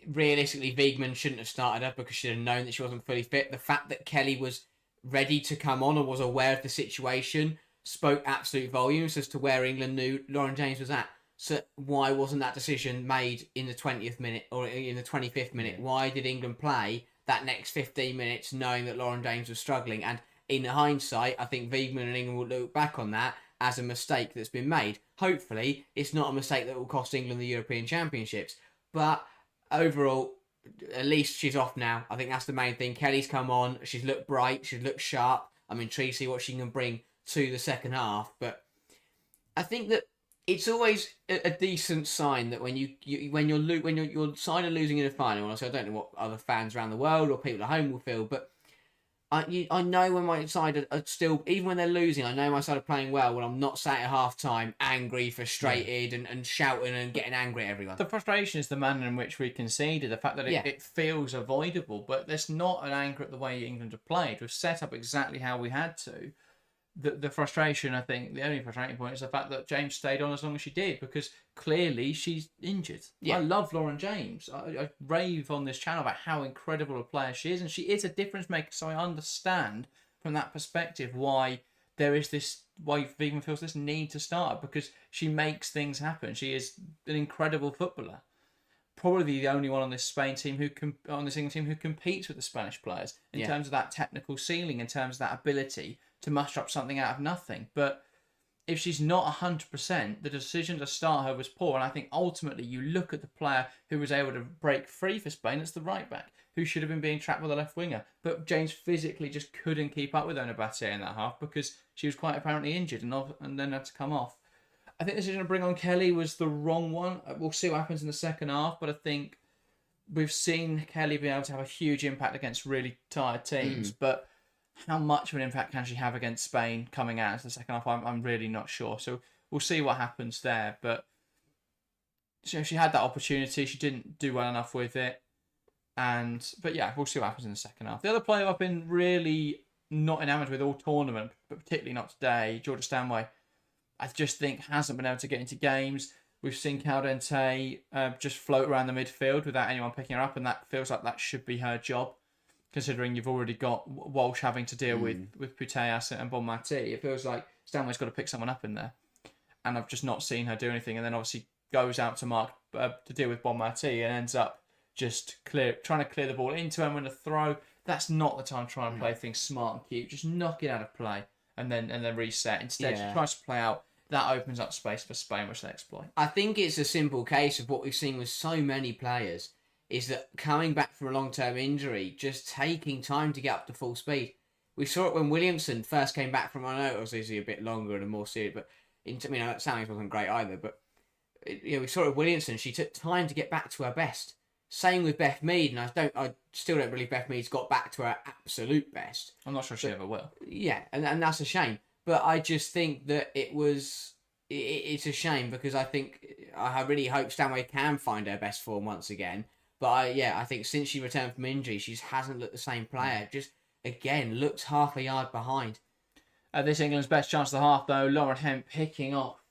realistically Wiegman shouldn't have started her because she'd have known that she wasn't fully fit. The fact that Kelly was ready to come on and was aware of the situation spoke absolute volumes as to where England knew Lauren James was at. So why wasn't that decision made in the 20th minute or in the 25th minute? Why did England play that next 15 minutes knowing that Lauren James was struggling? And in hindsight, I think Wiegman and England will look back on that as a mistake that's been made. Hopefully, it's not a mistake that will cost England the European Championships. But overall, at least she's off now. I think that's the main thing. Kelly's come on. She's looked bright. She's looked sharp. I'm intrigued to see what she can bring to the second half. But I think that it's always a decent sign that when your side are losing in a final. And I don't know what other fans around the world or people at home will feel, but I know when my side are still, even when they're losing, I know my side are playing well when I'm not sat at half time angry, frustrated, and shouting and getting angry at everyone. The frustration is the manner in which we conceded, the fact that it feels avoidable, but there's not an anger at the way England have played. We've set up exactly how we had to. The frustration, I think, the only frustrating point is the fact that James stayed on as long as she did, because clearly she's injured. Yeah. I love Lauren James. I rave on this channel about how incredible a player she is, and she is a difference maker, so I understand from that perspective why Wiegman feels this need to start her, because she makes things happen. She is an incredible footballer. Probably the only one on this England team who competes with the Spanish players in terms of that technical ceiling, in terms of that ability to muster up something out of nothing. But if she's not 100%, the decision to start her was poor. And I think ultimately you look at the player who was able to break free for Spain, it's the right back, who should have been being trapped with the left winger. But James physically just couldn't keep up with Onabate in that half because she was quite apparently injured and then had to come off. I think the decision to bring on Kelly was the wrong one. We'll see what happens in the second half, but I think we've seen Kelly be able to have a huge impact against really tired teams. But how much of an impact can she have against Spain coming out into the second half? I'm really not sure. So we'll see what happens there. But she had that opportunity. She didn't do well enough with it. But yeah, we'll see what happens in the second half. The other player I've been really not enamoured with all tournament, but particularly not today, Georgia Stanway, I just think hasn't been able to get into games. We've seen Caldente just float around the midfield without anyone picking her up, and that feels like that should be her job, considering you've already got Walsh having to deal with Putellas and Bonmati. It feels like Stanway's got to pick someone up in there. And I've just not seen her do anything. And then obviously goes out to Mark to deal with Bonmati and ends up just trying to clear the ball into him with a throw. That's not the time to try and play things smart and cute. Just knock it out of play and then reset. Instead, she tries to play out. That opens up space for Spain, which they exploit. I think it's a simple case of what we've seen with so many players, is that coming back from a long-term injury, just taking time to get up to full speed. We saw it when Williamson first came back from, I know it was usually a bit longer and more serious, but Sammings wasn't great either, but we saw it with Williamson. She took time to get back to her best. Same with Beth Mead, and I still don't believe Beth Mead's got back to her absolute best. I'm not sure she ever will. Yeah, and that's a shame. But I just think that it's a shame, because I really hope Stanway can find her best form once again. But I think since she returned from injury, she hasn't looked the same player. Just, again, looks half a yard behind. This England's best chance of the half, though. Lauren Hemp picking off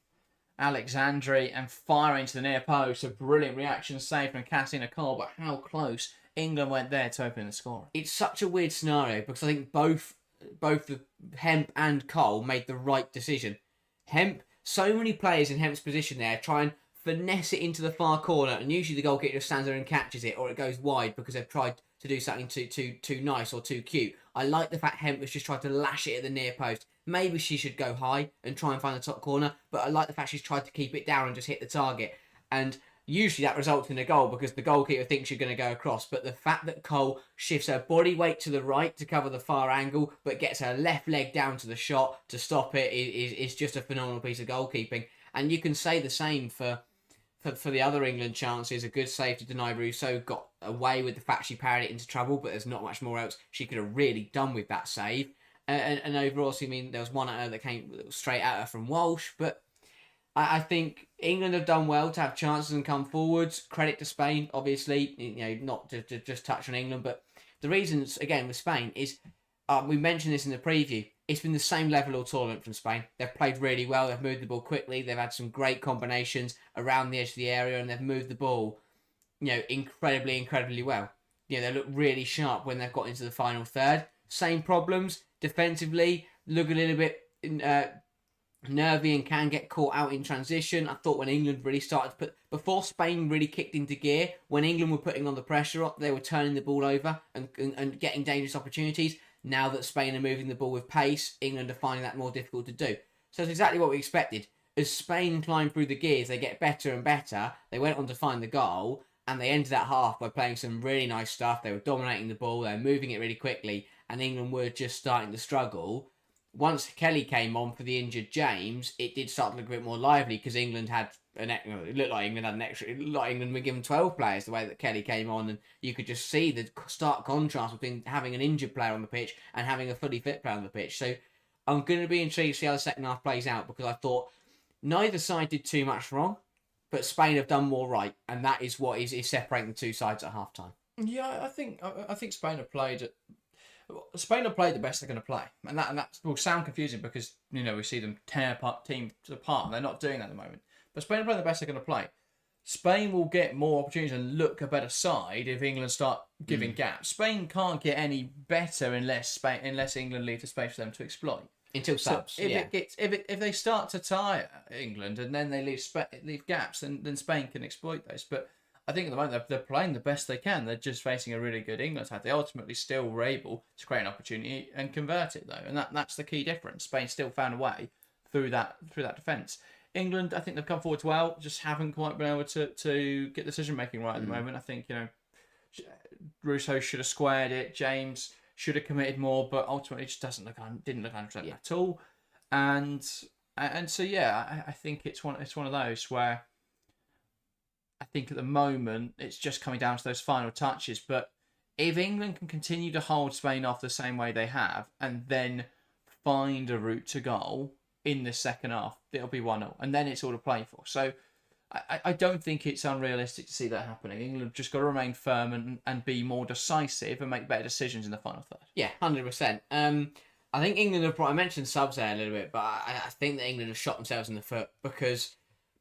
Alexandri and firing to the near post. A brilliant reaction save from Katina Cole, but how close England went there to open the score. It's such a weird scenario, because I think both the Hemp and Cole made the right decision. Hemp, so many players in Hemp's position there try and finesse it into the far corner, and usually the goalkeeper just stands there and catches it, or it goes wide because they've tried to do something too nice or too cute. I like the fact Hemp was just trying to lash it at the near post. Maybe she should go high and try and find the top corner, but I like the fact she's tried to keep it down and just hit the target. And usually that results in a goal because the goalkeeper thinks you're going to go across. But the fact that Cole shifts her body weight to the right to cover the far angle, but gets her left leg down to the shot to stop it is just a phenomenal piece of goalkeeping. And you can say the same for the other England chances. A good save to deny Rousseau got away with the fact she parried it into trouble, but there's not much more else she could have really done with that save. And overall, so, I mean, there was one at her that came straight at her from Walsh, but I think England have done well to have chances and come forwards. Credit to Spain, obviously, not to just touch on England, but the reasons, again, with Spain is, we mentioned this in the preview, it's been the same level all tournament from Spain. They've played really well, they've moved the ball quickly, they've had some great combinations around the edge of the area, and they've moved the ball, incredibly well. They look really sharp when they've got into the final third. Same problems defensively, look a little bit nervy and can get caught out in transition. I thought when England really started to before Spain really kicked into gear, when England were putting on the pressure up, they were turning the ball over and getting dangerous opportunities. Now that Spain are moving the ball with pace, England are finding that more difficult to do. So it's exactly what we expected. As Spain climb through the gears, they get better and better. They went on to find the goal, and they ended that half by playing some really nice stuff. They were dominating the ball, they were moving it really quickly, and England were just starting to struggle. Once Kelly came on for the injured James, it did start to look a bit more lively because England had it looked like England had an extra. It looked like England were given 12 players the way that Kelly came on, and you could just see the stark contrast between having an injured player on the pitch and having a fully fit player on the pitch. So I'm going to be intrigued to see how the second half plays out because I thought neither side did too much wrong, but Spain have done more right, and that is what is separating the two sides at half time. Yeah, I think Spain have played. Spain have played the best they're going to play, and that will sound confusing because we see them tear teams apart, and they're not doing that at the moment. But Spain have played the best they're going to play. Spain will get more opportunities and look a better side if England start giving gaps. Spain can't get any better unless England leave the space for them to exploit. Until subs. So if they start to tire England and then they leave gaps, then Spain can exploit those. But I think at the moment they're playing the best they can. They're just facing a really good England side. They ultimately still were able to create an opportunity and convert it though, and that's the key difference. Spain still found a way through that defence. England, I think they've come forward well, just haven't quite been able to get decision making right at the moment. I think Rousseau should have squared it. James should have committed more, but ultimately it just didn't look 100% at all. And so I think it's one of those where I think at the moment it's just coming down to those final touches. But if England can continue to hold Spain off the same way they have, and then find a route to goal in the second half, it'll be 1-0, and then it's all to play for. So I don't think it's unrealistic to see that happening. England just got to remain firm and be more decisive and make better decisions in the final third. Yeah, 100%. I think England I mentioned subs there a little bit, but I think that England have shot themselves in the foot because,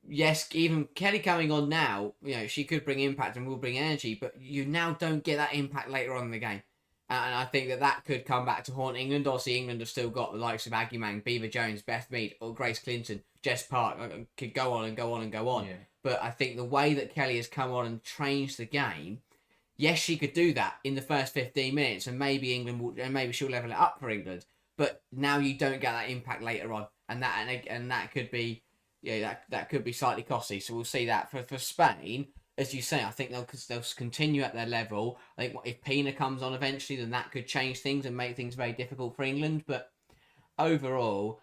yes, even Kelly coming on now, she could bring impact and will bring energy, but you now don't get that impact later on in the game. And I think that could come back to haunt England. Obviously, England have still got the likes of Aggie Mang, Beaver Jones, Beth Mead, or Grace Clinton, Jess Park, could go on and go on and go on. Yeah. But I think the way that Kelly has come on and changed the game, yes, she could do that in the first 15 minutes, and maybe she'll level it up for England. But now you don't get that impact later on, and that could be, that could be slightly costly. So we'll see that for Spain. As you say, I think they'll continue at their level. I think if Pina comes on eventually, then that could change things and make things very difficult for England. But overall,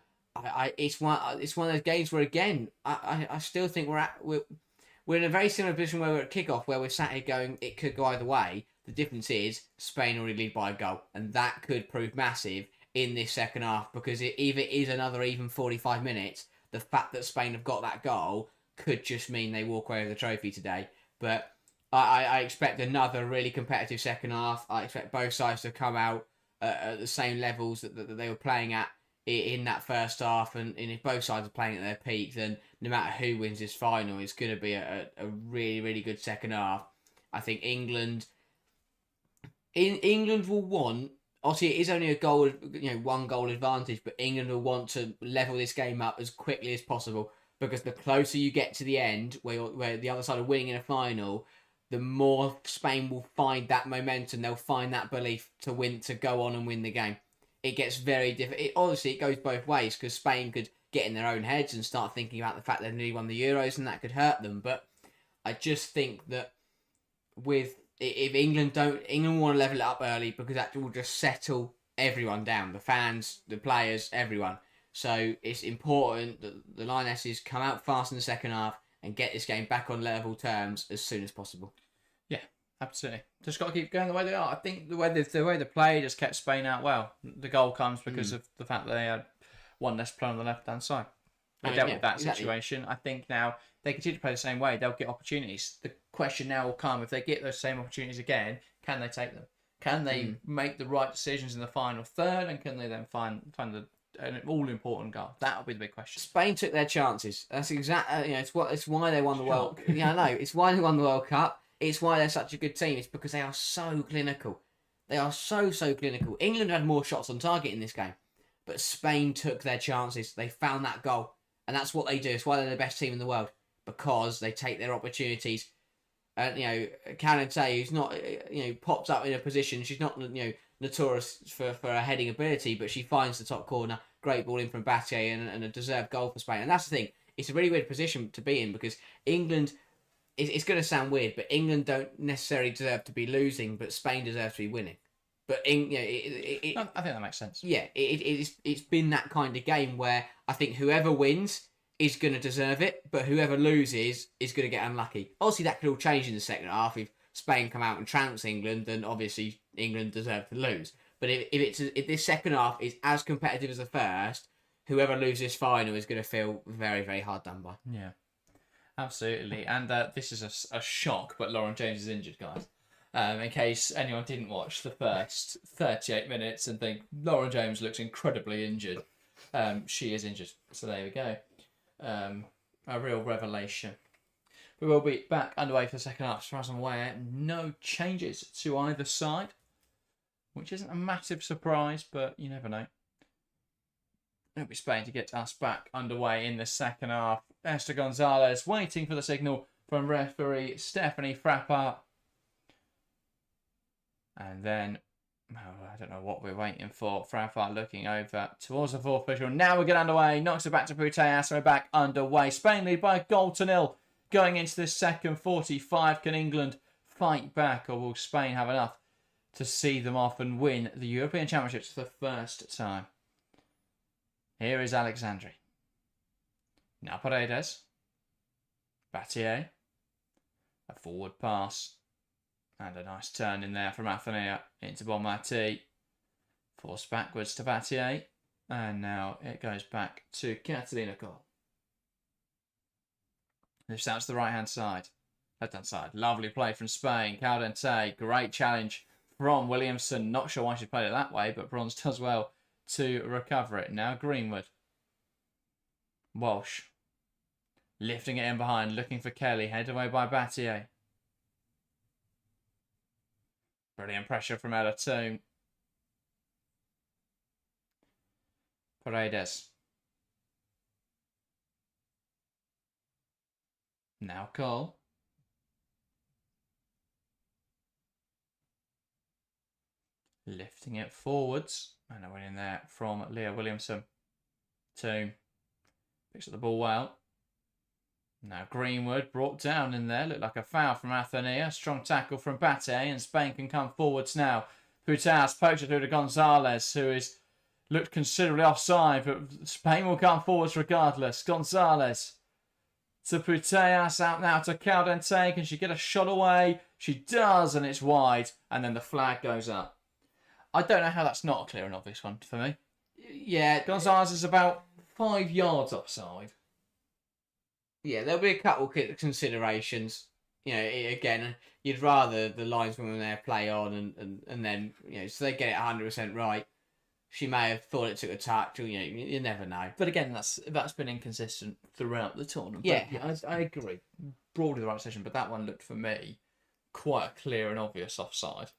it's one of those games where again, I still think we're in a very similar position where we're at kickoff, where we're sat here going, it could go either way. The difference is Spain already lead by a goal, and that could prove massive in this second half because if it is another even 45 minutes, the fact that Spain have got that goal could just mean they walk away with the trophy today. But I expect another really competitive second half. I expect both sides to come out at the same levels that they were playing at in that first half. And if both sides are playing at their peak, then no matter who wins this final, it's going to be a really, really good second half. I think England will want... Obviously, it is only a goal, 1 goal advantage, but England will want to level this game up as quickly as possible. Because the closer you get to the end, where the other side are winning in a final, the more Spain will find that momentum. They'll find that belief to win, to go on and win the game. It gets very difficult. Obviously, it goes both ways because Spain could get in their own heads and start thinking about the fact they've nearly won the Euros and that could hurt them. But I just think that if England want to level it up early because that will just settle everyone down, the fans, the players, everyone. So it's important that the Lionesses come out fast in the second half and get this game back on level terms as soon as possible. Yeah, absolutely. Just got to keep going the way they are. I think the way they play just kept Spain out well. The goal comes because of the fact that they had one less player on the left-hand side. They dealt with that situation. I think now they continue to play the same way. They'll get opportunities. The question now will come, if they get those same opportunities again, can they take them? Can they make the right decisions in the final third? And can they then find an all-important goal? That'll be the big question. Spain took their chances. That's exactly, it's why they won the World Cup. Yeah, I know. It's why they won the World Cup. It's why they're such a good team. It's because they are so clinical. They are so clinical. England had more shots on target in this game, but Spain took their chances. They found that goal, and that's what they do. It's why they're the best team in the world, because they take their opportunities. Canate, who's not, pops up in a position. She's not, notorious for her heading ability, but she finds the top corner. Great ball in from Battier and a deserved goal for Spain. And that's the thing. It's a really weird position to be in because England, it's going to sound weird, but England don't necessarily deserve to be losing, but Spain deserves to be winning. But I think that makes sense. Yeah, it's been that kind of game where I think whoever wins is going to deserve it, but whoever loses is going to get unlucky. Obviously, that could all change in the second half. If Spain come out and trounce England, then obviously England deserve to lose. But if this second half is as competitive as the first, whoever loses final is going to feel very, very hard done by. Yeah, absolutely. And this is a shock, but Lauren James is injured, guys. In case anyone didn't watch the first 38 minutes and think Lauren James looks incredibly injured, she is injured. So there we go. A real revelation. We will be back underway for the second half. As far as I'm aware, no changes to either side, which isn't a massive surprise, but you never know. It'll be Spain to get us back underway in the second half. Esther Gonzalez waiting for the signal from referee Stephanie Frappart. And then, I don't know what we're waiting for. Frappart looking over towards the fourth official. Now we get underway. Knocks it back to Putellas. So we're back underway. Spain lead by a goal to nil. Going into this second 45, can England fight back, or will Spain have enough to see them off and win the European Championships for the first time? Here is Alexandri. Now Paredes. Battier. A forward pass. And a nice turn in there from Athenia into Bonmati. Forced backwards to Battier. And now it goes back to Catalina Cole. Lifts out to the right-hand side. Left-hand side. Lovely play from Spain. Caldente. Great challenge from Williamson. Not sure why she played it that way, but Bronze does well to recover it. Now Greenwood. Walsh. Lifting it in behind. Looking for Kelly. Headed away by Battier. Brilliant pressure from Ella Toon. Paredes. Now Cole. Lifting it forwards. And a win in there from Leah Williamson. Toon. Picks up the ball well. Now Greenwood brought down in there. Looked like a foul from Athenia. Strong tackle from Bate. And Spain can come forwards now. Putellas pokes it through to Gonzalez, who is looked considerably offside. But Spain will come forwards regardless. Gonzalez to Putellas. Out now to Caldente. Can she get a shot away? She does, and it's wide. And then the flag goes up. I don't know how that's not a clear and obvious one for me. Yeah. Gonzalez is about 5 yards offside. Yeah, there'll be a couple of considerations. Again, you'd rather the lineswoman there play on and then, so they get it 100% right. She may have thought it took a touch, or, you never know. But again, that's been inconsistent throughout the tournament. Yeah. But, I agree. Broadly the right decision, but that one looked, for me, quite a clear and obvious offside.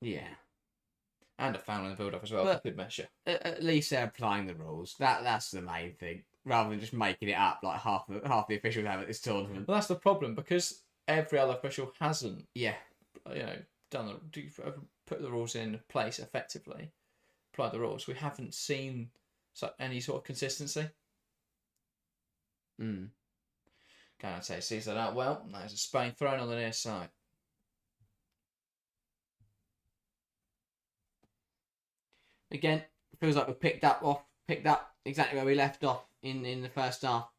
Yeah. And a foul in the build-up as well, but for good measure. At least they're applying the rules. That's the main thing. Rather than just making it up like half the officials have at this tournament. Well, that's the problem, because every other official hasn't, Yeah. put the rules in place effectively, apply the rules. We haven't seen any sort of consistency. Canate sees that out well. There's a Spain thrown on the near side. Again, feels like we picked up exactly where we left off in the first half.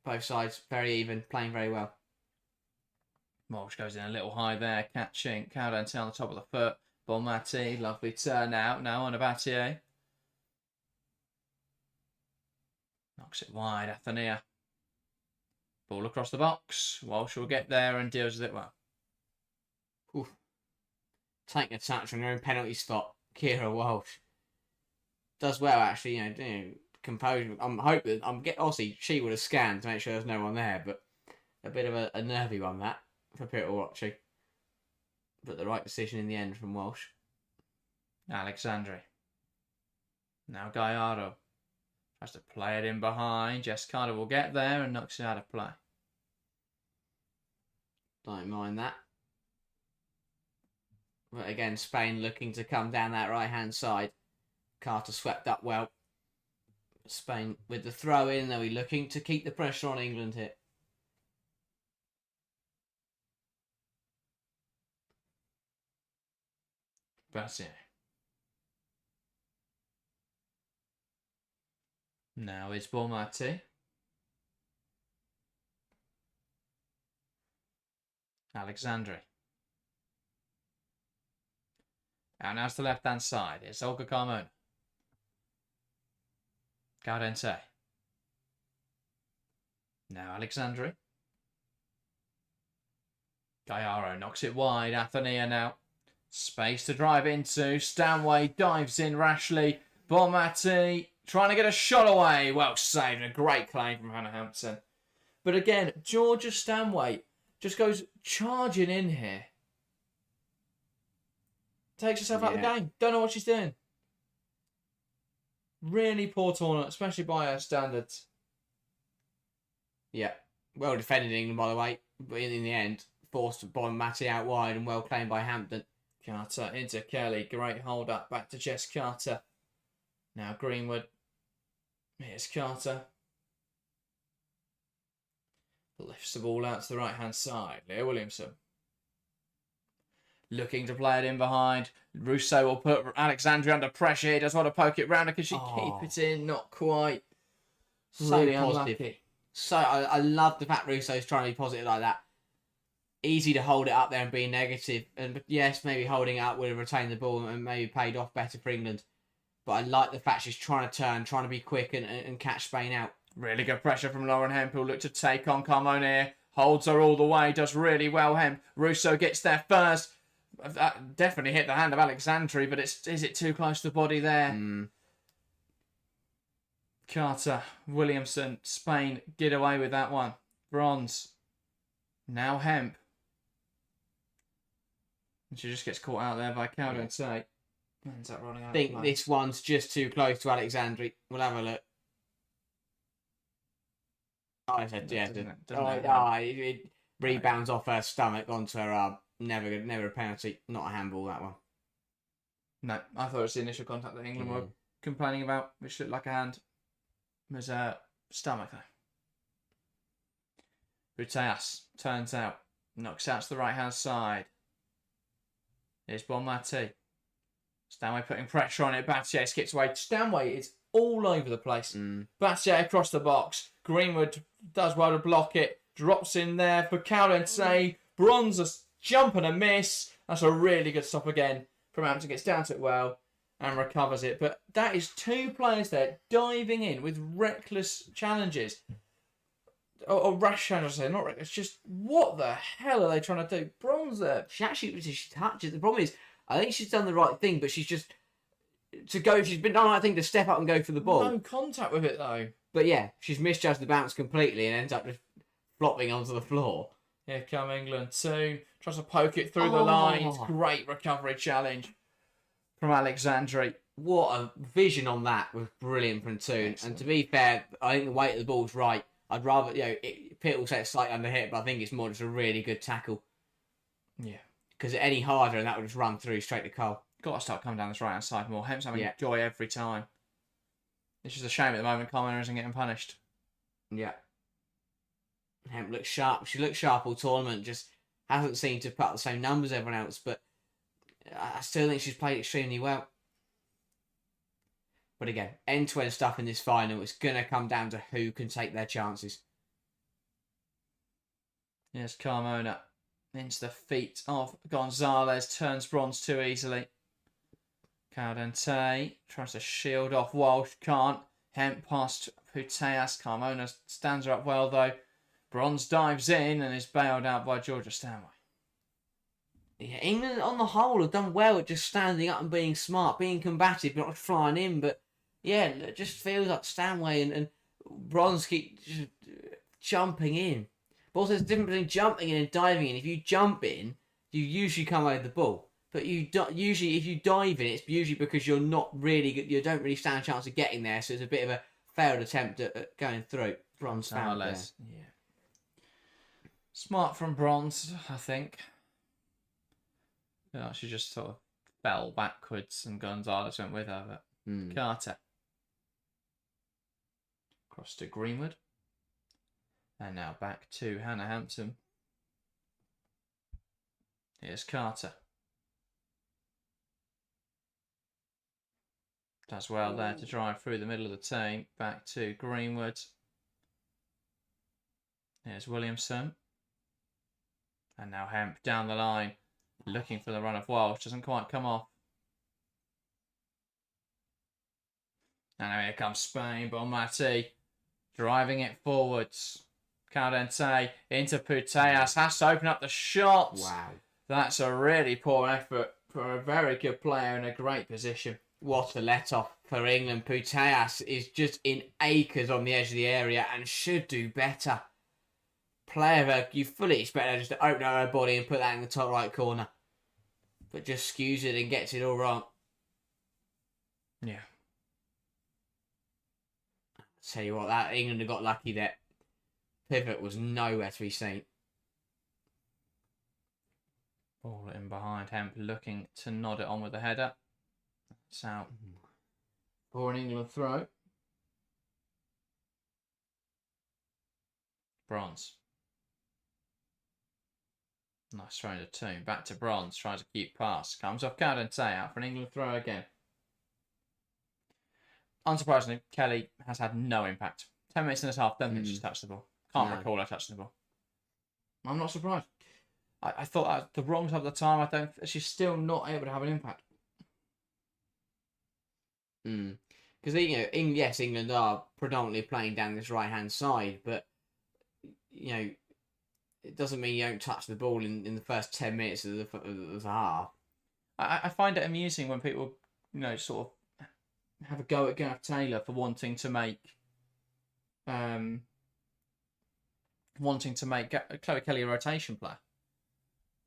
Both sides very even, playing very well. Walsh goes in a little high there, catching Caldente on the top of the foot. Bonmati, lovely turn out now on Abatier. Knocks it wide, Athenia. Ball across the box. Walsh will get there and deals with it well. Oof. Taking a touch from her own penalty spot. Kira Walsh does well, actually. Composure. Obviously she would have scanned to make sure there's no one there, but a bit of a nervy one that for Peter watching. But the right decision in the end from Walsh. Alexandri. Now Gallardo. Tries to play it in behind. Jess Carter will get there and knocks it out of play. Don't mind that. But again, Spain looking to come down that right-hand side. Carter swept up well. Spain with the throw in. They'll be looking to keep the pressure on England here. That's it. Now it's Bonmati. Alexandri. And now it's the left-hand side. It's Olga Carmona. Caldente. Now Alexandri. Gallardo knocks it wide. Athenia now. Space to drive into. Stanway dives in rashly. Bonmati trying to get a shot away. Well saved. A great claim from Hannah Hampton. But again, Georgia Stanway just goes charging in here. Takes herself out of the game. Don't know what she's doing. Really poor tournament, especially by her standards. Yeah. Well defended England, by the way. But in the end, forced Bonmati out wide and well claimed by Hampton. Carter into Kelly. Great hold up. Back to Jess Carter. Now Greenwood. Here's Carter. Lifts the ball out to the right-hand side. Leah Williamson. Looking to play it in behind. Russo will put Alexandria under pressure. He does want to poke it round. Can she keep it in? Not quite. So Really positive. unlucky. So I love the fact Russo's trying to be positive like that. Easy to hold it up there and be negative. And yes, maybe holding it up would have retained the ball and maybe paid off better for England. But I like the fact she's trying to turn, trying to be quick and catch Spain out. Really good pressure from Lauren Hemp, who'll look to take on Carmona. Holds her all the way. Does really well, Hemp. Russo gets there first. That definitely hit the hand of Alexandri, but is it too close to the body there? Carter, Williamson, Spain get away with that one. Bronze. Now Hemp. And she just gets caught out there by Caldente. Ends up running out. I think this one's just too close to Alexandri. We'll have a look. I said, yeah. It rebounds off her stomach onto her arm. Never a penalty. Not a handball, that one. No, I thought it was the initial contact that England were complaining about, which looked like a hand. It was a stomach, though. Buteas turns out. Knocks out to the right-hand side. Here's Bonmati. Stanway putting pressure on it. Batier skips away. Stanway is all over the place. Batier across the box. Greenwood does well to block it. Drops in there for Caldente. Bronze a jump and a miss. That's a really good stop again from Hampton. Gets down to it well and recovers it. But that is two players there diving in with reckless challenges. Or rash challenges, not reckless. Just what the hell are they trying to do? Bronze there. She touches. The problem is, I think she's done the right thing, but she's just she's been done the right thing to step up and go for the ball. No contact with it though. But yeah, she's misjudged the bounce completely and ends up just flopping onto the floor. Here come England soon. Tries to poke it through the lines. Great recovery challenge from Alexandri. What a vision on that was brilliant from Toon. And to be fair, I think the weight of the ball's right. I'd rather, Pitt will say it's slightly under hit, but I think it's more just a really good tackle. Yeah. Because any harder and that would just run through straight to Cole. Got to start coming down this right-hand side more. Hemp's having joy every time. It's just a shame at the moment Carmona isn't getting punished. Yeah. Hemp looks sharp. She looks sharp all tournament. Just hasn't seemed to put up the same numbers as everyone else. But I still think she's played extremely well. But again, end-to-end stuff in this final. It's going to come down to who can take their chances. Yes, Carmona into the feet of Gonzalez. Turns bronze too easily. Caldente tries to shield off Walsh. Can't. Hemp past Puteas. Carmona stands her up well though. Bronze dives in and is bailed out by Georgia Stanway. Yeah, England on the whole have done well at just standing up and being smart, being combative, not flying in. But yeah, it just feels like Stanway and Bronze keep just jumping in. But also there's a difference between jumping in and diving in. If you jump in, you usually come away with the ball. But usually if you dive in, it's usually because you're not really good, you don't really stand a chance of getting there. So it's a bit of a failed attempt at going through. Bronze found there. Yeah. Smart from Bronze, I think. Yeah, she just sort of fell backwards and Gonzalez went with her. But Carter. Across to Greenwood. And now back to Hannah Hampton. Here's Carter. Does well there to drive through the middle of the team. Back to Greenwood. Here's Williamson. And now Hemp down the line. Looking for the run of Walsh. Doesn't quite come off. And now here comes Spain. Bonmati. Driving it forwards. Caldente into Puteas. Has to open up the shots. Wow. That's a really poor effort for a very good player in a great position. What a let-off for England. Puteas is just in acres on the edge of the area and should do better. Player, you fully expect her just to open up her body and put that in the top right corner. But just skews it and gets it all wrong. Yeah. Tell you what, that England have got lucky that pivot was nowhere to be seen. Ball in behind Hemp, looking to nod it on with the header. It's out for an England throw. Bronze. Nice throw to Toon. Back to Bronze. Tries a cute pass. Comes off Caldente. Out for an England throw again. Unsurprisingly, Kelly has had no impact. 10 minutes and a half, don't think she's touched the ball. Can't recall her touching the ball. I'm not surprised. I thought at the wrong time at the time. She's still not able to have an impact. Because yes, England are predominantly playing down this right-hand side, but it doesn't mean you don't touch the ball in the first 10 minutes of the half. I find it amusing when people, sort of have a go at Gareth Taylor for wanting to make Chloe Kelly a rotation player.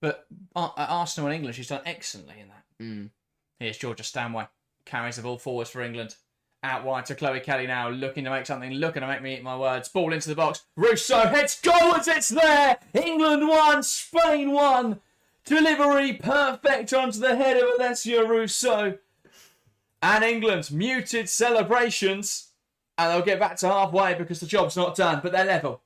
But at Arsenal and England, she's done excellently in that. Here's Georgia Stanway. Carries the ball forwards for England. Out wide to Chloe Kelly now, looking to make something, looking to make me eat my words. Ball into the box. Russo hits goals, it's there! England 1, Spain 1. Delivery perfect onto the head of Alessia Russo. And England muted celebrations. And they'll get back to halfway because the job's not done, but they're level.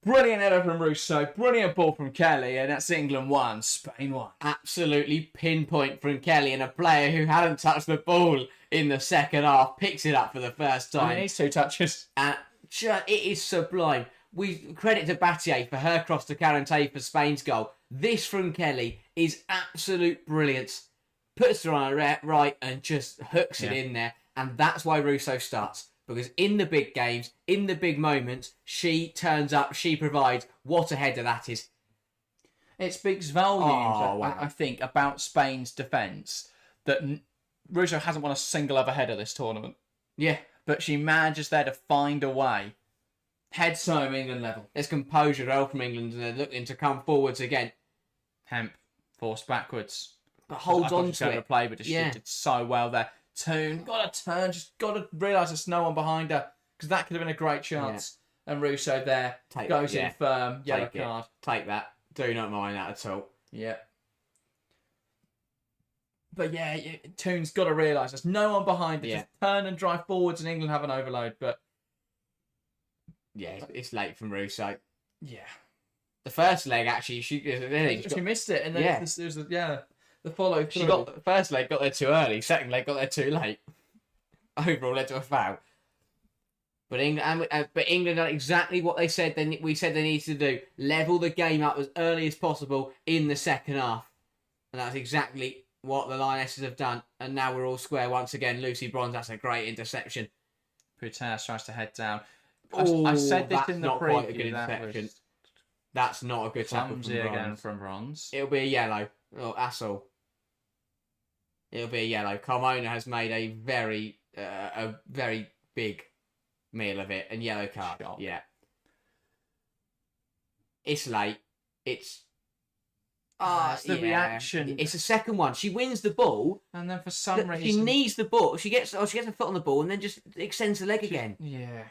Brilliant header from Russo, brilliant ball from Kelly, and that's England 1, Spain 1. Absolutely pinpoint from Kelly, and a player who hadn't touched the ball in the second half picks it up for the first time. He needs 2 touches. And it is sublime. We credit to Battier for her cross to Caldente for Spain's goal. This from Kelly is absolute brilliance. Puts her on her right and just hooks it in there, and that's why Russo starts. Because in the big games, in the big moments, she turns up, she provides. What a header that is. It speaks volumes, I think, about Spain's defence that Russo hasn't won a single other header this tournament. Yeah. But she manages there to find a way. Heads home, England level. There's composure well from England, and they're looking to come forwards again. Hemp forced backwards. But holds on to it. Play, but she did so well there. Toon, got to turn, just got to realise there's no one behind her, because that could have been a great chance. And Russo there goes in firm, yellow card. Take that. Do not mind that at all. Yeah. But yeah, Toon's got to realise there's no one behind it. Just turn and drive forwards and England have an overload. But yeah, it's late from Russo. Yeah. The first leg, actually, she missed it. And then it was the follow through. The first leg got there too early. Second leg got there too late. Overall led to a foul. But England done exactly what we said they needed to do. Level the game up as early as possible in the second half. And that's exactly what the Lionesses have done. And now we're all square once again. Lucy Bronze, that's a great interception. Putas tries to head down. I said this in the preview. Quite a good interception. That's not a good tackle from Bronze. Again from Bronze. It'll be a yellow. Oh, that's all. It'll be a yellow. Carmona has made a very big meal of it, and yellow card. Shock. Yeah. It's late. It's the reaction. It's the second one. She wins the ball, and then for some reason she knees the ball. She gets her foot on the ball, and then just extends the leg again. Yeah.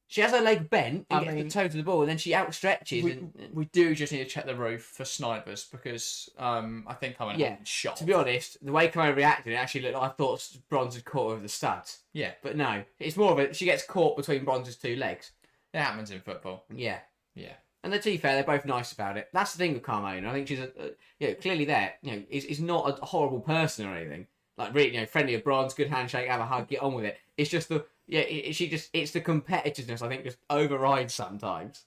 She has her leg bent and gets the toe to the ball, and then she outstretches. We do just need to check the roof for snipers because I think I went shot. To be honest, the way Kamo reacted, it actually looked like I thought Bronze had caught her with the studs. Yeah. But no, it's more of a she gets caught between Bronze's two legs. It happens in football. Yeah. Yeah. And to be fair, they're both nice about it. That's the thing with Carmona. I think she's clearly there. Is not a horrible person or anything. Like really, friendly of Bronze, good handshake, have a hug, get on with it. It's just it's the competitiveness I think just overrides sometimes.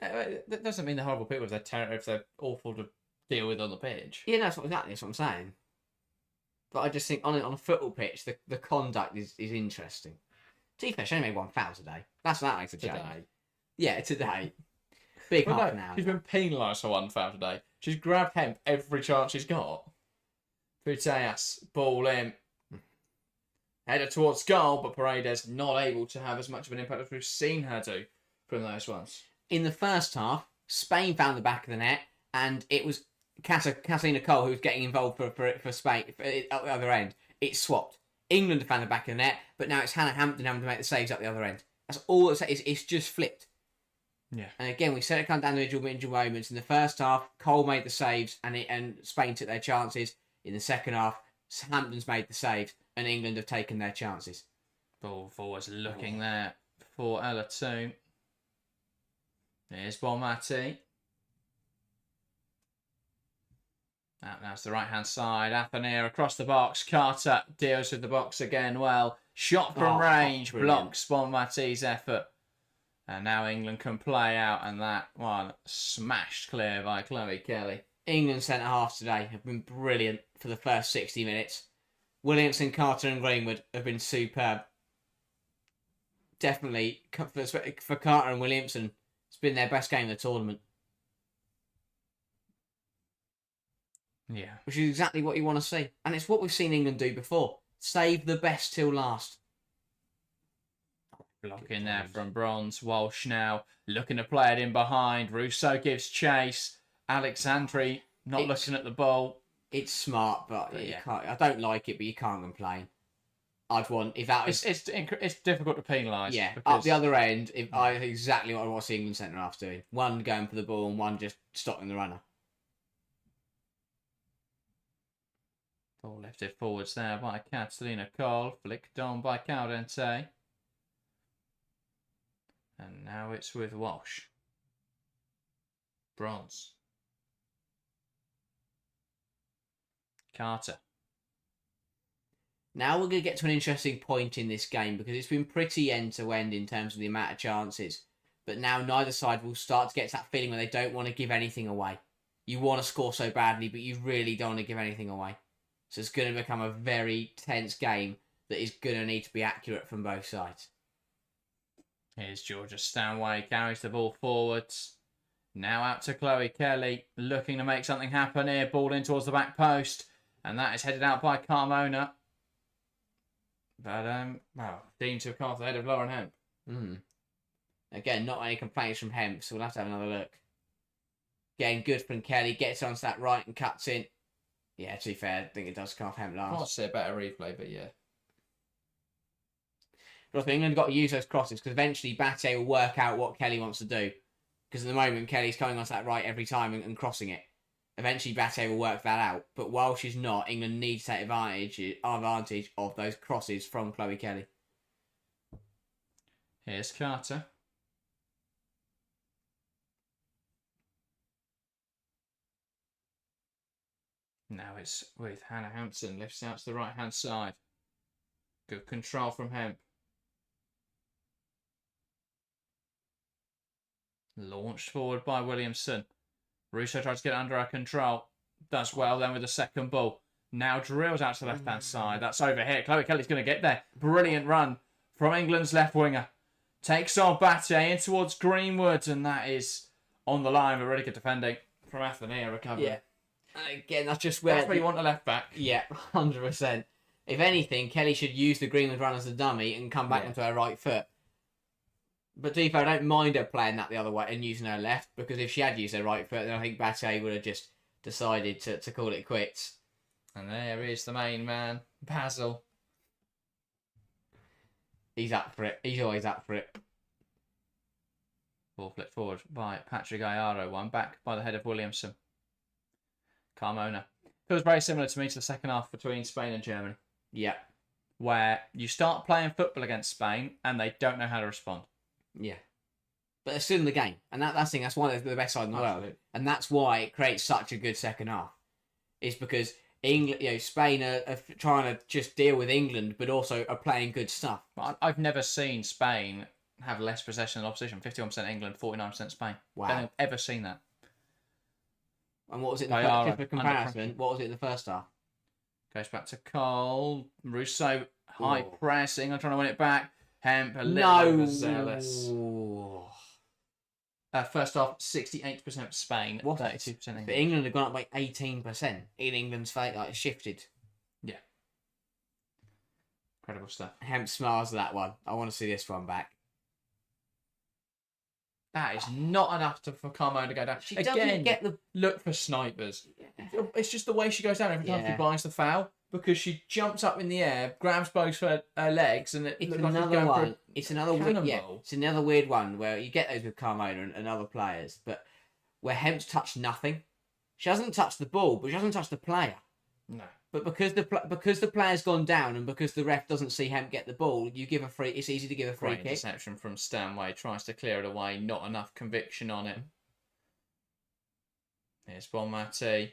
That doesn't mean they're horrible people if they're awful to deal with on the pitch. Yeah, that's what I'm saying. But I just think on a football pitch, the conduct is interesting. To be fair, she only made one foul today. That makes a change. Yeah, today. Big half an hour. She's been penalised for one foul today. She's grabbed Hemp every chance she's got. Puteas, ball in. Header towards goal, but Paredes not able to have as much of an impact as we've seen her do from those ones. In the first half, Spain found the back of the net, and it was Casina Cole who was getting involved for Spain at the other end. It swapped. England found the back of the net, but now it's Hannah Hampton having to make the saves at the other end. That's all it's just flipped. Yeah. And again, we said it come down to individual moments. In the first half, Cole made the saves, and Spain took their chances. In the second half, Hampton's made the saves, and England have taken their chances. Ball forwards looking there for Ella Toon. Here's Bonmati. That's the right-hand side. Athenia across the box. Carter deals with the box again well. Shot from range. Blocks Bonmati's effort. And now England can play out, and that one smashed clear by Chloe Kelly. England centre-halves today have been brilliant for the first 60 minutes. Williamson, Carter and Greenwood have been superb. Definitely, for Carter and Williamson, it's been their best game of the tournament. Yeah. Which is exactly what you want to see. And it's what we've seen England do before. Save the best till last. Block in there from Bronze. Walsh now looking to play it in behind. Russo gives chase. Alexandri not looking at the ball. It's smart, but you can't, I don't like it, but you can't complain. I'd want if that was it's difficult to penalise. Yeah, up the other end, exactly what I want to see England centre half doing. One going for the ball and one just stopping the runner. Ball lifted forwards there by Catalina Cole, flicked on by Caldente. And now it's with Walsh. Bronze. Carter. Now we're going to get to an interesting point in this game because it's been pretty end-to-end in terms of the amount of chances. But now neither side will start to get to that feeling where they don't want to give anything away. You want to score so badly, but you really don't want to give anything away. So it's going to become a very tense game that is going to need to be accurate from both sides. Here's Georgia Stanway, carries the ball forwards. Now out to Chloe Kelly, looking to make something happen here. Ball in towards the back post. And that is headed out by Carmona. But, deemed to have come off the head of Lauren Hemp. Again, not any complaints from Hemp, so we'll have to have another look. Getting good from Kelly, gets onto that right and cuts in. Yeah, to be fair, I think it does come off Hemp last. I'll see a better replay, but yeah. But I think England got to use those crosses because eventually Battier will work out what Kelly wants to do. Because at the moment, Kelly's coming onto that right every time and crossing it. Eventually, Battier will work that out. But while she's not, England need to take advantage of those crosses from Chloe Kelly. Here's Carter. Now it's with Hannah Hampson. Lifts out to the right-hand side. Good control from Hemp. Launched forward by Williamson. Russo tries to get it under her control. Does well then with the second ball. Now drills out to the left-hand side. That's over here. Chloe Kelly's going to get there. Brilliant run from England's left winger. Takes on Battier in towards Greenwood. And that is on the line. But really good defending from Athenia recovering. Yeah. Again, that's just where... That's where you want a left-back. Yeah, 100%. If anything, Kelly should use the Greenwood run as a dummy and come back onto her right foot. But to be fair, I don't mind her playing that the other way and using her left, because if she had used her right foot, then I think Battier would have just decided to call it quits. And there is the main man, Basil. He's up for it. He's always up for it. Ball flipped forward by Patrick Ayaro. One back by the head of Williamson. Carmona. Feels very similar to me to the second half between Spain and Germany. Yeah. Where you start playing football against Spain and they don't know how to respond. Yeah. But they're still in the game. And that's one of the best side in the world. And that's why it creates such a good second half. It's because England, Spain are trying to just deal with England, but also are playing good stuff. I've never seen Spain have less possession than opposition. 51% England, 49% Spain. Wow. I don't think I've ever seen that. And what was it in the comparison? What was it in the first half? Goes back to Cole. Russo, high pressing. I'm trying to win it back. Hemp, a little overzealous. First half, 68% Spain, 32% England. But England have gone up by 18% in England's fate. Like, it's shifted. Yeah. Incredible stuff. Hemp smiles at that one. I want to see this one back. That is not enough for Carmona to go down. She doesn't get the... Look for snipers. Yeah. It's just the way she goes down every time she buys the foul. Because she jumps up in the air, grabs both her legs, and it's another one. It's another weird. Yeah, it's another weird one where you get those with Carmona and other players, but where Hemp's touched nothing. She hasn't touched the ball, but she hasn't touched the player. No. But because the player's gone down and because the ref doesn't see Hemp get the ball, you give a free. It's easy to give a free kick. Interception from Stanway, tries to clear it away. Not enough conviction on it. Here's Bonmati.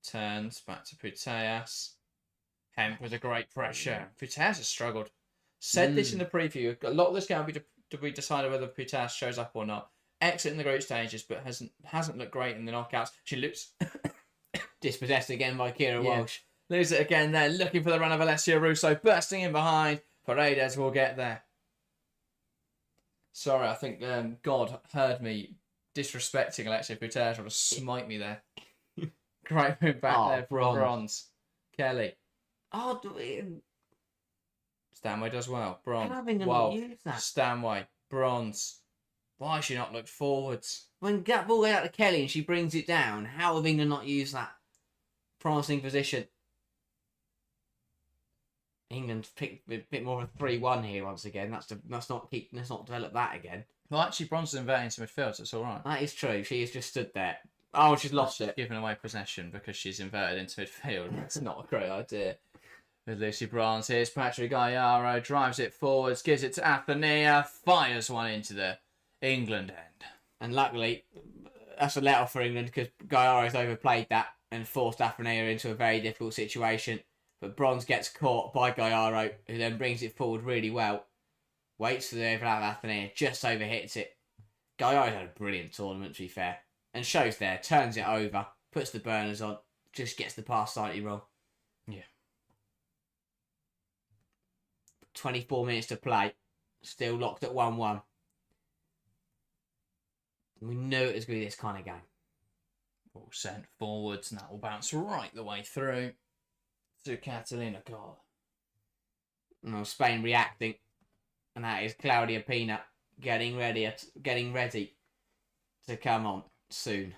Turns back to Puteas. Hemp with a great pressure. Puteas has struggled. Said this in the preview. A lot of this game will be to be decided whether Puteas shows up or not. Excellent in the group stages, but hasn't looked great in the knockouts. She looks dispossessed again by Kira Walsh. Lose it again there, looking for the run of Alessia Russo, bursting in behind. Paredes will get there. Sorry, I think God heard me disrespecting Alessia Puteas. Trying to smite me there. Great move back there from Bronze. Kelly. Stanway does well. Bronze. Stanway. Bronze. Why has she not looked forwards? When that ball goes out to Kelly and she brings it down, how have England not used that promising position? England picked a bit more of a 3-1 here once again. Let's not develop that again. Well, actually, Bronze is inverting into midfield, so it's all right. That is true. She has just stood there. Oh, she's lost it. Giving away possession because she's inverted into midfield. That's not a great idea. With Lucy Bronze, here's Patrick Ayaro, drives it forwards, gives it to Athenia, fires one into the England end. And luckily, that's a let-off for England because Gayaro's overplayed that and forced Athenia into a very difficult situation. But Bronze gets caught by Gayaro, who then brings it forward really well. Waits for the overlap of Athenia, just overhits it. Gayaro's had a brilliant tournament, to be fair. And shows there, turns it over, puts the burners on, just gets the pass slightly wrong. Yeah. 24 minutes to play. Still locked at 1-1. We knew it was going to be this kind of game. Ball sent forwards, and that will bounce right the way through to Catalina Gol. Spain reacting. And that is Claudia Pina getting ready to come on soon.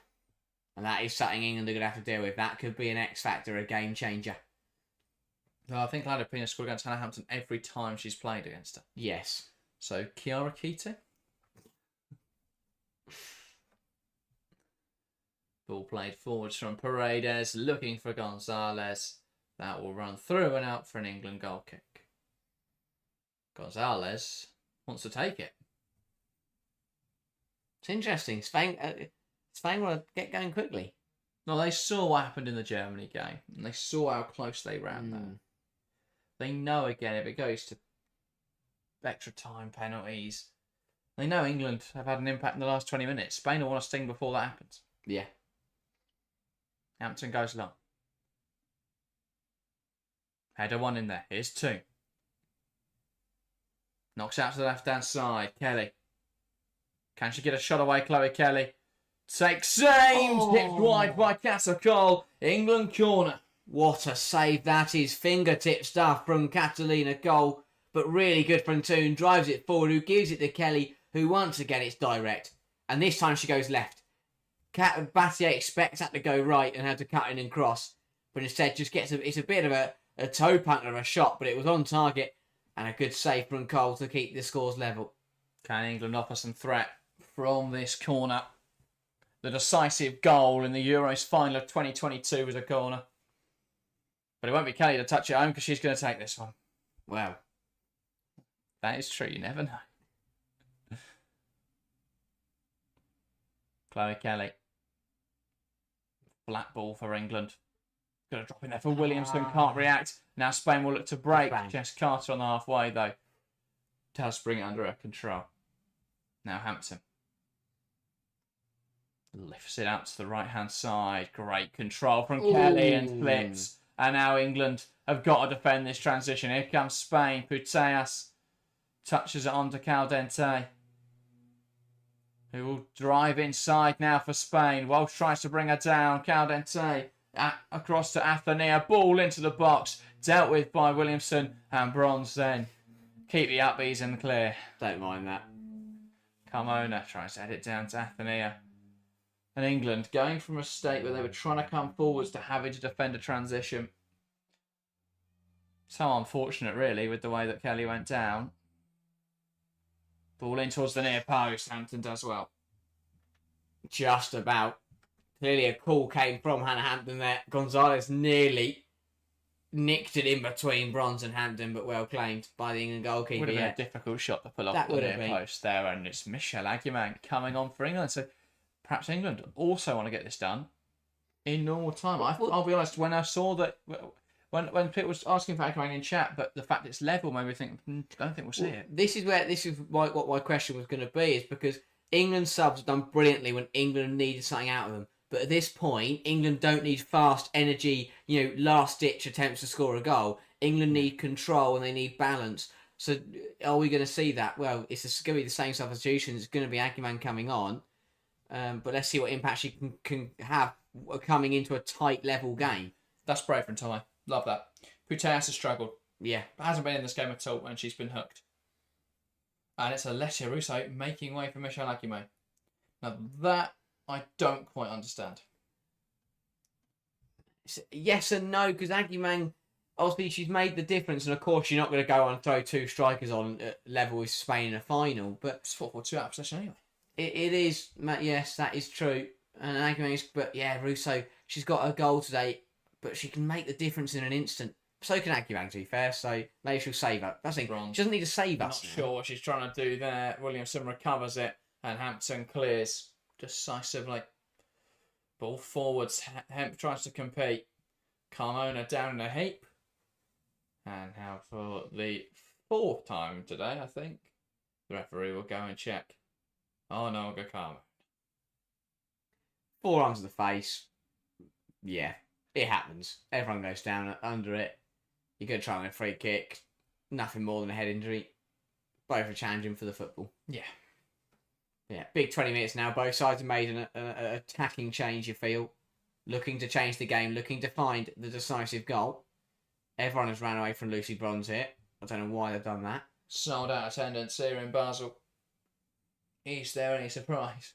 And that is something England are going to have to deal with. That could be an X factor, a game changer. I think Ladopina scored against Hannah Hampton every time she's played against her. Yes. So, Kiara Keating. Ball played forwards from Paredes, looking for Gonzalez. That will run through and out for an England goal kick. Gonzalez wants to take it. It's interesting. Spain want to get going quickly. No, they saw what happened in the Germany game, and they saw how close they ran there. They know, again, if it goes to extra time, penalties, they know England have had an impact in the last 20 minutes. Spain will want to sting before that happens. Yeah. Hampton goes long. Header 1 in there. Here's 2. Knocks out to the left-hand side. Kelly. Can she get a shot away, Chloe Kelly? Takes aims. Hit wide by Casacol. England corner. What a save that is. Fingertip stuff from Catalina Cole. But really good from Toon. Drives it forward. Who gives it to Kelly, who once again it's direct. And this time she goes left. Battier expects that to go right and had to cut in and cross. But instead just gets it's a bit of a toe punter of a shot. But it was on target. And a good save from Cole to keep the scores level. Can England offer some threat from this corner? The decisive goal in the Euros final of 2022 was a corner. But it won't be Kelly to touch it home because she's going to take this one. Wow. That is true. You never know. Chloe Kelly. Flat ball for England. Going to drop in there for Williamson. Can't react. Now Spain will look to break. Jess Carter on the halfway, though. Does bring it under her control. Now Hampton. Lifts it out to the right-hand side. Great control from Kelly and flips. And now England have got to defend this transition. Here comes Spain. Putellas touches it onto Caldente, who will drive inside now for Spain. Walsh tries to bring her down. Caldente across to Athenia. Ball into the box. Dealt with by Williamson. And Bronze then. Keep the upbeats in the clear. Don't mind that. Carmona tries to head it down to Athenia. And England going from a state where they were trying to come forwards to having to defend a transition. So unfortunate, really, with the way that Kelly went down. Ball in towards the near post. Hampton does well. Just about. Clearly a call came from Hannah Hampton there. Gonzalez nearly nicked it in between Bronze and Hampton, but well claimed by the England goalkeeper. Would have been a difficult shot to pull off the near post there, and it's Michelle Aguiman coming on for England. So perhaps England also want to get this done in normal time. I'll be honest, when I saw that, when people was asking for Aguiman in chat, but the fact it's level made me think, I don't think we'll see it. This is what my question was going to be, is because England subs have done brilliantly when England needed something out of them. But at this point, England don't need fast energy, last-ditch attempts to score a goal. England need control and they need balance. So are we going to see that? Well, it's going to be the same substitutions. It's going to be Aguiman coming on. But let's see what impact she can have coming into a tight level game. That's brave from Tommy. Love that. Putellas has struggled. Yeah. But hasn't been in this game at all, and she's been hooked. And it's Alessia Russo making way for Michelle Aguiman. Now that I don't quite understand. Yes and no, because Aguiman, obviously she's made the difference, and of course you're not going to go on and throw 2 strikers on level with Spain in a final. But it's 4-4-2 out of possession anyway. It is, yes, that is true. And Aguiman, but yeah, Russo, she's got a goal today, but she can make the difference in an instant. So can Aguiman, to be fair, so maybe she'll save up. That's the thing. She doesn't need to save us. Not sure what she's trying to do there. Williamson recovers it, and Hampton clears decisively. Ball forwards. Hemp tries to compete. Carmona down in a heap. And now for the 4th time today, I think, the referee will go and check. Oh no, go Carmona. Forearms to the face. Yeah, it happens. Everyone goes down under it. You're going to try and win a free kick. Nothing more than a head injury. Both are challenging for the football. Yeah. Yeah, big 20 minutes now. Both sides have made an attacking change, you feel. Looking to change the game, looking to find the decisive goal. Everyone has ran away from Lucy Bronze here. I don't know why they've done that. Sold out attendance here in Basel. Is there any surprise?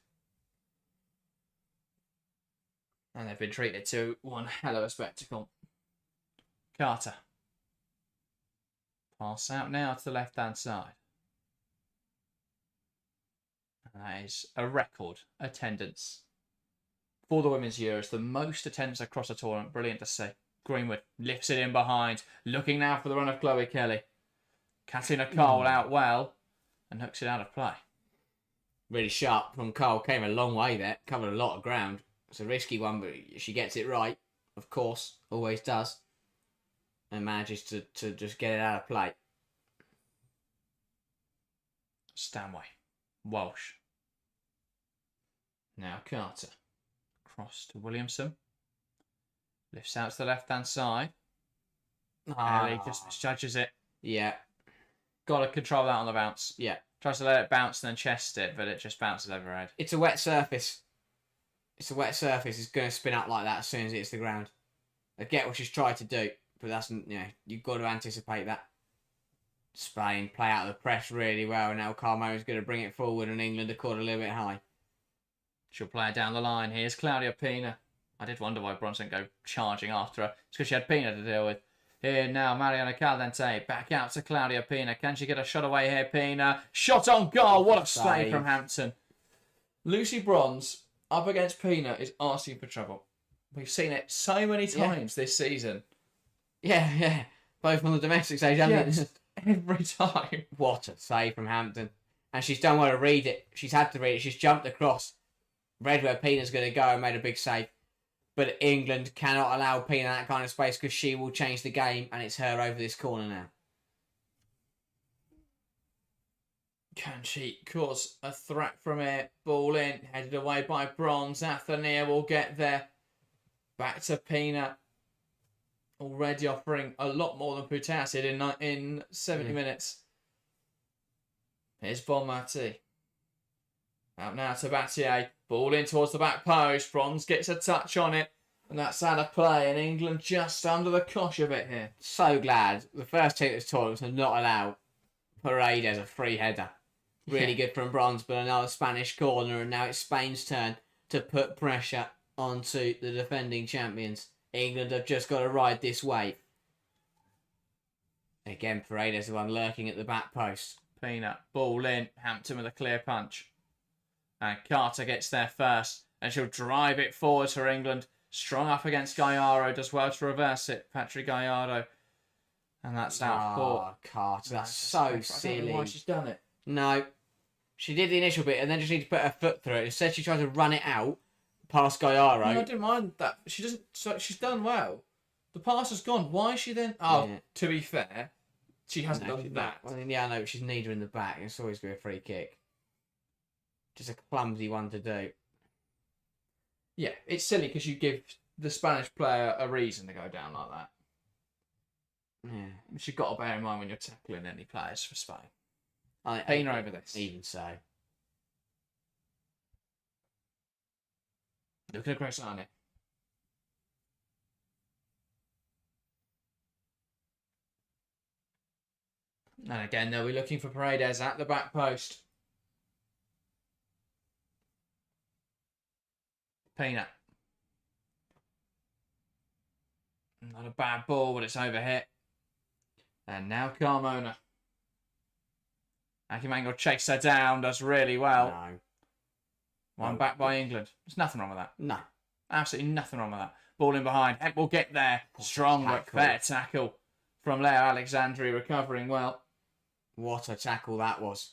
And they've been treated to one hell of a spectacle. Carter. Pass out now to the left-hand side. And that is a record attendance for the Women's Euros. The most attendance across a tournament. Brilliant to see. Greenwood lifts it in behind. Looking now for the run of Chloe Kelly. Katina Cole out well. And hooks it out of play. Really sharp from Cole. Came a long way there. Covered a lot of ground. It's a risky one, but she gets it right. Of course. Always does. And manages to just get it out of play. Stanway. Walsh. Now Carter. Cross to Williamson. Lifts out to the left-hand side. Ellie just misjudges it. Yeah. Got to control that on the bounce. Yeah. Tries to let it bounce and then chest it, but it just bounces over her head. It's a wet surface. It's going to spin up like that as soon as it hits the ground. I get what she's tried to do, but that's, you've got to anticipate that. Spain play out of the press really well, and now Carmona's going to bring it forward, and England are caught a little bit high. She'll play it down the line. Here's Claudia Pina. I did wonder why Bronze didn't go charging after her. It's because she had Pina to deal with. Here now, Mariana Caldente. Back out to Claudia Pina. Can she get a shot away here, Pina? Shot on goal. What a save from Hampton. Lucy Bronze up against Pina is asking for trouble. We've seen it so many times this season. Yeah. Both on the domestic stage, haven't they? Every time. What a save from Hampton. And she's done well to read it. She's had to read it. She's jumped across. Read where Pina's going to go and made a big save. But England cannot allow Pina that kind of space because she will change the game, and it's her over this corner now. Can she cause a threat from it? Ball in, headed away by Bronze. Athenia will get there. Back to Pina. Already offering a lot more than Putas did in 70 minutes. Here's Bonmati. Out now to Battier. Ball in towards the back post. Bronze gets a touch on it. And that's out of play. And England just under the cosh a bit here. So glad the first team that's tournament to not allow Paredes a free header. Really good from Bronze, but another Spanish corner. And now it's Spain's turn to put pressure onto the defending champions. England have just got to ride this wave. Again, Paredes the one lurking at the back post. Pina, ball in. Hampton with a clear punch. And Carter gets there first. And she'll drive it forward for England. Strong up against Gallardo. Does well to reverse it. Patrick Gallardo. And that's out for Carter. That's so silly. I don't know why she's done it. No. She did the initial bit and then just need to put her foot through it. Instead, she tried to run it out past Gallardo. No, I didn't mind that. She doesn't. So she's done well. The pass has gone. Why is she then? To be fair, she hasn't done that. Well, yeah, I know. She's need her in the back. It's always be a free kick. Just a clumsy one to do. Yeah, it's silly because you give the Spanish player a reason to go down like that. Yeah, which you've got to bear in mind when you're tackling any players for Spain. Payne over this. Even so. Look at Grassani. And again, they'll be looking for Paredes at the back post. Pina. Not a bad ball, but it's overhit. And now Carmona. Akimango chased her down, does really well. No. One back by England. There's nothing wrong with that. No. Absolutely nothing wrong with that. Ball in behind. Hemp will get there. Strong but fair tackle from Leo Alexandri, recovering well. What a tackle that was.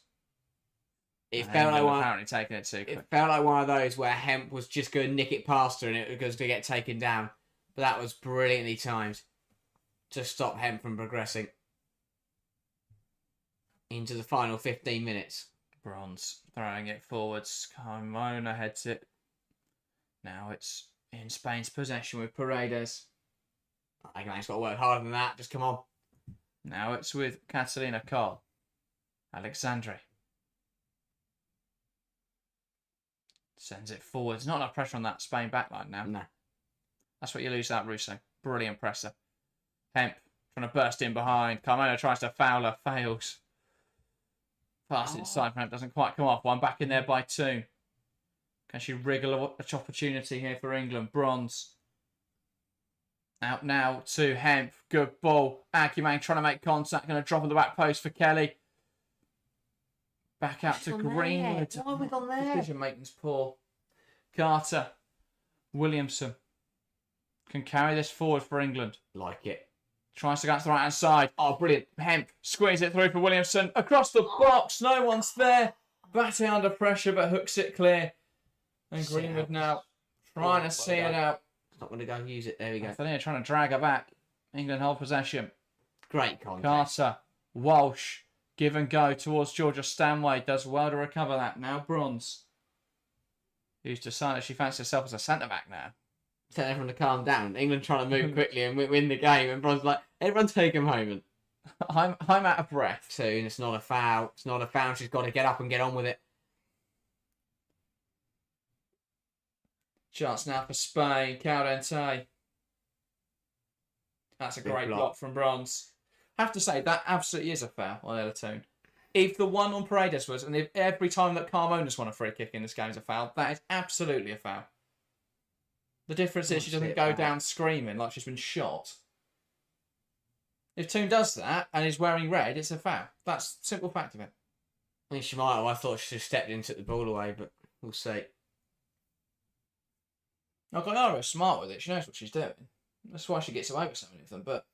It felt like apparently taking it too quick. It felt like one of those where Hemp was just going to nick it past her and it was going to get taken down. But that was brilliantly timed to stop Hemp from progressing into the final 15 minutes. Bronze throwing it forwards. Carmona heads it. Now it's in Spain's possession with Paredes. I think he's got to work harder than that. Just come on. Now it's with Catalina Cole. Alexandre. Sends it forwards. Not enough pressure on that Spain backline now. No. That's what you lose out, Russo. Brilliant presser. Hemp trying to burst in behind. Carmona tries to foul her. Fails. Pass inside from Hemp. Doesn't quite come off. One back in there by Toon. Can she wriggle an opportunity here for England? Bronze. Out now to Hemp. Good ball. Acumain trying to make contact. Going to drop on the back post for Kelly. Back out to Greenwood. Why have we gone there? Decision making's poor. Carter. Williamson. Can carry this forward for England. Like it. Tries to go to the right hand side. Oh, brilliant. Hemp. Squeeze it through for Williamson. Across the box. No one's there. Batting under pressure, but hooks it clear. And Greenwood now trying to see it out. It's not going to go and use it. There we go. They're trying to drag her back. England hold possession. Great contact. Carter. Walsh. Give and go towards Georgia Stanway. Does well to recover that. Now Bronze. Who's decided she fancies herself as a centre-back now. Tell everyone to calm down. England trying to move quickly and win the game. And Bron's like, everyone take a moment. I'm out of breath. Soon, it's not a foul. It's not a foul. She's got to get up and get on with it. Chance now for Spain. Caldente. That's a great block from Bronze. I have to say, that absolutely is a foul on Elatoon. If the one on Paredes was, and if every time that Carmona's won a free kick in this game is a foul, that is absolutely a foul. The difference is she doesn't go down screaming like she's been shot. If Toon does that and is wearing red, it's a foul. That's the simple fact of it. I mean, she might have. I thought she just stepped in and took the ball away, but we'll see. Nagayara's smart with it. She knows what she's doing. That's why she gets away with so many of them, but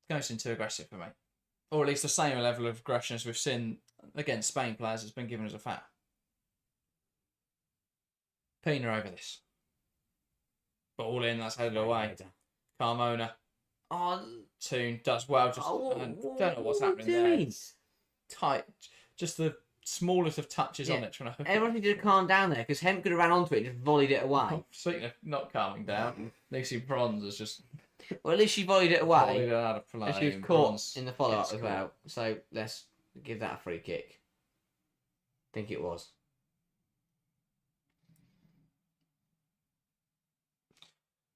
goes in too aggressive for me. Or at least the same level of aggression as we've seen against Spain players has been given as a foul. Pina over this. Ball in, that's headed away. Carmona. Oh, Toon does well. Just don't know what's happening there. Tight. Just the smallest of touches on it. Trying to hook everyone needed to calm down there because Hemp could have ran onto it and just volleyed it away. Oh, speaking of not calming down, Lucy Bronze is just... Well, at least she volleyed it away. Volleyed it out of play. And she was caught in the follow-up as well. So let's give that a free kick. I think it was.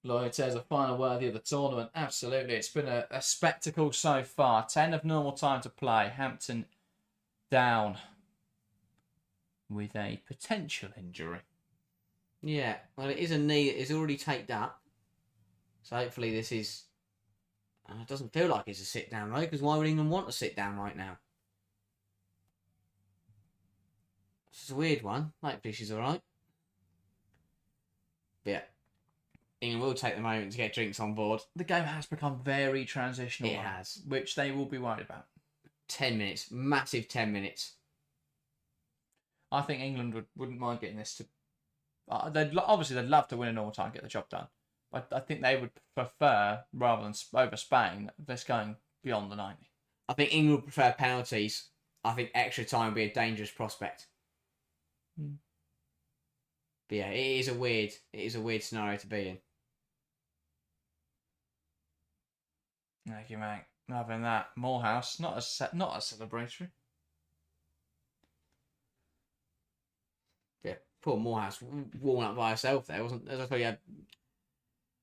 Lloyd says a final worthy of the tournament. Absolutely. It's been a spectacle so far. 10 of normal time to play. Hampton down with a potential injury. Yeah. Well, it is a knee that is already taped up. So hopefully this is... it doesn't feel like it's a sit-down, right? Because why would England want to sit down right now? It's a weird one. Hopefully she's all right. But yeah. England will take the moment to get drinks on board. The game has become very transitional. It has. Which they will be worried about. 10 minutes. Massive 10 minutes. I think England wouldn't mind getting this to... obviously, they'd love to win a normal time and get the job done. But I think they would prefer, rather than over Spain, this going beyond the 90. I think England would prefer penalties. I think extra time would be a dangerous prospect. But yeah, it is a weird scenario to be in. Thank you, mate. Loving that. Morehouse, not as celebratory. Yeah, poor Morehouse warming up by herself there, wasn't? As I thought, you had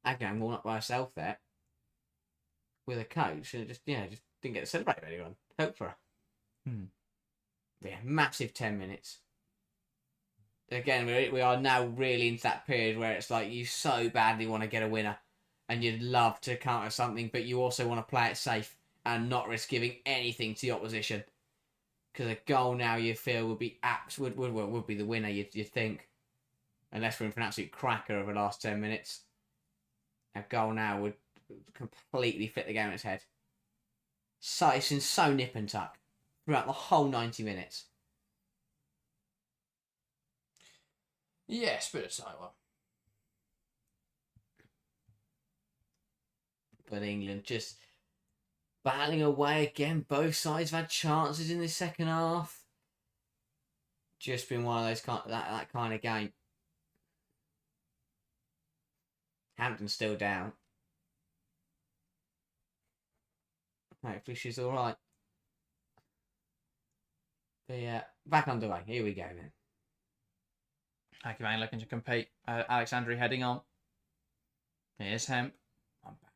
Agam warming up by herself there with a coach, and just didn't get to celebrate with anyone. Hope for her. Yeah, massive 10 minutes. Again, we are now really into that period where it's like you so badly want to get a winner and you'd love to counter something, but you also want to play it safe and not risk giving anything to the opposition. Because a goal now you feel would be would be the winner, you'd think. Unless we're in for an absolute cracker over the last 10 minutes. A goal now would completely fit the game on its head. So it's been so nip and tuck throughout the whole 90 minutes. Yes, but it's like one. But England just battling away again. Both sides have had chances in the second half. Just been one of those that kind of game. Hampton's still down. Hopefully she's all right. But yeah, back underway. Here we go then. Hackman looking to compete. Alexandri heading on. Here's Hemp. I'm back.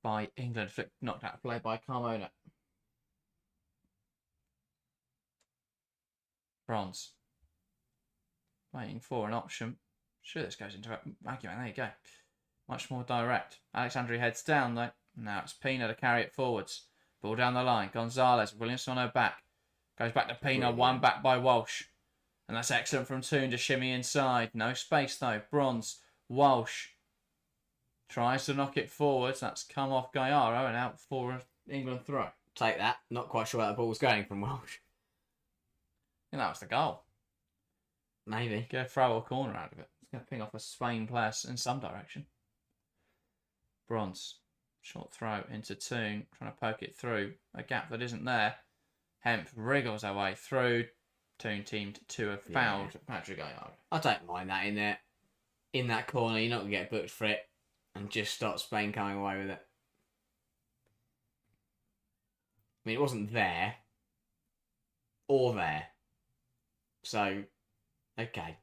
By England. Flick knocked out of play by Carmona. Bronze. Waiting for an option. Sure, this goes into Hackman. There you go. Much more direct. Alexandri heads down though. Now it's Pina to carry it forwards. Ball down the line. Gonzalez, Williamson on her back. Goes back to Pina, Brilliant. one back by Walsh. And that's excellent from Toon to shimmy inside. No space though. Bronze, Walsh. Tries to knock it forwards. That's come off Gallardo and out for an England throw. Take that. Not quite sure where the ball was going from Walsh. I think that was the goal. Maybe. Get a throw or corner out of it. It's going to ping off a Spain player in some direction. Bronze. Short throw into Toon. Trying to poke it through a gap that isn't there. Hemp wriggles her way through. Toon teamed to have fouled Patrick Gallardo. I don't mind that in there. In that corner, you're not going to get booked for it. And just stop Spain coming away with it. I mean, it wasn't there. Or there. So, okay.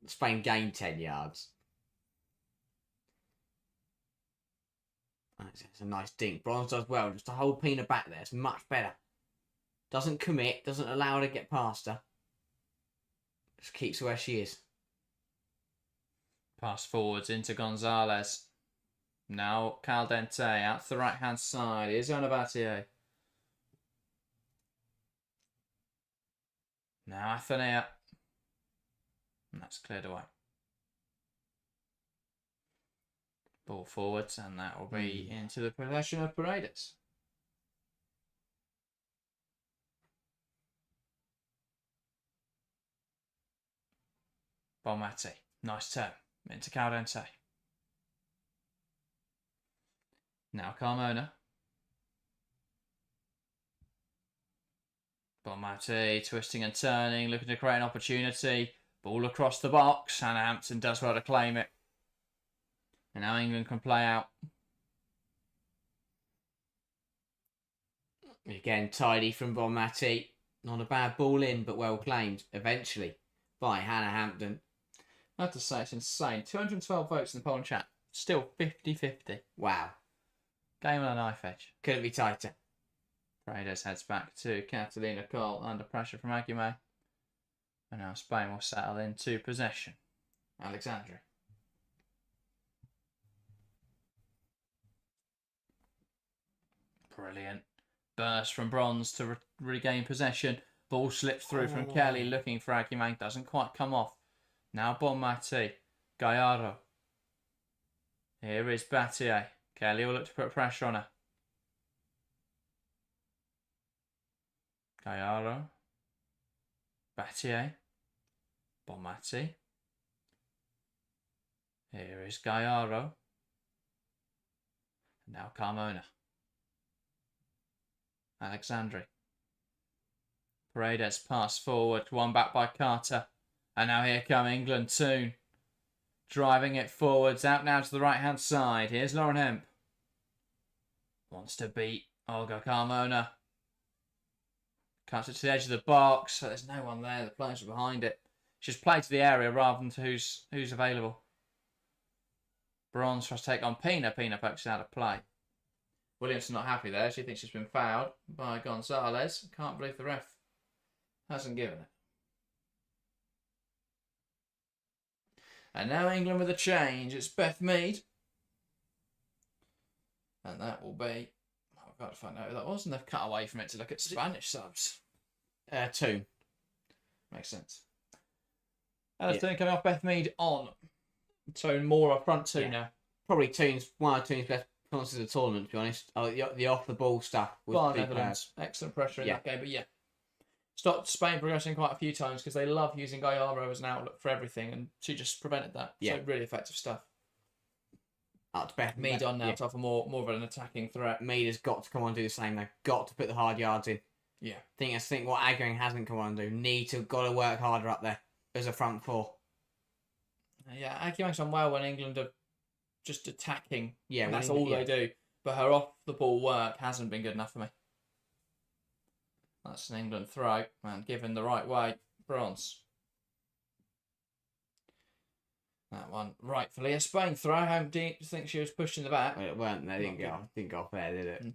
Spain gained 10 yards. It's a nice dink. Bronze does well. Just to hold Pina back there. It's much better. Doesn't commit. Doesn't allow her to get past her. Just keeps her where she is. Pass forwards into Gonzalez. Now Caldente out to the right hand side. Here's Onabatier. Now Athenea. And that's cleared away. Ball forwards, and that will be into the possession of Paredes. Bonmati. Nice turn. Into Caldente. Now Carmona. Bonmati twisting and turning, looking to create an opportunity. Ball across the box. Hannah Hampton does well to claim it. And now England can play out. Again, tidy from Bonmati. Not a bad ball in, but well claimed eventually by Hannah Hampton. I have to say, it's insane. 212 votes in the poll and chat. Still 50-50. Wow. Game on a knife edge. Couldn't be tighter. Paredes heads back to Catalina Cole under pressure from Aguilar. And now Spain will settle into possession. Alexandri. Brilliant. Burst from Bronze to regain possession. Ball slips through from Kelly, looking for Aguilar. Doesn't quite come off. Now Bonmati. Gallardo. Here is Battier. Kelly will look to put pressure on her. Gallardo. Battier. Bonmati. Here is Gallardo. Now Carmona. Alexandri. Paredes pass forward. One back by Carter. And now here come England. Toon. Driving it forwards. Out now to the right hand side. Here's Lauren Hemp. Wants to beat Olga Carmona. Cuts it to the edge of the box. So there's no one there. The players are behind it. She's played to the area rather than to who's available. Bronze tries to take on Pina. Pina pokes it out of play. Williamson not happy there. She thinks she's been fouled by Gonzalez. Can't believe the ref hasn't given it. And now England with a change. It's Beth Mead. And that will be... I've got to find out who that was. And they've cut away from it to look at Spanish subs. Toon. Makes sense. Toon coming off, Beth Mead on. So more up front two now. Probably one of Toon's best performances of the tournament, to be honest. The off-the-ball stuff. Bar Netherlands. Excellent pressure in that game. But stopped Spain progressing quite a few times because they love using Gallardo as an outlet for everything, and she just prevented that. So really effective stuff. Up to Beth Mead on now to offer more of an attacking threat. Mead has got to come on and do the same. They've got to put the hard yards in. Yeah. I think what Aguilar hasn't come on and do. Got to work harder up there as a front four. Yeah, Aguilar's done well when England are just attacking. Yeah, that's all they do. But her off-the-ball work hasn't been good enough for me. That's an England throw, and given the right way, Bronze. That one rightfully a Spain throw. How deep do you think she was pushed in the back? Well, it weren't. They didn't go off there, did it?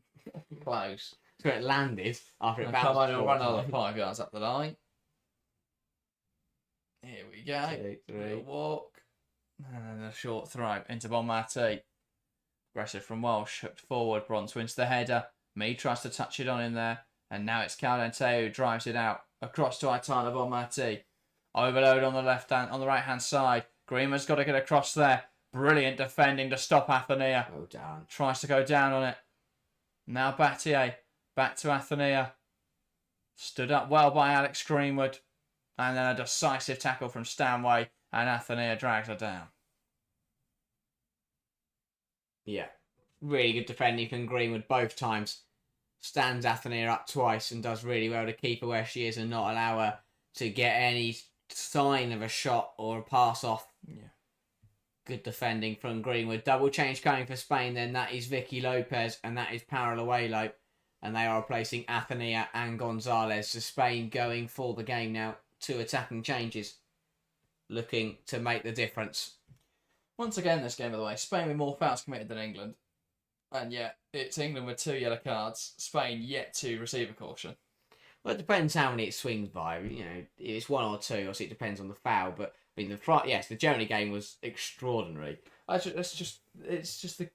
Close. So it landed after it bounced. Come on, it'll run another 5 yards up the line. Here we go. 2, 3. Walk. And then a short throw into Bonmati. Aggressive from Walsh, hooked forward. Bronze wins the header. Mead tries to touch it on in there. And now it's Caldenteo who drives it out. Across to Aitana Bonmati. Overload on the right hand side. Greenwood's got to get across there. Brilliant defending to stop Athenia. Oh, damn. Tries to go down on it. Now Battier. Back to Athenia. Stood up well by Alex Greenwood. And then a decisive tackle from Stanway. And Athenia drags her down. Yeah. Really good defending from Greenwood both times. Stands Athenia up twice and does really well to keep her where she is and not allow her to get any sign of a shot or a pass off. Yeah. Good defending from Greenwood. Double change coming for Spain then. That is Vicky Lopez and that is Paralluelo. And they are replacing Athenia and Gonzalez. So Spain going for the game now. 2 attacking changes. Looking to make the difference. Once again, this game, by the way, Spain with more fouls committed than England. And yet, it's England with 2 yellow cards. Spain yet to receive a caution. Well, it depends how many it swings by. You know, if it's 1 or 2, obviously it depends on the foul. But I mean, the Germany game was extraordinary. It's just the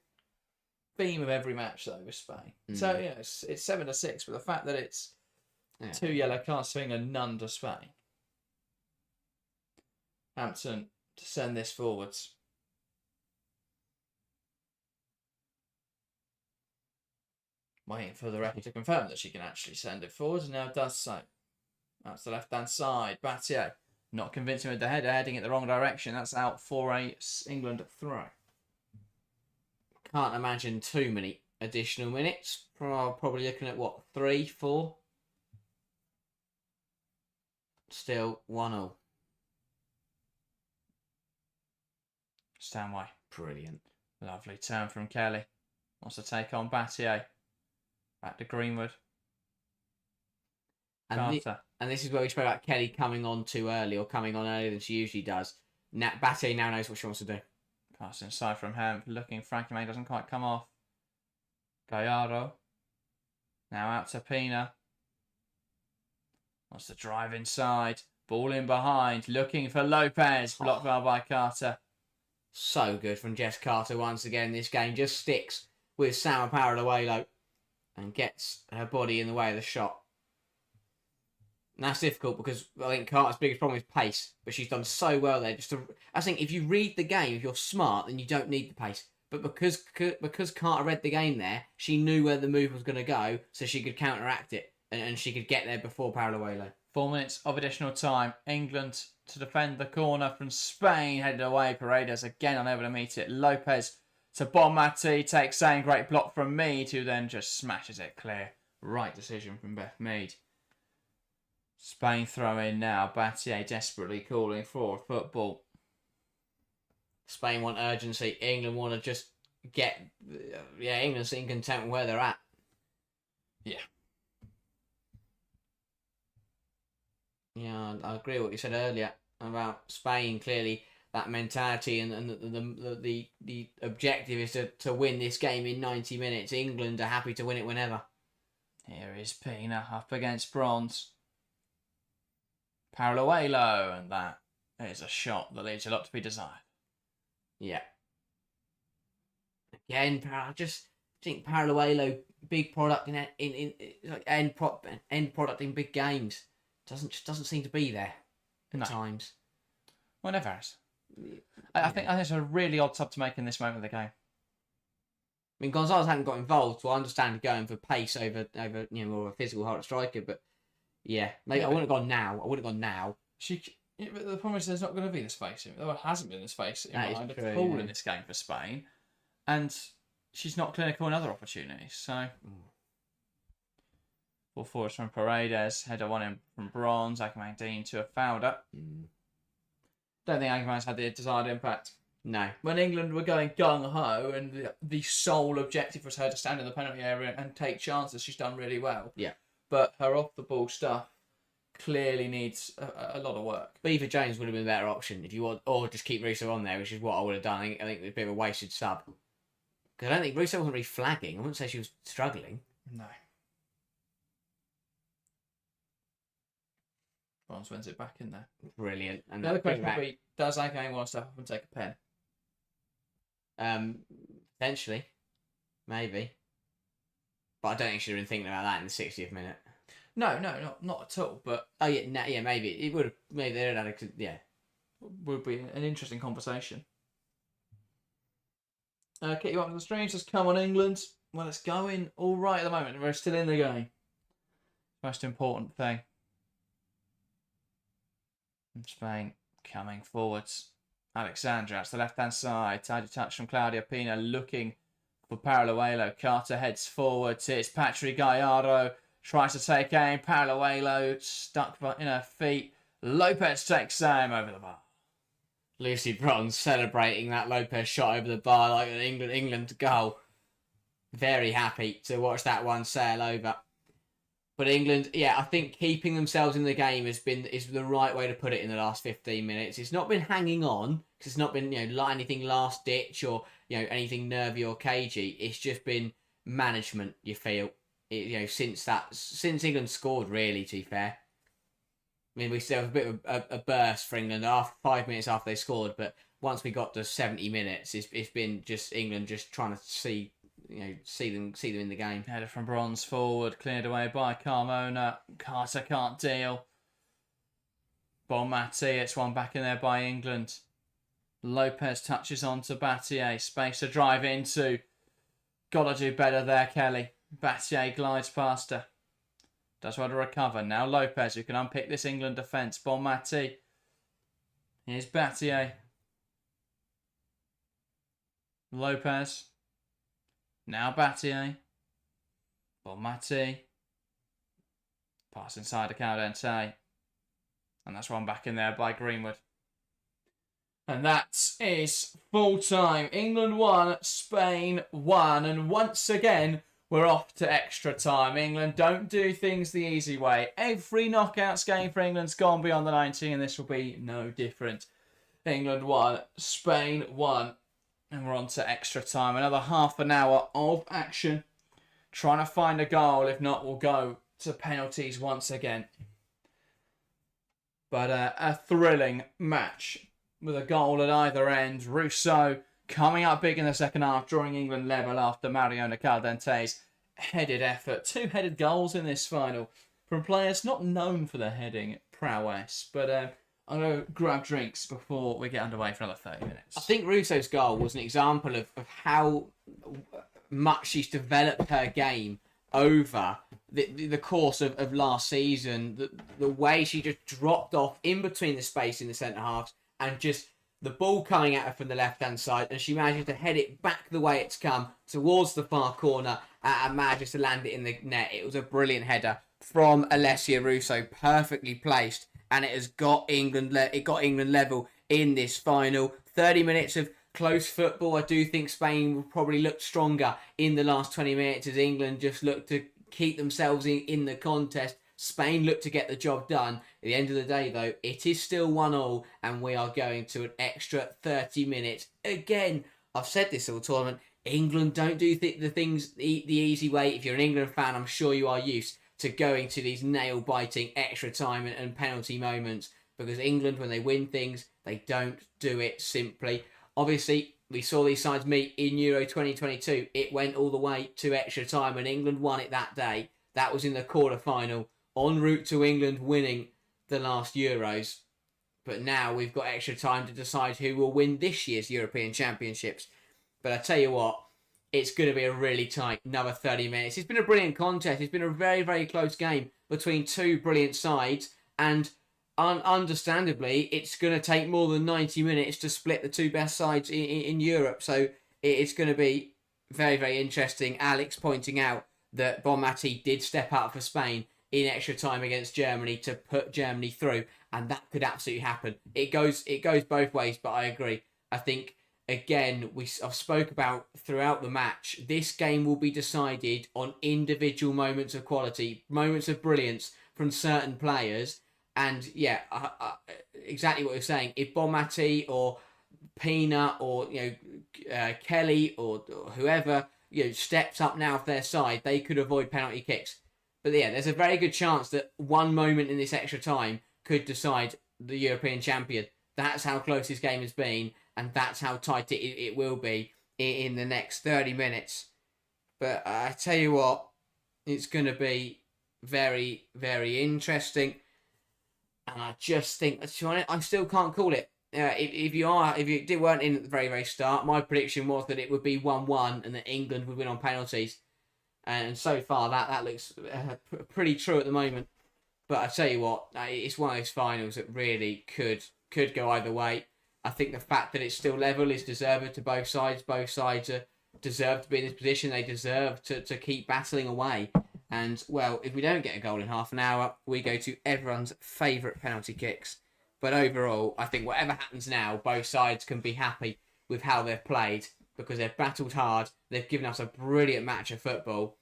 theme of every match, though, with Spain. So, yeah, it's 7-6, but the fact that it's 2 yellow cards swing and none to Spain. Hampton to send this forwards. Waiting for the referee to confirm that she can actually send it forward, and now does so. That's the left-hand side. Battier not convincing with the header, heading it the wrong direction. That's out for a England throw. Can't imagine too many additional minutes. Probably looking at, 3, 4? Still 1-0. Stanway. Brilliant. Lovely turn from Kelly. Wants to take on Battier. Back to Greenwood. And this is where we spoke about Kelly coming on too early or coming on earlier than she usually does. Battier now knows what she wants to do. Pass inside from Hemp. Looking, Frankie May doesn't quite come off. Gallardo. Now out to Pina. Wants to drive inside. Ball in behind. Looking for Lopez. Blocked well by Carter. So good from Jess Carter once again. This game just sticks with Sama Paralluelo and gets her body in the way of the shot. And that's difficult because I think Carter's biggest problem is pace, but she's done so well there. I think if you read the game, if you're smart, then you don't need the pace. But because Carter read the game there, she knew where the move was going to go, so she could counteract it and she could get there before Paralluelo. 4 minutes of additional time. England to defend the corner from Spain. Headed away. Paredes again unable to meet it. Lopez to Bonmati. Takes a great block from Mead, who then just smashes it clear. Right decision from Beth Mead. Spain throw in now. Battier desperately calling for football. Spain want urgency. England want to just get... England's in content with where they're at. Yeah. Yeah, I agree with what you said earlier about Spain. Clearly, that mentality and the objective is to win this game in 90 minutes. England are happy to win it whenever. Here is Pina up against Bronze. Paralluelo, and that is a shot that leaves a lot to be desired. Yeah. Again, I just think Paralluelo, big product in end product in big games. Doesn't seem to be there at times. Well, never has. I think it's a really odd sub to make in this moment of the game. I mean, Gonzalez hadn't got involved, so I understand going for pace over more of a physical hard striker. But yeah, maybe I wouldn't have gone now. But the problem is there's not going to be the spacing. There hasn't been the spacing behind a call in this game for Spain, and she's not clinical in other opportunities. So. Ball forwards from Paredes, header one in from Bronze, Akimang to a fouled up. Don't think Akimang's had the desired impact. No. When England were going gung-ho and the sole objective was her to stand in the penalty area and take chances, she's done really well. Yeah. But her off-the-ball stuff clearly needs a lot of work. Beaver Jones would have been a better option if you want, or just keep Russo on there, which is what I would have done. I think it was a bit of a wasted sub. Because I don't think Russo wasn't really flagging. I wouldn't say she was struggling. No. Bronze wins it back in there. Brilliant. And the other question would be, does Akane want to step up and take a pen? Potentially, maybe, but I don't think she'd have been thinking about that in the 60th minute. No, not at all. But yeah, maybe it would have. Maybe they'd had would be an interesting conversation. Get you up to the streams. Just come on, England. Well, it's going all right at the moment. We're still in the game. Most important thing. And Spain coming forwards. Alexandra, it's the left-hand side. Tidy touch from Claudia Pina, looking for Paraluelo. Carter heads forwards. It's Patrick Gallardo. Tries to take aim. Paraluelo stuck in her feet. Lopez takes aim over the bar. Lucy Bronze celebrating that Lopez shot over the bar like an England goal. Very happy to watch that one sail over. But England, I think keeping themselves in the game is the right way to put it in the last 15 minutes. It's not been hanging on, because it's not been anything last ditch or anything nervy or cagey. It's just been management. You feel since England scored, really. To be fair, I mean, we still have a bit of a burst for England after 5 minutes after they scored, but once we got to 70 minutes, it's been just England just trying to see them in the game. Header from Bronze forward, cleared away by Carmona. Carter can't deal. Bonmati, it's one back in there by England. Lopez touches on to Battier. Space to drive into. Gotta do better there, Kelly. Battier glides past her. Does well to recover. Now Lopez, who can unpick this England defence. Bonmati. Here's Battier. Lopez. Now Battier. Bonmati. Pass inside to Caldente. And that's one back in there by Greenwood. And that is full time. England 1, Spain 1. And once again, we're off to extra time. England don't do things the easy way. Every knockouts game for England's gone beyond the 90, and this will be no different. England 1, Spain 1. And we're on to extra time. Another half an hour of action. Trying to find a goal. If not, we'll go to penalties once again. But a thrilling match with a goal at either end. Rousseau coming up big in the second half, drawing England level after Mariona Caldente's headed effort. 2 headed goals in this final from players not known for their heading prowess. But I'm going to grab drinks before we get underway for another 30 minutes. I think Rousseau's goal was an example of how much she's developed her game over the course of last season. The way she just dropped off in between the space in the centre halves and just the ball coming at her from the left-hand side, and she manages to head it back the way it's come towards the far corner and manages to land it in the net. It was a brilliant header from Alessia Russo, perfectly placed, and it has got England. It got England level in this final. 30 minutes of close football. I do think Spain will probably look stronger in the last 20 minutes as England just look to keep themselves in the contest. Spain look to get the job done. At the end of the day, though, it is still 1-1, and we are going to an extra 30 minutes. Again, I've said this all tournament, England don't do the things the easy way. If you're an England fan, I'm sure you are used to going to these nail-biting extra time and penalty moments, because England, when they win things, they don't do it simply. Obviously, we saw these sides meet in Euro 2022. It went all the way to extra time, and England won it that day. That was in the quarter-final, en route to England winning the last Euros. But now we've got extra time to decide who will win this year's European Championships. But I tell you what, it's going to be a really tight another 30 minutes. It's been a brilliant contest. It's been a very, very close game between two brilliant sides. And understandably, it's going to take more than 90 minutes to split the two best sides in Europe. So it's going to be very, very interesting. Alex pointing out that Bonmati did step out for Spain in extra time against Germany to put Germany through, and that could absolutely happen. It goes both ways, but I agree. I think, again, I've spoke about throughout the match, this game will be decided on individual moments of quality, moments of brilliance from certain players, and yeah, exactly what you're saying. If Bonmati or Pina or Kelly or whoever steps up now for their side, they could avoid penalty kicks. But yeah, there's a very good chance that one moment in this extra time could decide the European champion. That's how close this game has been, and that's how tight it will be. in the next 30 minutes. But I tell you what, it's going to be very, very interesting. And I just think, to be honest, I still can't call it. If you weren't in at the very, very start, my prediction was that it would be 1-1 and that England would win on penalties. And so far, that looks pretty true at the moment. But I tell you what, it's one of those finals that really could go either way. I think the fact that it's still level is deserved to both sides. Both sides deserve to be in this position. They deserve to keep battling away. And, well, if we don't get a goal in half an hour, we go to everyone's favourite penalty kicks. But overall, I think whatever happens now, both sides can be happy with how they've played because they've battled hard. They've given us a brilliant match of football.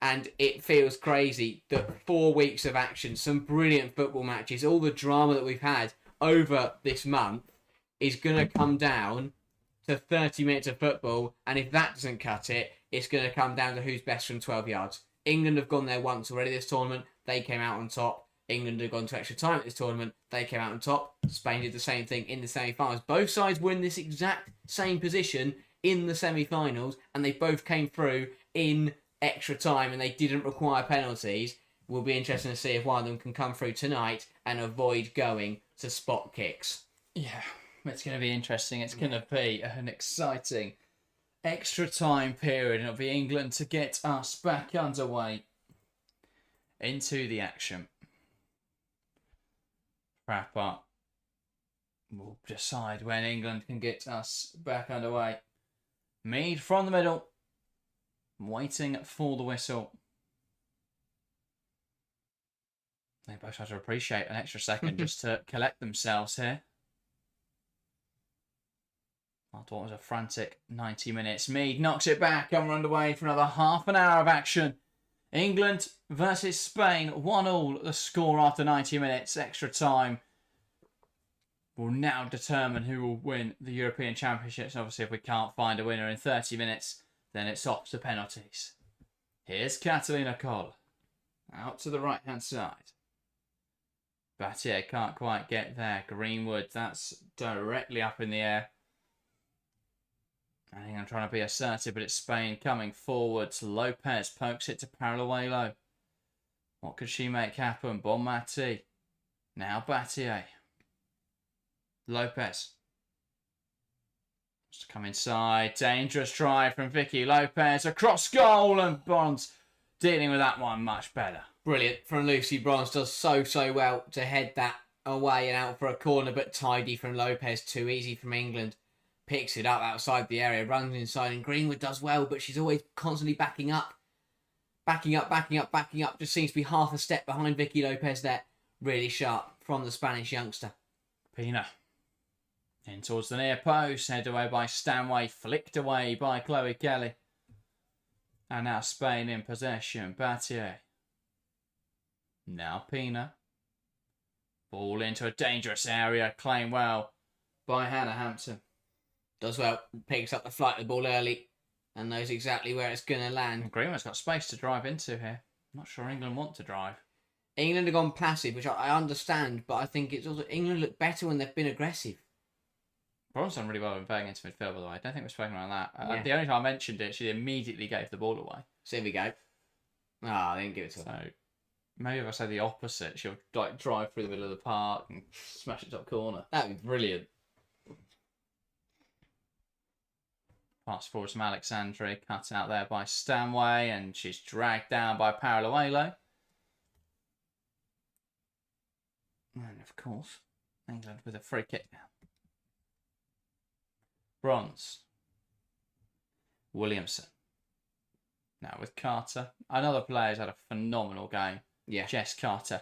And it feels crazy that 4 weeks of action, some brilliant football matches, all the drama that we've had over this month is going to come down to 30 minutes of football. And if that doesn't cut it, it's going to come down to who's best from 12 yards. England have gone there once already this tournament. They came out on top. England have gone to extra time at this tournament. They came out on top. Spain did the same thing in the semi-finals. Both sides were in this exact same position in the semi-finals, and they both came through in extra time, and they didn't require penalties. Will be interesting to see if one of them can come through tonight and avoid going to spot kicks. Yeah, it's going to be interesting. It's going to be an exciting extra time period. It'll be England to get us back underway into the action. Wrap up. We'll decide when England can get us back underway. Mead from the middle. Waiting for the whistle. They both have to appreciate an extra second just to collect themselves here. I thought it was a frantic 90 minutes. Mead knocks it back and we're underway for another half an hour of action. England versus Spain, 1-1 the score after 90 minutes. Extra time will now determine who will win the European Championships. Obviously, if we can't find a winner in 30 minutes, then it's off to penalties. Here's Catalina Coll. Out to the right-hand side. Battier can't quite get there. Greenwood, that's directly up in the air. I think I'm trying to be assertive, but it's Spain coming forwards. Lopez pokes it to Paraluelo. What could she make happen? Bonmati. Now Battier. Lopez. Just come inside. Dangerous try from Vicky Lopez. Across goal, and Bronze dealing with that one much better. Brilliant from Lucy Bronze. Does so well to head that away and out for a corner, but tidy from Lopez. Too easy from England. Picks it up outside the area, runs inside, and Greenwood does well, but she's always constantly backing up. Backing up. Just seems to be half a step behind Vicky Lopez there. Really sharp from the Spanish youngster. Pina. In towards the near post, headed away by Stanway, flicked away by Chloe Kelly. And now Spain in possession. Battier. Now Pina. Ball into a dangerous area, claimed well by Hannah Hampton. Does well, picks up the flight of the ball early and knows exactly where it's going to land. Greenwood's got space to drive into here. Not sure England want to drive. England have gone passive, which I understand, but I think it's also England look better when they've been aggressive. Bron's done really well in playing into midfield, by the way. I don't think we've spoken around that. The only time I mentioned it, she immediately gave the ball away. So here we go. I didn't give it to her. So maybe if I say the opposite, she'll like drive through the middle of the park and smash it top corner. That'd be brilliant. Pass forward from Alexandre, cut out there by Stanway, and she's dragged down by Paraluelo. And of course, England with a free kick now. Bronze. Williamson. Now with Carter. Another player who's had a phenomenal game. Yeah. Jess Carter.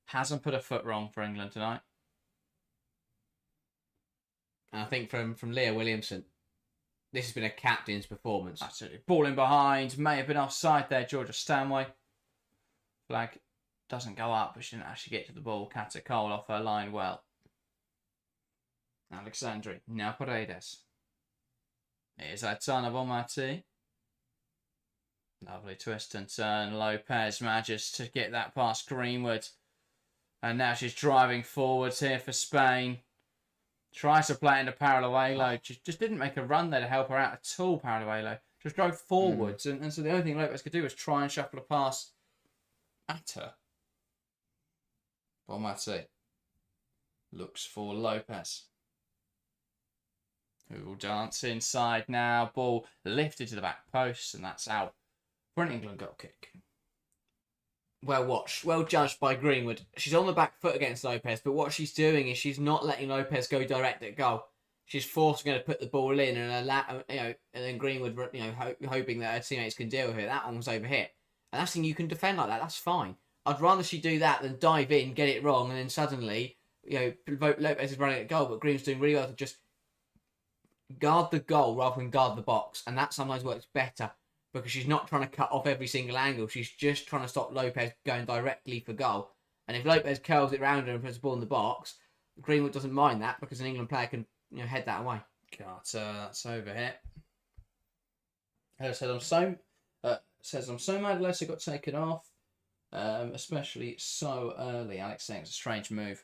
Hasn't put a foot wrong for England tonight. And I think from Leah Williamson, this has been a captain's performance. Absolutely. Ball in behind. May have been offside there, Georgia Stanway. Flag doesn't go up, but she didn't actually get to the ball. Carter Cole off her line well. Alexandre. Now Paredes. Here's Aitana Bonmati. Lovely twist and turn. Lopez manages to get that past Greenwood. And now she's driving forwards here for Spain. Tries to play into Paralluelo. Just didn't make a run there to help her out at all, Paralluelo. Just drove forwards. And so the only thing Lopez could do was try and shuffle a pass at her. Bonmatí looks for Lopez, who will dance inside now. Ball lifted to the back post, and that's out for an England goal kick. Well watched, well judged by Greenwood. She's on the back foot against Lopez, but what she's doing is she's not letting Lopez go direct at goal. She's forcing her to put the ball in and allow, and then Greenwood, hoping that her teammates can deal with it. That one was overhit, and that's the thing, you can defend like that. That's fine. I'd rather she do that than dive in, get it wrong, and then suddenly, Lopez is running at goal, but Greenwood's doing really well to just guard the goal rather than guard the box, and that sometimes works better. Because she's not trying to cut off every single angle. She's just trying to stop Lopez going directly for goal. And if Lopez curls it round her and puts the ball in the box, Greenwood doesn't mind that because an England player can head that away. Carter, that's over here. Says I'm so mad Leicester got taken off, especially so early. Alex saying it's a strange move.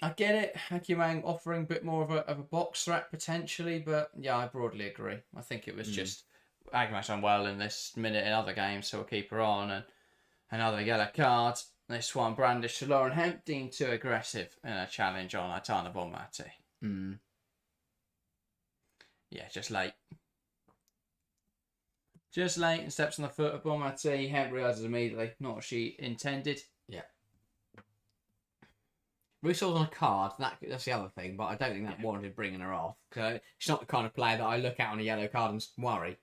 I get it. Hakimang offering a bit more of a box threat potentially, but yeah, I broadly agree. I think it was just Agama's done well in this minute in other games, so we'll keep her on. And another yellow card. This one brandished to Lauren Hemp, deemed too aggressive in a challenge on Aitana Bonmatí. Yeah, just late. Just late and steps on the foot of Bonmatí. Hemp realises immediately not what she intended. Yeah. Russo's on a card, that's the other thing, but I don't think that warranted bringing her off. Cause she's not the kind of player that I look at on a yellow card and worry.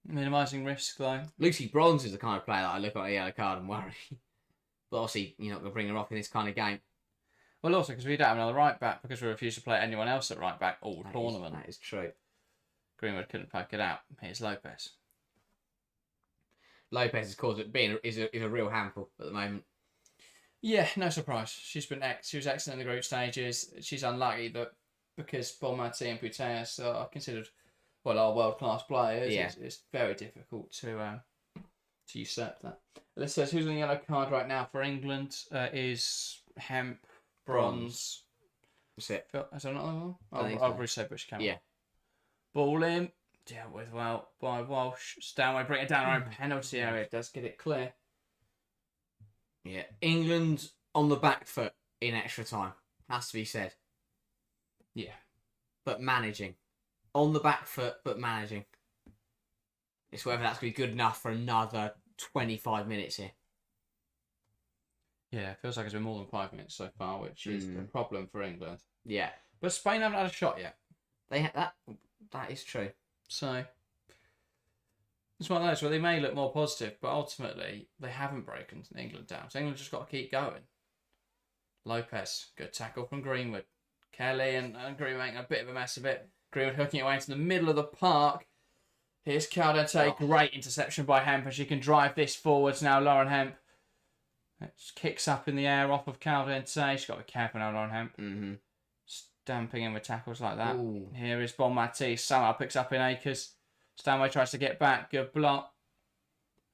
Minimising risk, though. Lucy Bronze is the kind of player that I look at a yellow card and worry. But obviously, you're not going to bring her off in this kind of game. Well, also, because we don't have another right back, because we refuse to play anyone else at right back all tournament. That is true. Greenwood couldn't poke it out. Here's Lopez. Lopez's cause is a real handful at the moment. Yeah, no surprise. She was excellent in the group stages. She's unlucky that because Bonmatí and Putellas are considered are world-class players, it's very difficult to usurp that. This says, who's on the yellow card right now for England is Hemp, Bronze. That's it. Is there another one? I'll reset Bush Cameron. Yeah. Ball in. Dealt with well by Walsh. Stanway bring it down our own penalty area. It does get it clear. Yeah. England on the back foot in extra time. Has to be said. Yeah. But managing. On the back foot, but managing. It's whether that's going to be good enough for another 25 minutes here. Yeah, it feels like it's been more than 5 minutes so far, which is a problem for England. Yeah. But Spain haven't had a shot yet. That is true. So, it's one of those where they may look more positive, but ultimately, they haven't broken England down. So England just got to keep going. Lopez, good tackle from Greenwood. Kelly and Greenwood making a bit of a mess of it. Greenwood hooking it away into the middle of the park. Here's Caldente. Great interception by Hemp, and she can drive this forwards now. Lauren Hemp. It kicks up in the air off of Caldente. She's got to be careful now, Lauren Hemp. Stamping in with tackles like that. Ooh. Here is Bonmatí. Somehow picks up in Acres. Stanway tries to get back. Good block.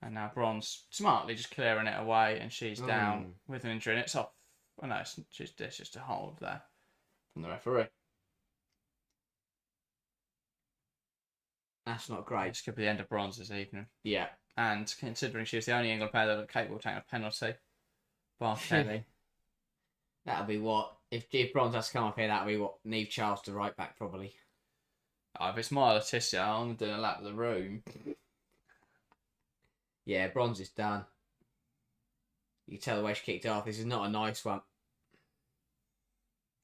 And now Bronze smartly just clearing it away, and she's down with an injury. And it's off. Oh no, it's just a hold there from the referee. That's not great. This could be the end of Bronze this evening. Yeah. And considering she was the only England player that was capable of taking a penalty, bar Kelly. That'll be what? If Bronze has to come up here, that'll be what? Neve Charles to right back, probably. Oh, if it's my Letitia, I'm doing a lap of the room. Yeah, Bronze is done. You can tell the way she kicked off. This is not a nice one.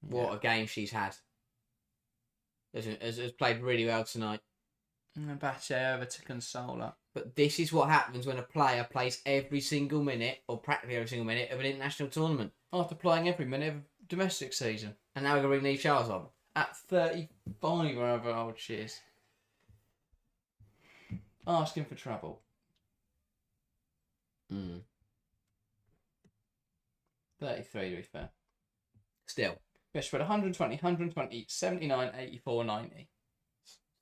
What a game she's had. Has played really well tonight. And Bache over to console her. But this is what happens when a player plays every single minute, or practically every single minute, of an international tournament. After playing every minute of a domestic season. And now we're going to bring Neve Charles on. At 35, wherever old she is. Asking for trouble. 33 to be fair. Still. Best spread 120, 79, 84, 90.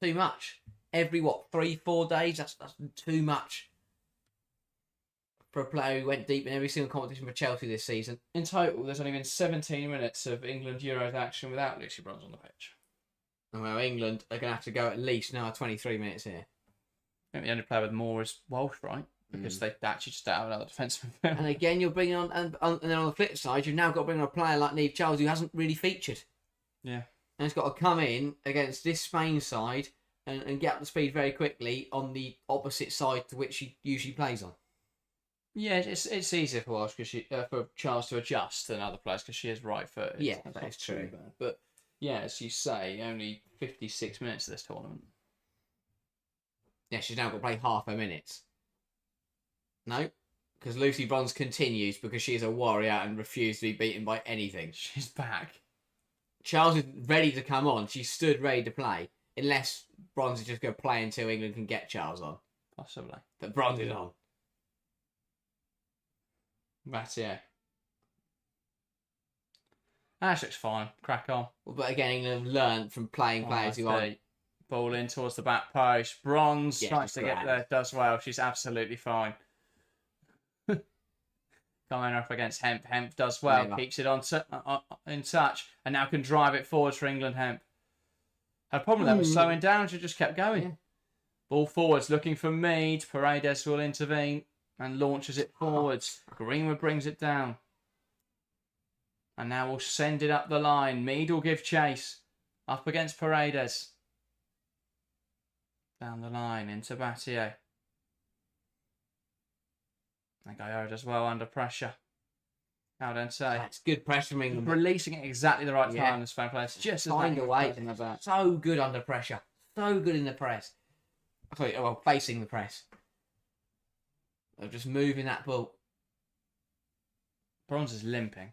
Too much. Every 3-4 days? That's too much. for a player who went deep in every single competition for Chelsea this season. In total, there's only been 17 minutes of England Euros action without Lucy Bronze on the pitch. Well, England are going to have to go at least now 23 minutes here. I think the only player with more is Walsh, right? Because they actually just don't have another defensive midfielder. And again, you're bringing on, and then on the flip side, you've now got to bring on a player like Niamh Charles who hasn't really featured. Yeah. And it's got to come in against this Spain side and get up to speed very quickly on the opposite side to which he usually plays on. Yeah, it's easier for Walsh for Charles to adjust than other players because she is right-footed. Yeah, that is true. Bad. But yeah, as you say, only 56 minutes of this tournament. Yeah, she's now got to play half her minutes. No, because Lucy Bronze continues because she is a warrior and refuses to be beaten by anything. She's back. Charles is ready to come on. She stood ready to play. Unless Bronze is just going to play until England can get Charles on. Possibly. But Bronze is on. Battier. That looks fine. Crack on. But again, England have learned from playing players who are... Ball in towards the back post. Bronze tries to get there. Does well. She's absolutely fine. Coming up against Hemp. Hemp does well. Never. Keeps it in touch. And now can drive it forwards for England. Hemp. Her problem there was slowing down. She just kept going. Yeah. Ball forwards. Looking for Mead. Paredes will intervene. And launches it forwards. Greenwood brings it down. And now we'll send it up the line. Mead will give chase. Up against Paredes. Down the line into Battier. And Gallardo does well under pressure. Cowden say. That's good pressure from England. Releasing it exactly the right time. This fan plays just as find a way. So good under pressure. So good in the press. Sorry, well, facing the press. They're just moving that ball. Bronze is limping.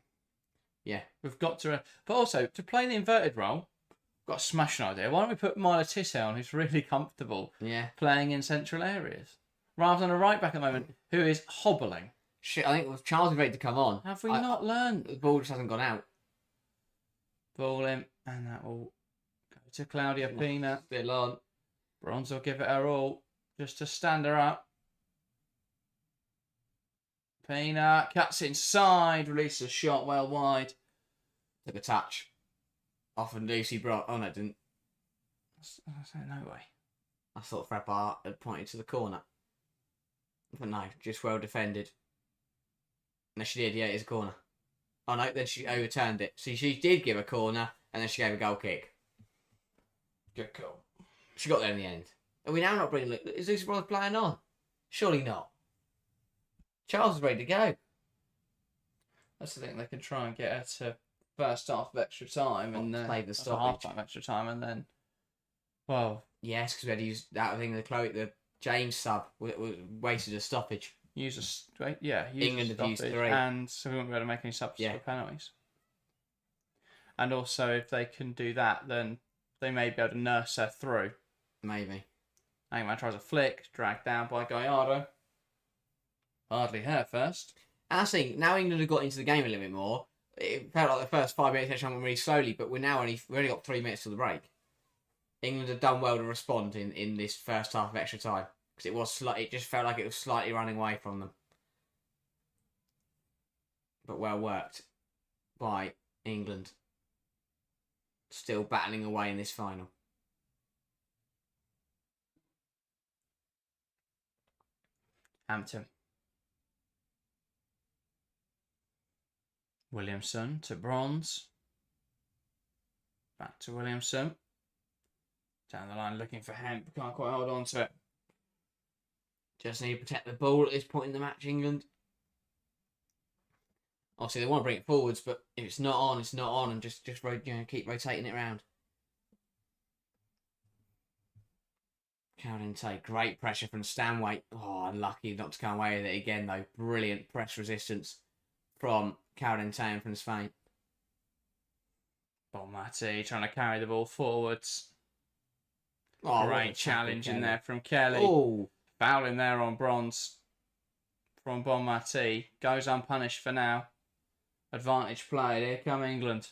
Yeah. We've got to... But also, to play the inverted role, we've got a smashing idea. Why don't we put Myla Tissot on, who's really comfortable playing in central areas, rather than a right back at the moment who is hobbling. Shit, I think Charles is ready to come on. Have we not learned? The ball just hasn't gone out. Ball in, and that will go to Claudia Pina. Still on. Bronze will give it her all, just to stand her up. Pina cuts inside, releases a shot well wide. Took a touch. Off and Lucy Bronze. Oh, no, it didn't. No way. I thought Frappart had pointed to the corner. But no, just well defended. No, she did, yeah, it is a corner. Oh no, then she overturned it. So she did give a corner, and then she gave a goal kick. Good call. She got there in the end. Are we now not bringing... Is Lucy Bronze playing on? Surely not. Charles is ready to go. That's the thing, they can try and get her to first half of extra time, and then play the stoppage. Half of extra time, and then... Well... Yes, because we had to use that thing, the James sub wasted a stoppage. England have used 3. And so we won't be able to make any subs for penalties. And also, if they can do that, then they may be able to nurse her through. Maybe. Hangman tries a flick, dragged down by Gallardo. Hardly her first. And I think now England have got into the game a little bit more. It felt like the first 5 minutes actually went really slowly, but we've only got 3 minutes till the break. England have done well to respond in this first half of extra time. Because it just felt like it was slightly running away from them. But well worked by England. Still battling away in this final. Hampton. Williamson to Bronze. Back to Williamson. Down the line looking for Hemp. Can't quite hold on to it. Just need to protect the ball at this point in the match, England. Obviously, they want to bring it forwards, but if it's not on, it's not on, and just keep rotating it around. Cowden take great pressure from Stanway. Oh, unlucky not to come away with it again, though. Brilliant press resistance from Cowden from Spain. Bonmati trying to carry the ball forwards. Oh, great challenge in there from Kelly. Oh. Foul in there on Bronze from Bonmati. Goes unpunished for now. Advantage played. Here come England.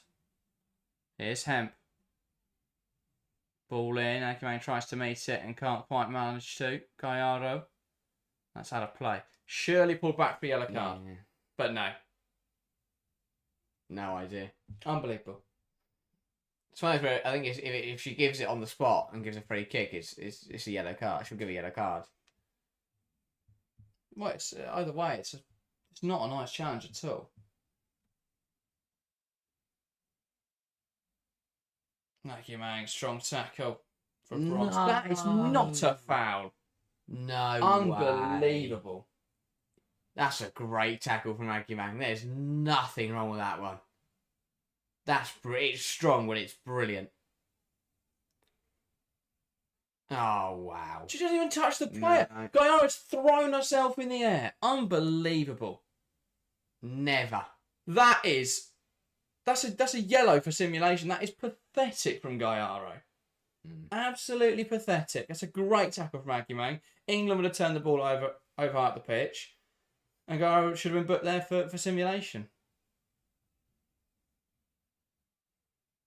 Here's Hemp. Ball in. Akimane tries to meet it and can't quite manage to. Gallardo. That's out of play. Surely pulled back for yellow card. Yeah. But no. No idea. Unbelievable. It's one of those where I think if she gives it on the spot and gives a free kick, it's a yellow card. She'll give a yellow card. Well, it's, either way, it's not a nice challenge at all. Thank man. Strong tackle for bronze. No. That is not a foul. No Unbelievable. way. That's a great tackle from Maggie Mang. There's nothing wrong with that one. It's strong, but it's brilliant. Oh, wow. She doesn't even touch the player. No. Guyara's thrown herself in the air. Unbelievable. Never. That's a yellow for simulation. That is pathetic from Guyaro. Absolutely pathetic. That's a great tackle from Maggie Mang. England would have turned the ball over up the pitch. And Guyaro should have been booked there for simulation.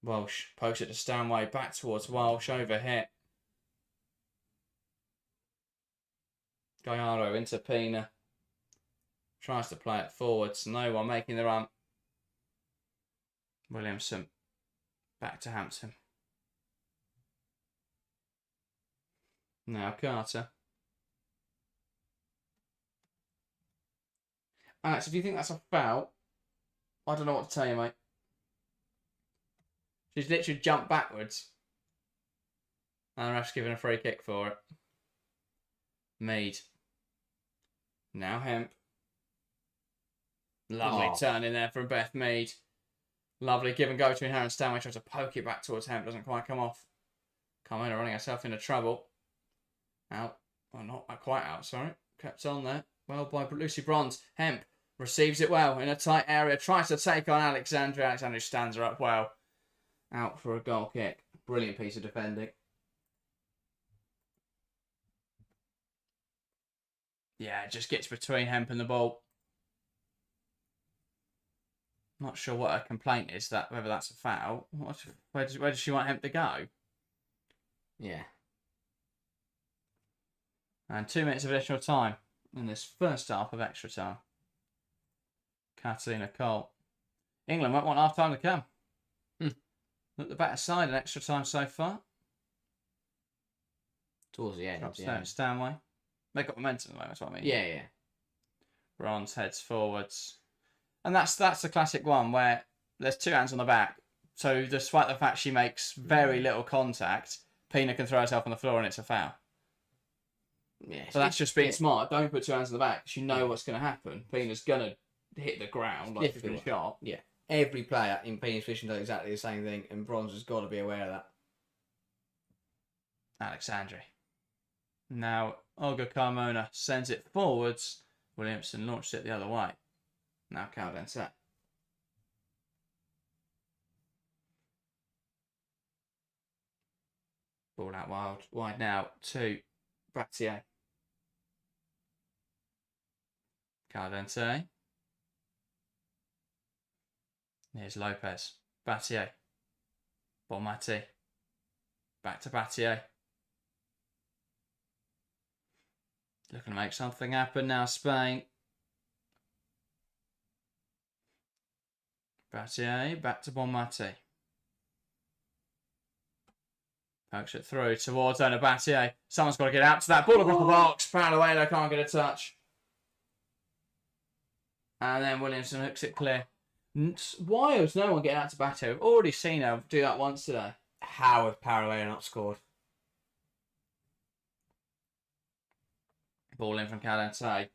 Walsh pokes it to Stanway. Back towards Walsh. Over hit. Guyaro into Pina. Tries to play it forwards. No one making the run. Williamson. Back to Hampton. Now Carter. Alex, if you think that's a foul, I don't know what to tell you, mate. She's literally jumped backwards. And the ref's given a free kick for it. Mead. Now Hemp. Lovely turn in there from Beth Mead. Lovely give and go between her and Stanway. Tries to poke it back towards Hemp. Doesn't quite come off. Carmona running herself into trouble. Out. Well, not quite out, sorry. Kept on there. Well by Lucy Bronze. Hemp receives it well in a tight area. Tries to take on Alexandria. Alexandria stands her up well. Out for a goal kick. Brilliant piece of defending. Yeah, it just gets between Hemp and the ball. Not sure what her complaint is, whether that's a foul. Where does she want Hemp to go? Yeah. And 2 minutes of additional time in this first half of extra time. Catalina Cole. England won't want half time to come. Look the better side in extra time so far. Towards the end. Yeah. Stanway. They got momentum, that's what I mean. Yeah. Bronze heads forwards. And that's the classic one where there's 2 hands on the back. So despite the fact she makes very little contact, Pina can throw herself on the floor and it's a foul. Yeah. So that's just being smart. Don't put 2 hands on the back. You know what's going to happen. Pina's going to hit the ground like for the shot. Yeah. Every player in Pina's position does exactly the same thing, and Bronze has got to be aware of that. Alexandria. Now, Olga Carmona sends it forwards. Williamson launched it the other way. Now Caldensette. Ball out wide now to Bratier. Caldensette. Here's Lopez. Battier. Bonmati. Back to Battier. Looking to make something happen now, Spain. Battier. Back to Bonmati. Pokes it through towards Ona Battier. Someone's got to get out to that. Ball across the box. Paoluelo can't get a touch. And then Williamson hooks it clear. Why is no one getting out to Battier? We've already seen her do that once today. How have Paoluelo not scored? Ball in from Caldensette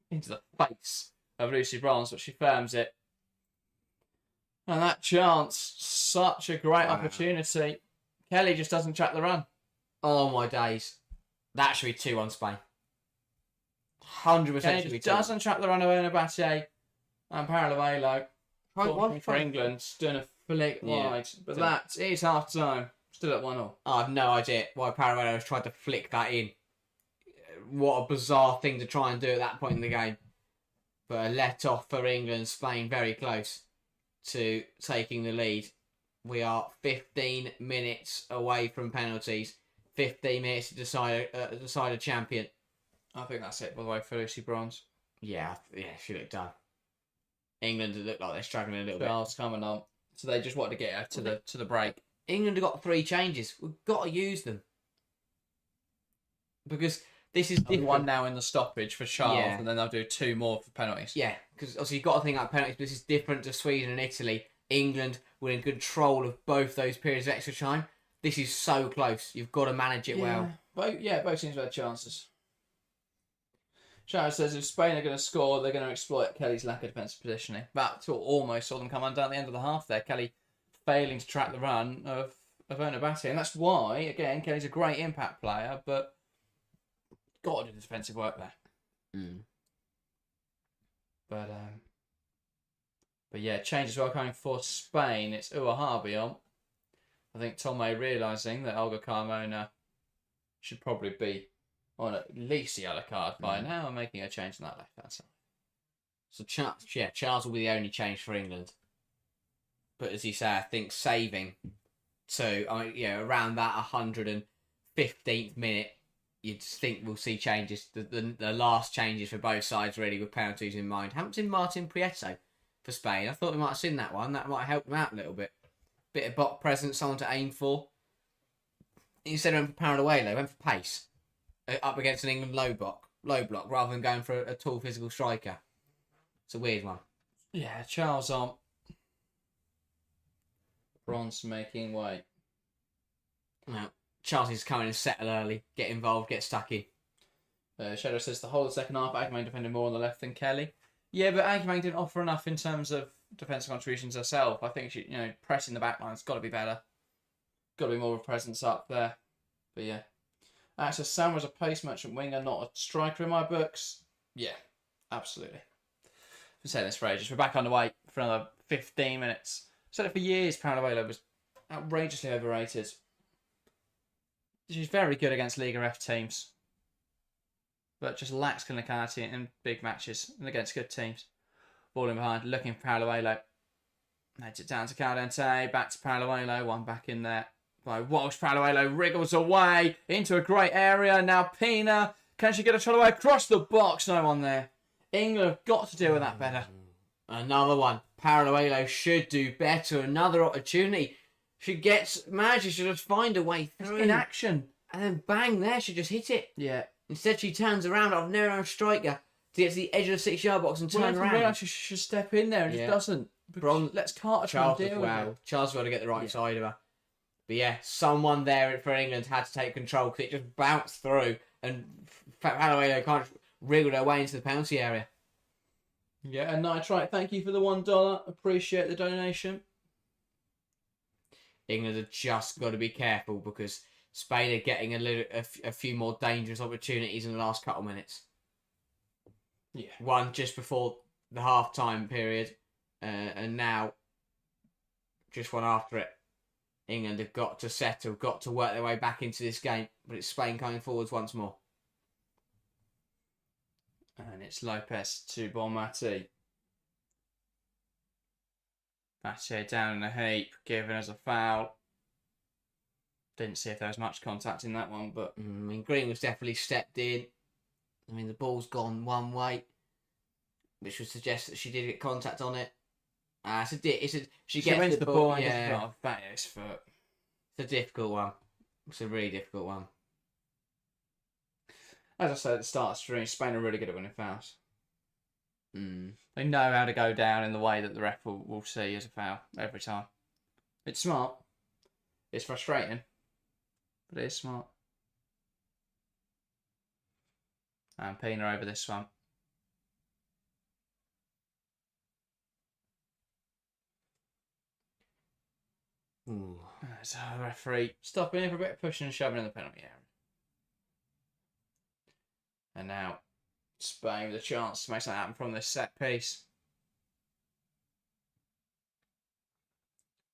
into the face of Lucy Bronze, but she firms it. And that chance, such a great opportunity. Kelly just doesn't track the run. Oh my days. That should be 2-1 Spain. 100% Kelly should be 2-1. doesn't track the run of Ona Battier. And Paoluelo, for England, doing a flick wide. But that is half time. Still at 1-1. I have no idea why Paoluelo has tried to flick that in. What a bizarre thing to try and do at that point in the game. But a let off for England. Spain very close to taking the lead. We are 15 minutes away from penalties. 15 minutes to decide a champion. I think that's it, by the way, for Lucy Bronze. Yeah, she looked done. England look like they're struggling a little bit. Charles coming on. So they just wanted to get her to the break. England have got 3 changes. We've got to use them. Because this is different. 1 now in the stoppage for Charles, and then they'll do 2 more for penalties. Yeah, because obviously you've got to think about penalties, but this is different to Sweden and Italy. England were in control of both those periods of extra time. This is so close. You've got to manage it well. Both teams have had chances. Shadow says if Spain are going to score, they're going to exploit Kelly's lack of defensive positioning. But almost saw them come undone at the end of the half there. Kelly failing to track the run of Onabati. And that's why, again, Kelly's a great impact player, but got to do defensive work there. But yeah, change as well coming for Spain. It's Uahabi on. I think Tomei realising that Olga Carmona should probably be on at least a yellow card by now and making a change on that left-hand side. So, Charles will be the only change for England. But as you say, I think saving to, around that 115th minute, you'd think we'll see changes. The last changes for both sides, really, with penalties in mind. Haven't seen Martin Prieto for Spain. I thought we might have seen that one. That might have helped them out a little bit. Bit of bot presence, someone to aim for. Instead of going for Paraluelo, went for pace. Up against an England low block, rather than going for a tall physical striker. It's a weird one. Yeah, Charles on. Bronze making way. Now, Charles is coming and settle early, get involved, get stuck in. Shadow says the whole of the second half, Agumang defended more on the left than Kelly. Yeah, but Agumang didn't offer enough in terms of defensive contributions herself. I think she, pressing the back line's got to be better. Got to be more of a presence up there. But yeah. Access Sam was a pace merchant winger, not a striker in my books. Yeah, absolutely. I've been saying this for ages. We're back underway for another 15 minutes. I've said it for years, Paraluelo was outrageously overrated. She's very good against Liga F teams, but just lacks clinicality in big matches and against good teams. Ball in behind, looking for Paraluelo. Heads it down to Caldente, back to Paraluelo, one back in there. By Walsh, Paraluelo wriggles away into a great area. Now Pina, can she get a shot away across the box? No one there. England have got to deal with that better. Another one. Paraluelo should do better. Another opportunity. She manages to just find a way through. In action. And then bang, there, she just hit it. Yeah. Instead, she turns around off near her striker to get to the edge of the 6-yard box and turn around. Realise she should step in there and just doesn't. Let's Carter try and deal with it. Charles got to get the right side of her. But yeah, someone there for England had to take control because it just bounced through and Paraluelo kind of wriggled her way into the penalty area. Yeah, and Nitrite, thank you for the $1. Appreciate the donation. England have just got to be careful because Spain are getting a few more dangerous opportunities in the last couple of minutes. Yeah. One just before the half-time period, and now just one after it. England have got to settle, got to work their way back into this game, but it's Spain coming forwards once more. And it's Lopez to Bonmati. Bache down in a heap, given as a foul. Didn't see if there was much contact in that one, but... Green was definitely stepped in. The ball's gone one way, which would suggest that she did get contact on it. She gets the ball. Yeah. Back his foot. It's a difficult one. It's a really difficult one. As I said at the start of the stream, Spain are really good at winning fouls. Mm. They know how to go down in the way that the ref will see as a foul every time. It's smart. It's frustrating, but it is smart. And Pina over this one. Ooh. So the referee stopping it for a bit of pushing and shoving in the penalty area. And now Spain with a chance to make something happen from this set piece.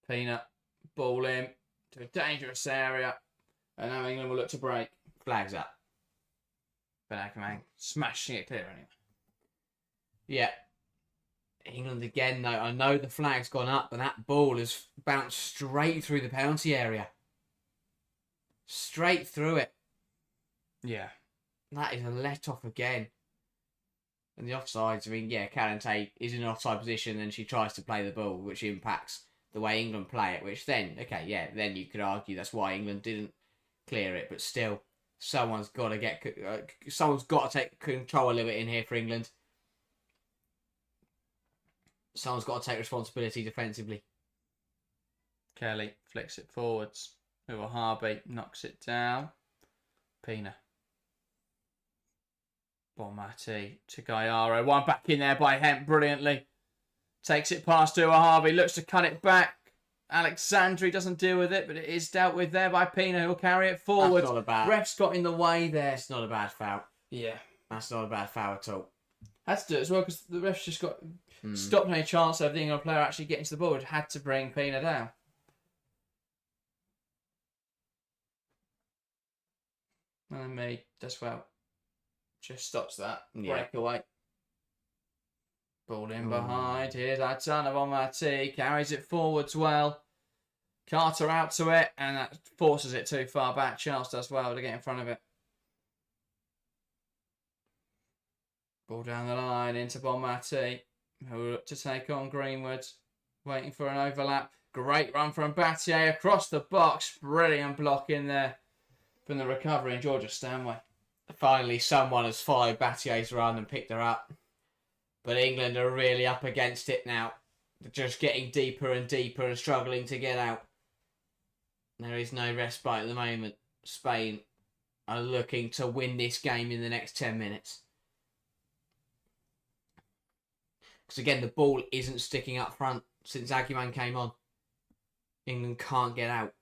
Pina, ball in to a dangerous area. And now England will look to break. Flags up. But Agumang smashing it clear anyway. Yeah. England again, though. I know the flag's gone up, but that ball has bounced straight through the penalty area. Straight through it. Yeah. That is a let-off again. And the offsides, I mean, yeah, Calante is in an offside position and she tries to play the ball, which impacts the way England play it, which then, okay, yeah, then you could argue that's why England didn't clear it, but still, someone's got to take control a little bit in here for England. Someone's got to take responsibility defensively. Kelly flicks it forwards. Harvey knocks it down. Pina. Bonmati to Gallardo. One back in there by Hemp brilliantly. Takes it past Harvey. Looks to cut it back. Alexandri doesn't deal with it, but it is dealt with there by Pina, who'll carry it forward. That's not a bad... Ref's got in the way there. It's not a bad foul. Yeah. That's not a bad foul at all. Had to do it as well because the ref's just got stopped any chance of the England player actually getting to the ball. Had to bring Pina down. And me does well. Just stops that breakaway. Ball in behind. Here's Adana Bonmati. Carries it forwards well. Carter out to it, and that forces it too far back. Charles does well to get in front of it. Ball down the line into Bonmati, who will look to take on Greenwood. Waiting for an overlap. Great run from Battier across the box. Brilliant block in there from the recovery in Georgia Stanway. Finally, someone has followed Battier's run and picked her up. But England are really up against it now. They're just getting deeper and deeper and struggling to get out. There is no respite at the moment. Spain are looking to win this game in the next 10 minutes. Because again, the ball isn't sticking up front since Aguiman came on. England can't get out.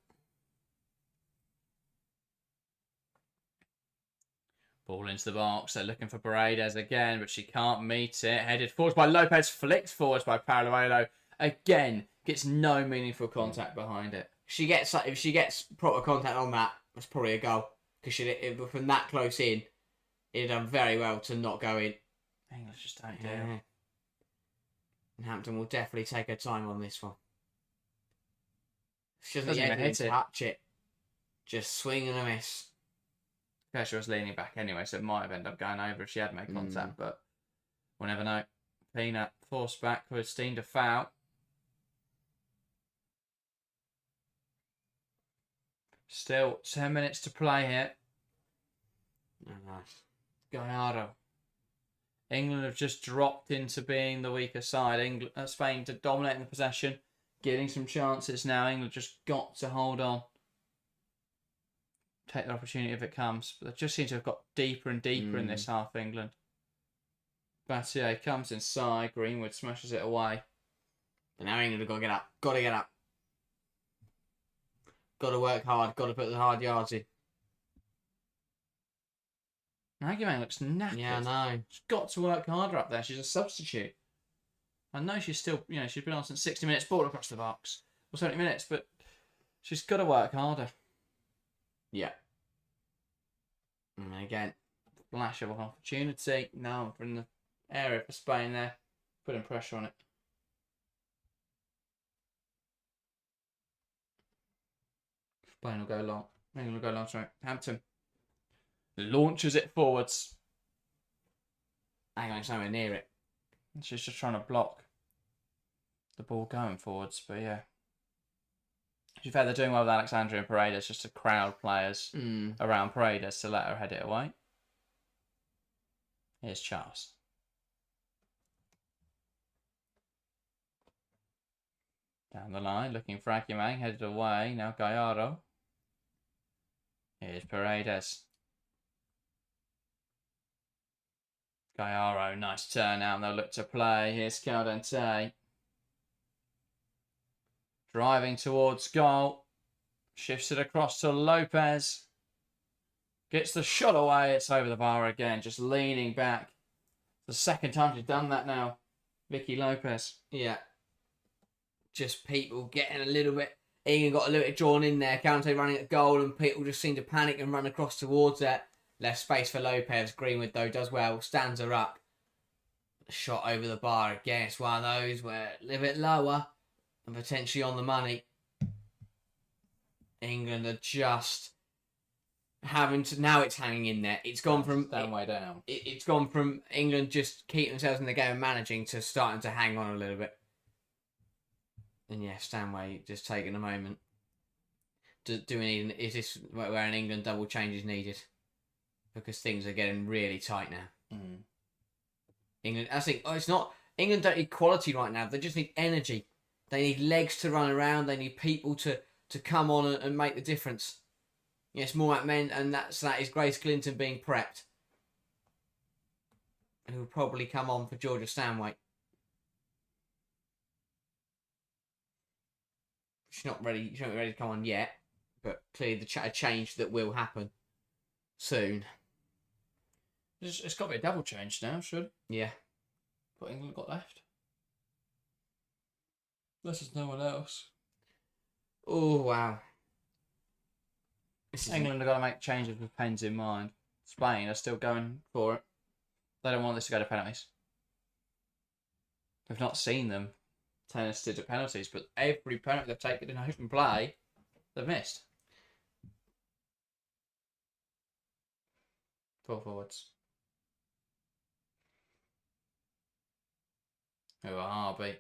Ball into the box. They're looking for Paredes again, but she can't meet it. Headed forwards by Lopez. Flicked forwards by Paraluelo. Again, gets no meaningful contact behind it. If she gets proper contact on that, that's probably a goal. Because from that close in, it'd done very well to not go in. England just don't do it. And Hampton will definitely take her time on this one. She doesn't even even touch it. Just swing and a miss. She was leaning back anyway, so it might have ended up going over if she had made contact, but we'll never know. Pina forced backwards, steamed a foul. Still 10 minutes to play here. Oh, nice. Gallardo. England have just dropped into being the weaker side. Spain to dominating the possession, getting some chances now. England just got to hold on. Take the opportunity if it comes. But they just seem to have got deeper and deeper in this half, England. Battier comes inside. Greenwood smashes it away. But now England have got to get up. Got to get up. Got to work hard. Got to put the hard yards in. Aguiman looks knackered. Yeah, I know. She's got to work harder up there. She's a substitute. I know she's still, she's been on since 60 minutes, ball across the box. Or 70 minutes, but she's got to work harder. Yeah. And again, flash of an opportunity. Now from the area for Spain there. Putting pressure on it. Spain will go long. England will go long, sorry. Hampton launches it forwards. Aguiman's nowhere near it. She's just trying to block the ball going forwards, but yeah. To be fair, they're doing well with Alexandria and Paredes just to crowd players around Paredes to let her head it away. Here's Charles. Down the line, looking for Aguiman, headed away. Now Gallardo. Here's Paredes. Gallardo, nice turn out, and they'll look to play. Here's Caldente. Driving towards goal. Shifts it across to Lopez. Gets the shot away. It's over the bar again. Just leaning back. The second time she's done that now. Vicky Lopez. Yeah. Just people getting a little bit... England got a little bit drawn in there. Caldente running at goal and people just seem to panic and run across towards it. Left space for Lopez. Greenwood, though, does well. Stands her up. Shot over the bar again. It's one of those where a little bit lower and potentially on the money. England are just now it's hanging in there. It's gone from way down. It's gone from England just keeping themselves in the game and managing to starting to hang on a little bit. And yeah, Stanway just taking a moment. Do we need? Is this where an England double change is needed? Because things are getting really tight now. England, I think, it's not. England don't need quality right now. They just need energy. They need legs to run around. They need people to come on and make the difference. Yes, more at men, and that is Grace Clinton being prepped, who will probably come on for Georgia Stanway. She's not ready. She's not ready to come on yet, but clearly a change that will happen soon. It's got to be a double change now, should? Yeah. What England got left? This is no one else. Oh wow. England have got to make changes with pens in mind. Spain are still going for it. They don't want this to go to penalties. We've not seen them turn instead of penalties, but every penalty they've taken in open play, they've missed. 4 forwards. Harvey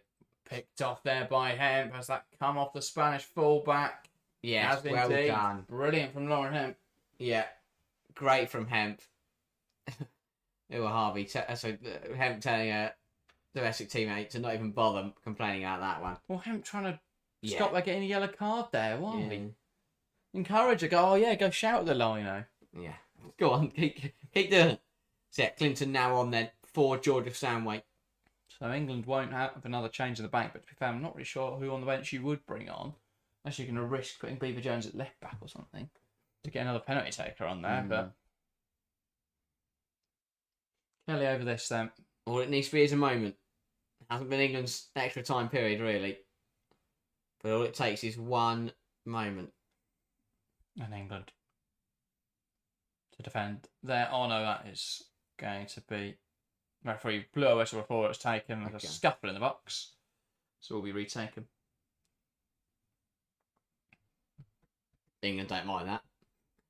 picked off there by Hemp. Has that come off the Spanish fullback? Yeah, well done. Brilliant from Lauren Hemp. Yeah, great from Hemp. Harvey. Hemp telling a domestic teammate to not even bother complaining about that one. Well, Hemp trying to stop her getting a yellow card there. Why? Encourage her. Go, go shout at the line, Yeah, go on, keep doing it. So yeah, Clinton now on then for Georgia Stanway. So England won't have another change in the bank, but to be fair, I'm not really sure who on the bench you would bring on. Unless you're going to risk putting Beaver Jones at left back or something to get another penalty taker on there. But Kelly over this then. All it needs to be is a moment. It hasn't been England's extra time period, really. But all it takes is one moment. And England to defend there. Oh no, that is going to be... Referee blew a whistle before it was taken. There's a scuffle in the box. So will be retaken. England don't mind that.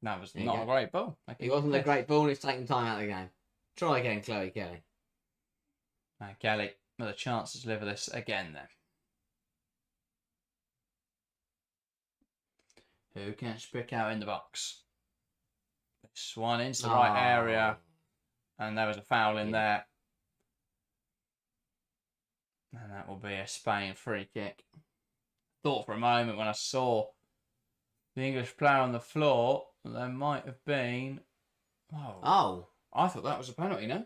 That was not a great ball. It wasn't a great ball and it's taking time out of the game. Try again, Chloe Kelly. Kelly with a chance to deliver this again then. Who can pick out in the box? This one into the right area. And there was a foul in there. And that will be a Spain free kick. Thought for a moment when I saw the English player on the floor, there might have been... Oh. I thought that was a penalty, no?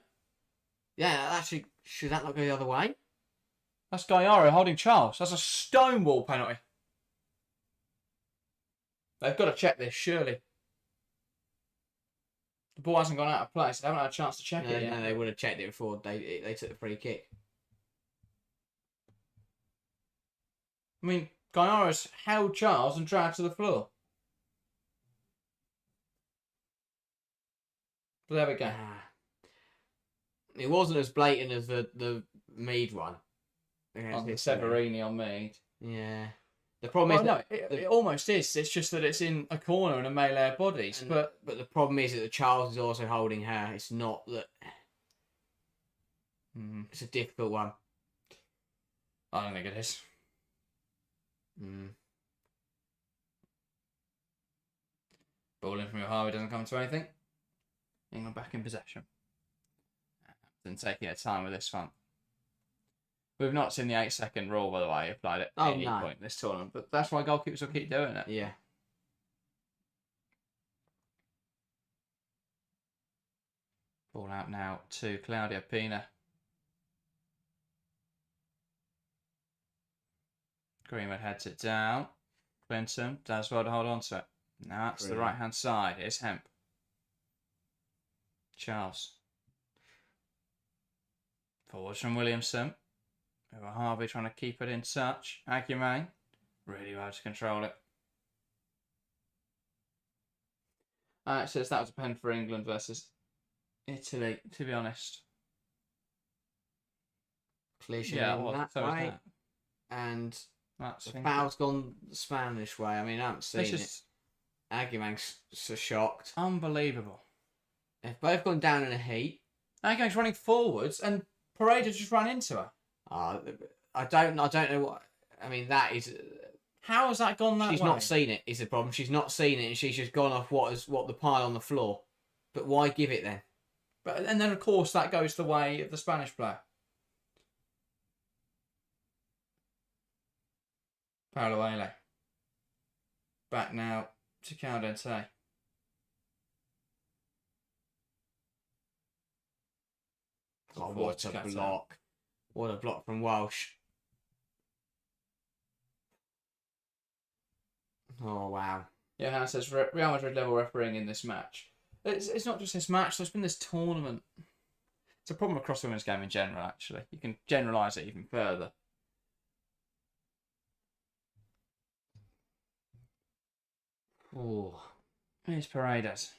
Yeah, actually, should that not go the other way? That's Gaiaro holding Charles. That's a stonewall penalty. They've got to check this, surely. The ball hasn't gone out of place. They haven't had a chance to check it yet. No, they would have checked it before they took the free kick. I mean, Gaiaro's held Charles and dragged to the floor. But there we go. It wasn't as blatant as the Mead one. Severini on Mead. Yeah. The problem is it almost is. It's just that it's in a corner and a melee of bodies. But the problem is that the Charles is also holding her. It's not that. It's a difficult one. I don't think it is. Ball in from Harvey doesn't come to anything. England back in possession. And taking their time with this one. We've not seen the 8-second rule, by the way, applied at any point in this tournament, but that's why goalkeepers will keep doing it. Yeah. Ball out now to Claudia Pina. Greenwood heads it down. Clinton does well to hold on to it. Now that's the right-hand side. Here's Hemp. Charles. Forwards from Williamson. Over Harvey trying to keep it in touch. Aguimain. Really well to control it. It says that was a pen for England versus Italy, to be honest. Cliche that way. And that's the foul's gone the Spanish way. I mean, I haven't seen it. Agumang's so shocked. Unbelievable. They've both gone down in a heat. Agumang's running forwards and Paredes just ran into her. I don't know what. I mean, that is. How has that gone that way? She's not seen it. Is the problem? She's not seen it, and she's just gone off what the pile on the floor. But why give it then? And then of course that goes the way of the Spanish player. Paolo back now to Caldente. Oh, what a block. What a block from Walsh. Oh, wow. Yeah, says Real Madrid level refereeing in this match. It's not just this match, there's been this tournament. It's a problem across the women's game in general, actually. You can generalise it even further. Oh, here's Paredes.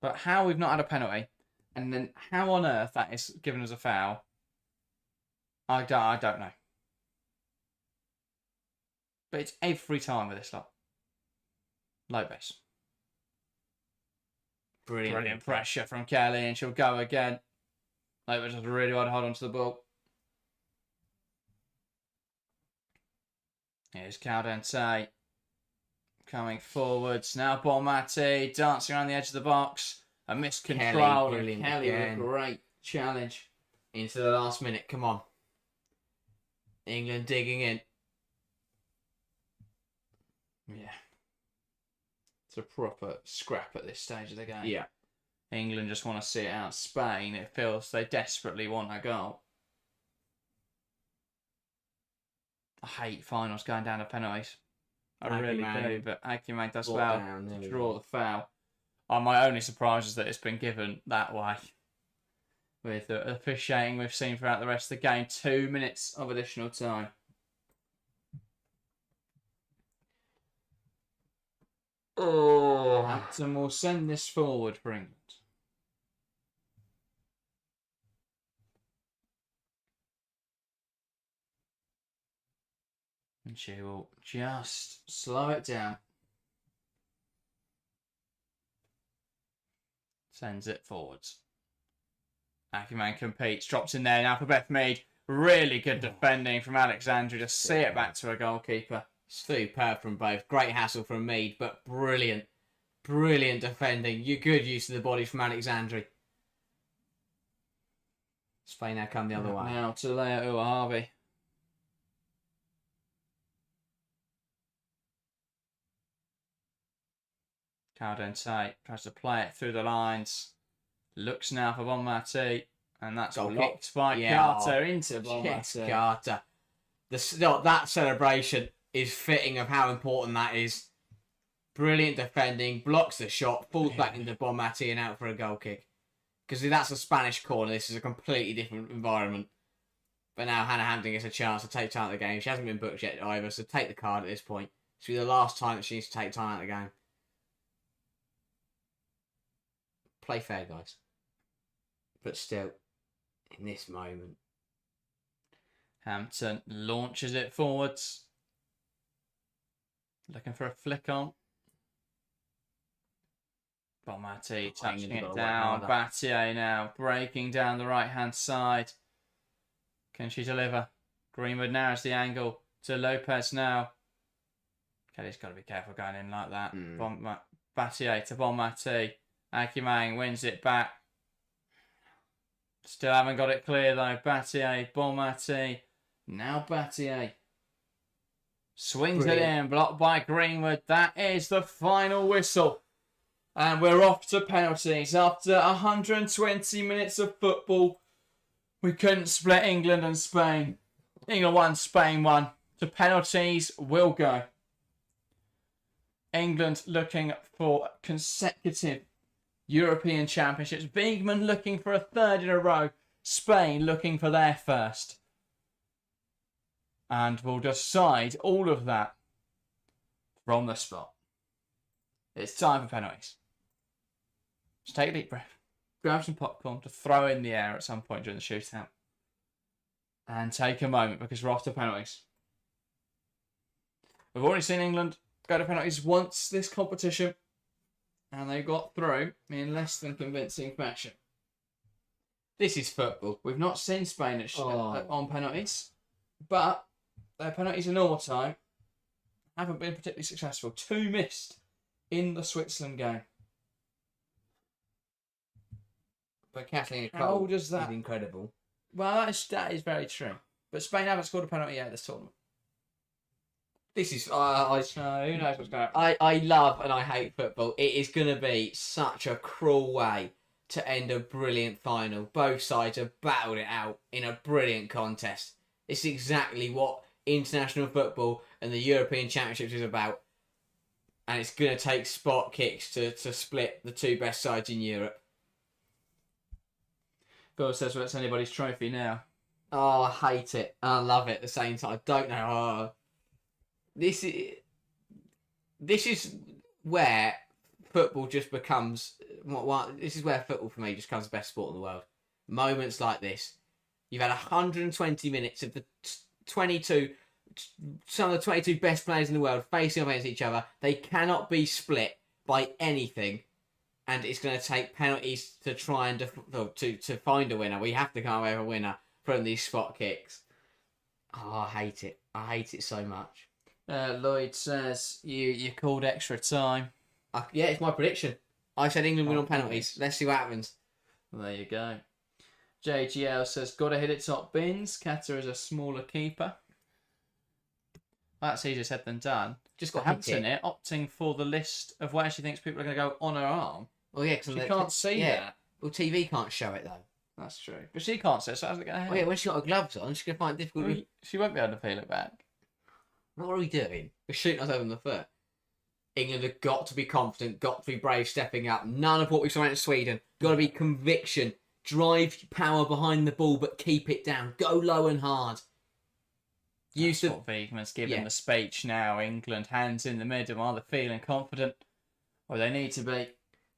But how we've not had a penalty, and then how on earth that is given as a foul, I don't know. But it's every time with this lot. Lopez. Brilliant pressure from Kelly, and she'll go again. Lopez does really hard to hold on to the ball. Here's Caldente. Coming forwards. Now Bonmati dancing around the edge of the box. A missed control. Kelly with a great challenge. Into the last minute. Come on. England digging in. Yeah. It's a proper scrap at this stage of the game. Yeah. England just want to see it out. Spain, it feels they desperately want a goal. I hate finals going down to penalties. I really do, but Agumang does well to draw the foul. My only surprise is that it's been given that way. With the officiating we've seen throughout the rest of the game. 2 minutes of additional time. Hampton will send this forward for England. And she will just slow it down. Sends it forwards. Agumang competes, drops in there now for Beth Mead. Really good defending from Alexandra to see it back to a goalkeeper. Superb from both. Great hassle from Mead, but brilliant. Brilliant defending. Good use of the body from Alexandri. Spain now come the other way. Now to Leah Uahavi. Caldente tries to play it through the lines. Looks now for Bonmati. And that's blocked by Carter into Bonmati. Yes, Carter. That celebration is fitting of how important that is. Brilliant defending, blocks the shot, falls back into Bonmati and out for a goal kick. Because if that's a Spanish corner, this is a completely different environment. But now Hannah Hampton gets a chance to take time out of the game. She hasn't been booked yet either, so take the card at this point. This will be the last time that she needs to take time out of the game. Play fair, guys. But still, in this moment. Hampton launches it forwards. Looking for a flick on. Bonmati touching it down. Battier now breaking down the right-hand side. Can she deliver? Greenwood narrows the angle to Lopez now. Kelly's got to be careful going in like that. Battier to Bonmati. Agumang wins it back. Still haven't got it clear though. Battier, Bonmati. Now Battier. Swings it in, blocked by Greenwood. That is the final whistle. And we're off to penalties. After 120 minutes of football, we couldn't split England and Spain. England won, Spain won. To penalties, we'll go. England looking for consecutive European Championships. Beekman looking for a third in a row. Spain looking for their first. And we'll decide all of that from the spot. It's time for penalties. Just take a deep breath. Grab some popcorn to throw in the air at some point during the shootout. And take a moment because we're off to penalties. We've already seen England go to penalties once this competition, and they got through in less than convincing fashion. This is football. We've not seen Spain on penalties, but their penalties in normal time haven't been particularly successful. 2 missed in the Switzerland game. But Kathleen How does that... is incredible. Well, that is very true. But Spain haven't scored a penalty yet this tournament. This is... So who knows what's going to happen. I love and I hate football. It is going to be such a cruel way to end a brilliant final. Both sides have battled it out in a brilliant contest. It's exactly what international football and the European Championships is about. And it's going to take spot kicks to split the 2 best sides in Europe. Bill says, well, it's anybody's trophy now. Oh, I hate it. I love it at the same time. I don't know. Oh. This is where football just becomes... This is where football, for me, just becomes the best sport in the world. Moments like this. You've had 120 minutes of the 22... Some of the 22 best players in the world facing off against each other. They cannot be split by anything. And it's going to take penalties to try and to find a winner. We have to come away with a winner from these spot kicks. Oh, I hate it. I hate it so much. Lloyd says you called extra time. Yeah, it's my prediction. I said England win on penalties. Let's see what happens. Well, there you go. JGL says, got to hit it top bins. Qatar is a smaller keeper. That's easier said than done. Just got Hampton it, opting for the list of where she thinks people are going to go on her arm. Well, yeah, because she can't see that. Well, TV can't show it, though. That's true. But she can't see it, so how's it going to happen? Well, yeah, when she's got her gloves on, she's going to find it difficult. Well, she won't be able to peel it back. What are we doing? We're shooting ourselves in the foot. England have got to be confident, got to be brave, stepping up. None of what we saw in Sweden. Got to be conviction. Drive power behind the ball, but keep it down. Go low and hard. That's what Wiegman's given the speech now. England, hands in the middle. Are they feeling confident? Or they need to be.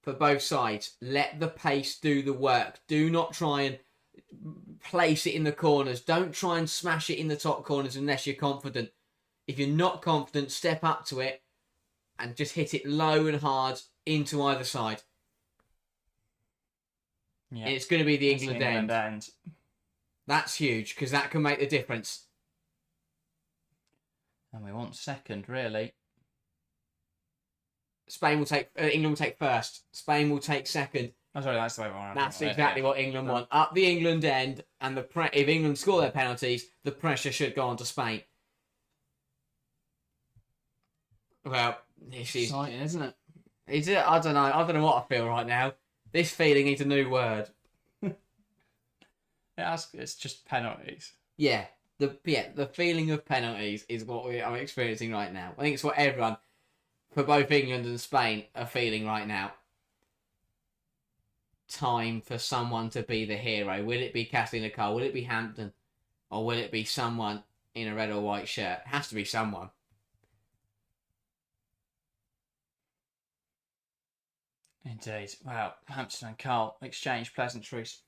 For both sides, let the pace do the work. Do not try and place it in the corners. Don't try and smash it in the top corners unless you're confident. If you're not confident, step up to it and just hit it low and hard into either side. Yeah. And it's going to be the England end. That's huge because that can make the difference. And we want second, really. England will take first. Spain will take second. Oh, sorry, that's the way we want. That's exactly what England want. Up the England end, and if England score their penalties, the pressure should go on to Spain. Well, this is exciting, isn't it? Is it? I don't know. I don't know what I feel right now. This feeling needs a new word. It's just penalties. Yeah. The feeling of penalties is what I'm experiencing right now. I think it's what everyone, for both England and Spain, are feeling right now. Time for someone to be the hero. Will it be Kathleen Cole? Will it be Hampton? Or will it be someone in a red or white shirt? It has to be someone. Indeed. Wow. Hampton and Cole exchange pleasantries.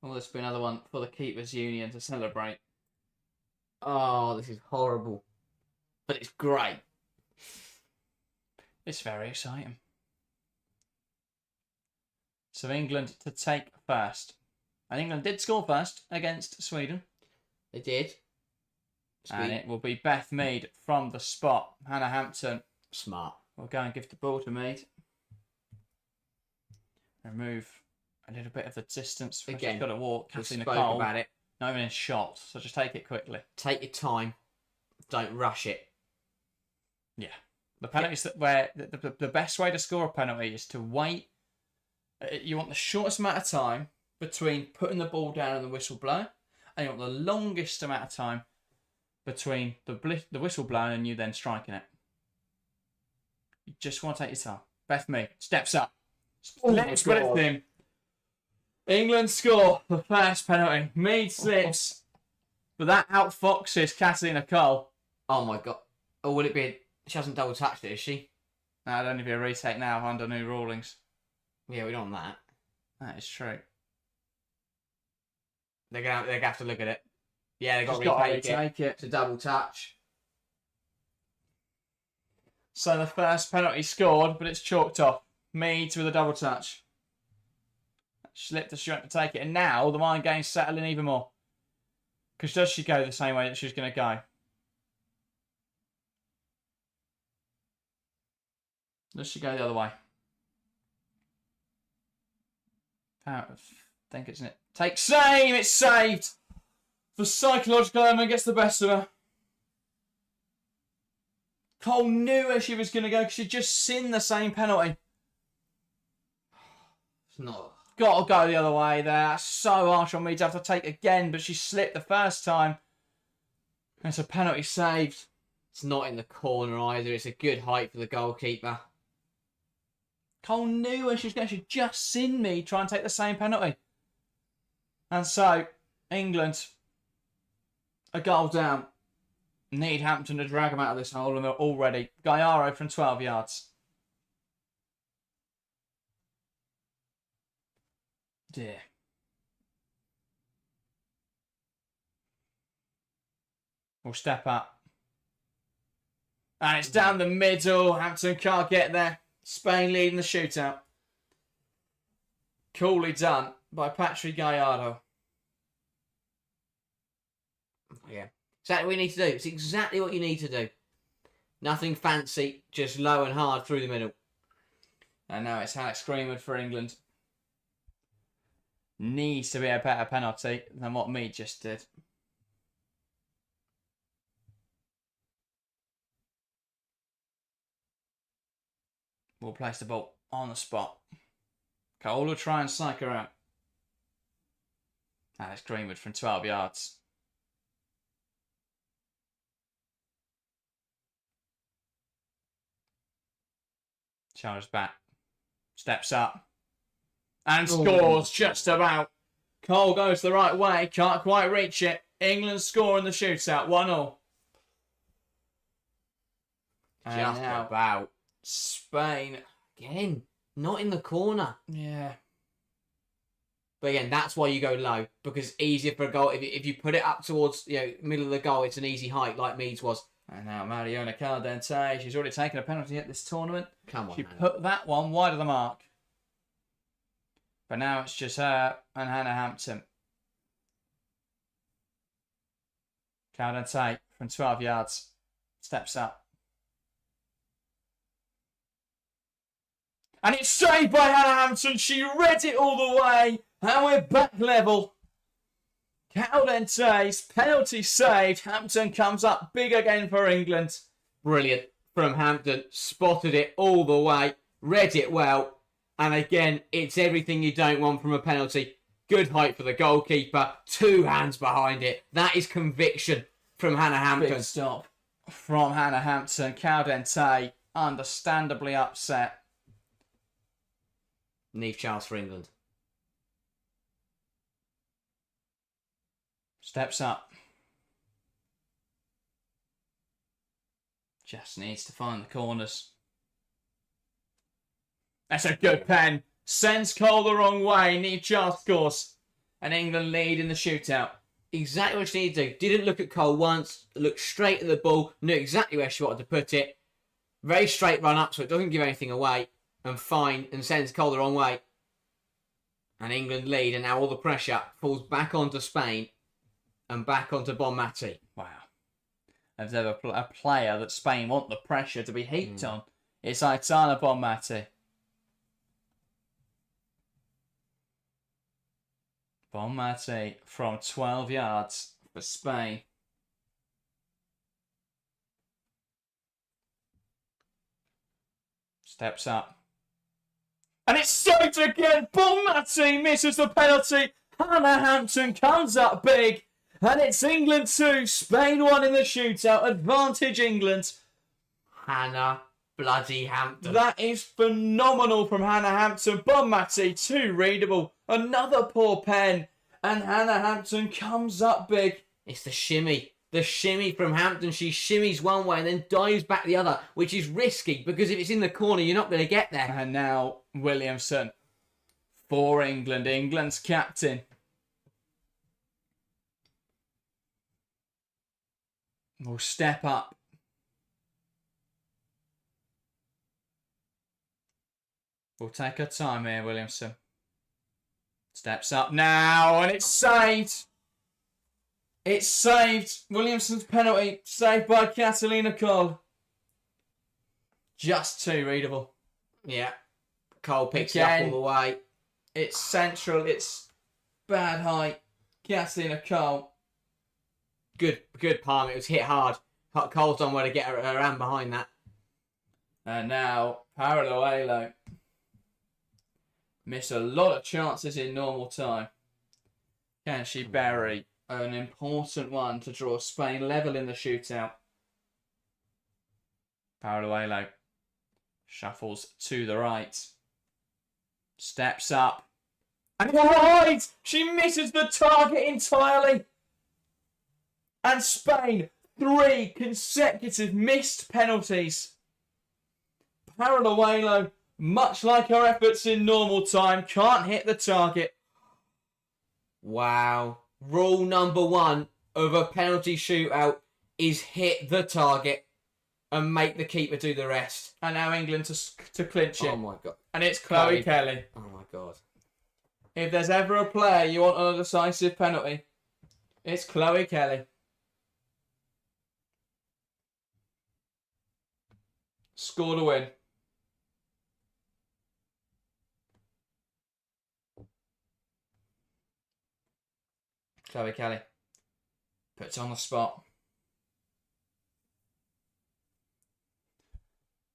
Well, this will be another one for the Keepers Union to celebrate. Oh, this is horrible. But it's great. It's very exciting. So England to take first. And England did score first against Sweden. They did. And it will be Beth Mead from the spot. Hannah Hampton. Smart. We'll go and give the ball to Mead. Remove a little bit of the distance. Again, she's got to walk. We spoke about it. Not even in shot, so just take it quickly. Take your time. Don't rush it. Yeah. The penalties where the best way to score a penalty is to wait. You want the shortest amount of time between putting the ball down and the whistle blow, and you want the longest amount of time between the whistle blowing and you then striking it. You just want to take your time. Beth Mead steps up. Let's put it in. England score the first penalty. Mead slips. But that outfoxes Kathleen Cole. Oh my god. Or will it be... She hasn't double touched it, has she? No, it'd only be a retake now under new rulings. Yeah, we don't want that. That is true. They're gonna have to look at it. Yeah, they've got to retake it. It's a double touch. So the first penalty scored, but it's chalked off. Meads with a double touch. Slipped the shot to take it. And now the mind game's settling even more. Because does she go the same way that she's going to go? Does she go the other way? I think it's in it. Take same! It's saved! The psychological element gets the best of her. Cole knew where she was going to go because she'd just seen the same penalty. It's not. Got to go the other way there. That's so harsh on me to have to take again, but she slipped the first time. It's a penalty saved. It's not in the corner either. It's a good height for the goalkeeper. Cole knew where she was going. She'd just seen me try and take the same penalty. And so, England, a goal down. Need Hampton to drag them out of this hole, and they're already. Gallardo from 12 yards. Dear. We'll step up. And it's down the middle. Hampton can't get there. Spain leading the shootout. Coolly done by Patrick Gallardo. Yeah. Exactly what you need to do. It's exactly what you need to do. Nothing fancy, just low and hard through the middle. And now it's Alex Greenwood for England. Needs to be a better penalty than what Mead just did. We'll place the ball on the spot. Cole will try and psych her out. Alex Greenwood from 12 yards. Charges back. Steps up. And scores just about. Cole goes the right way. Can't quite reach it. England score in the shootout. 1-0. Just about. Spain. Again, not in the corner. Yeah. But again, that's why you go low. Because it's easier for a goal. If you put it up towards middle of the goal, it's an easy height like Meads was. And now Mariona Caldente. She's already taken a penalty at this tournament. Come on, She Hannah. put that one wide of the mark. But now it's just her and Hannah Hampton. Caldente from 12 yards. Steps up. And it's saved by Hannah Hampton. She read it all the way. And we're back level. Caldente's penalty saved. Hampton comes up big again for England. Brilliant from Hampton. Spotted it all the way. Read it well. And again, it's everything you don't want from a penalty. Good height for the goalkeeper. 2 hands behind it. That is conviction from Hannah Hampton. Big stop from Hannah Hampton. Caldente understandably upset. Neve Charles for England. Steps up. Just needs to find the corners. That's a good pen. Sends Cole the wrong way. Neve Charles scores. And England lead in the shootout. Exactly what she needed to do. Didn't look at Cole once. Looked straight at the ball. Knew exactly where she wanted to put it. Very straight run up so it doesn't give anything away. And fine. And sends Cole the wrong way. And England lead. And now all the pressure falls back onto Spain. And back onto Bonmati. Wow. If there's a player that Spain want the pressure to be heaped on, it's Aitana Bonmati. Bonmati from 12 yards for Spain. Steps up. And it's saved again. Bonmati misses the penalty. Hannah Hampton comes up big. And it's England 2, Spain 1 in the shootout. Advantage England. Hannah bloody Hampton. That is phenomenal from Hannah Hampton. Bonmati, too readable. Another poor pen. And Hannah Hampton comes up big. It's the shimmy. The shimmy from Hampton. She shimmies one way and then dives back the other, which is risky because if it's in the corner, you're not going to get there. And now Williamson for England. England's captain. Will step up. We'll take our time here, Williamson. Steps up now, and it's saved. It's saved. Williamson's penalty, saved by Catalina Cole. Just too readable. Yeah. Cole picks it up all the way. It's central. It's bad height. Catalina Cole. Good palm. It was hit hard. Cole's done well to get her hand behind that. And now, Paralluelo. Missed a lot of chances in normal time. Can she bury an important one to draw Spain level in the shootout? Paralluelo shuffles to the right. Steps up. And wide! She misses the target entirely. And Spain, 3 consecutive missed penalties. Paralluelo, much like her efforts in normal time, can't hit the target. Wow. Rule number 1 of a penalty shootout is hit the target and make the keeper do the rest. And now England to clinch it. Oh my God. And it's Chloe Kelly. Oh my God. If there's ever a player you want on a decisive penalty, it's Chloe Kelly. Scored a win. Chloe Kelly puts on the spot.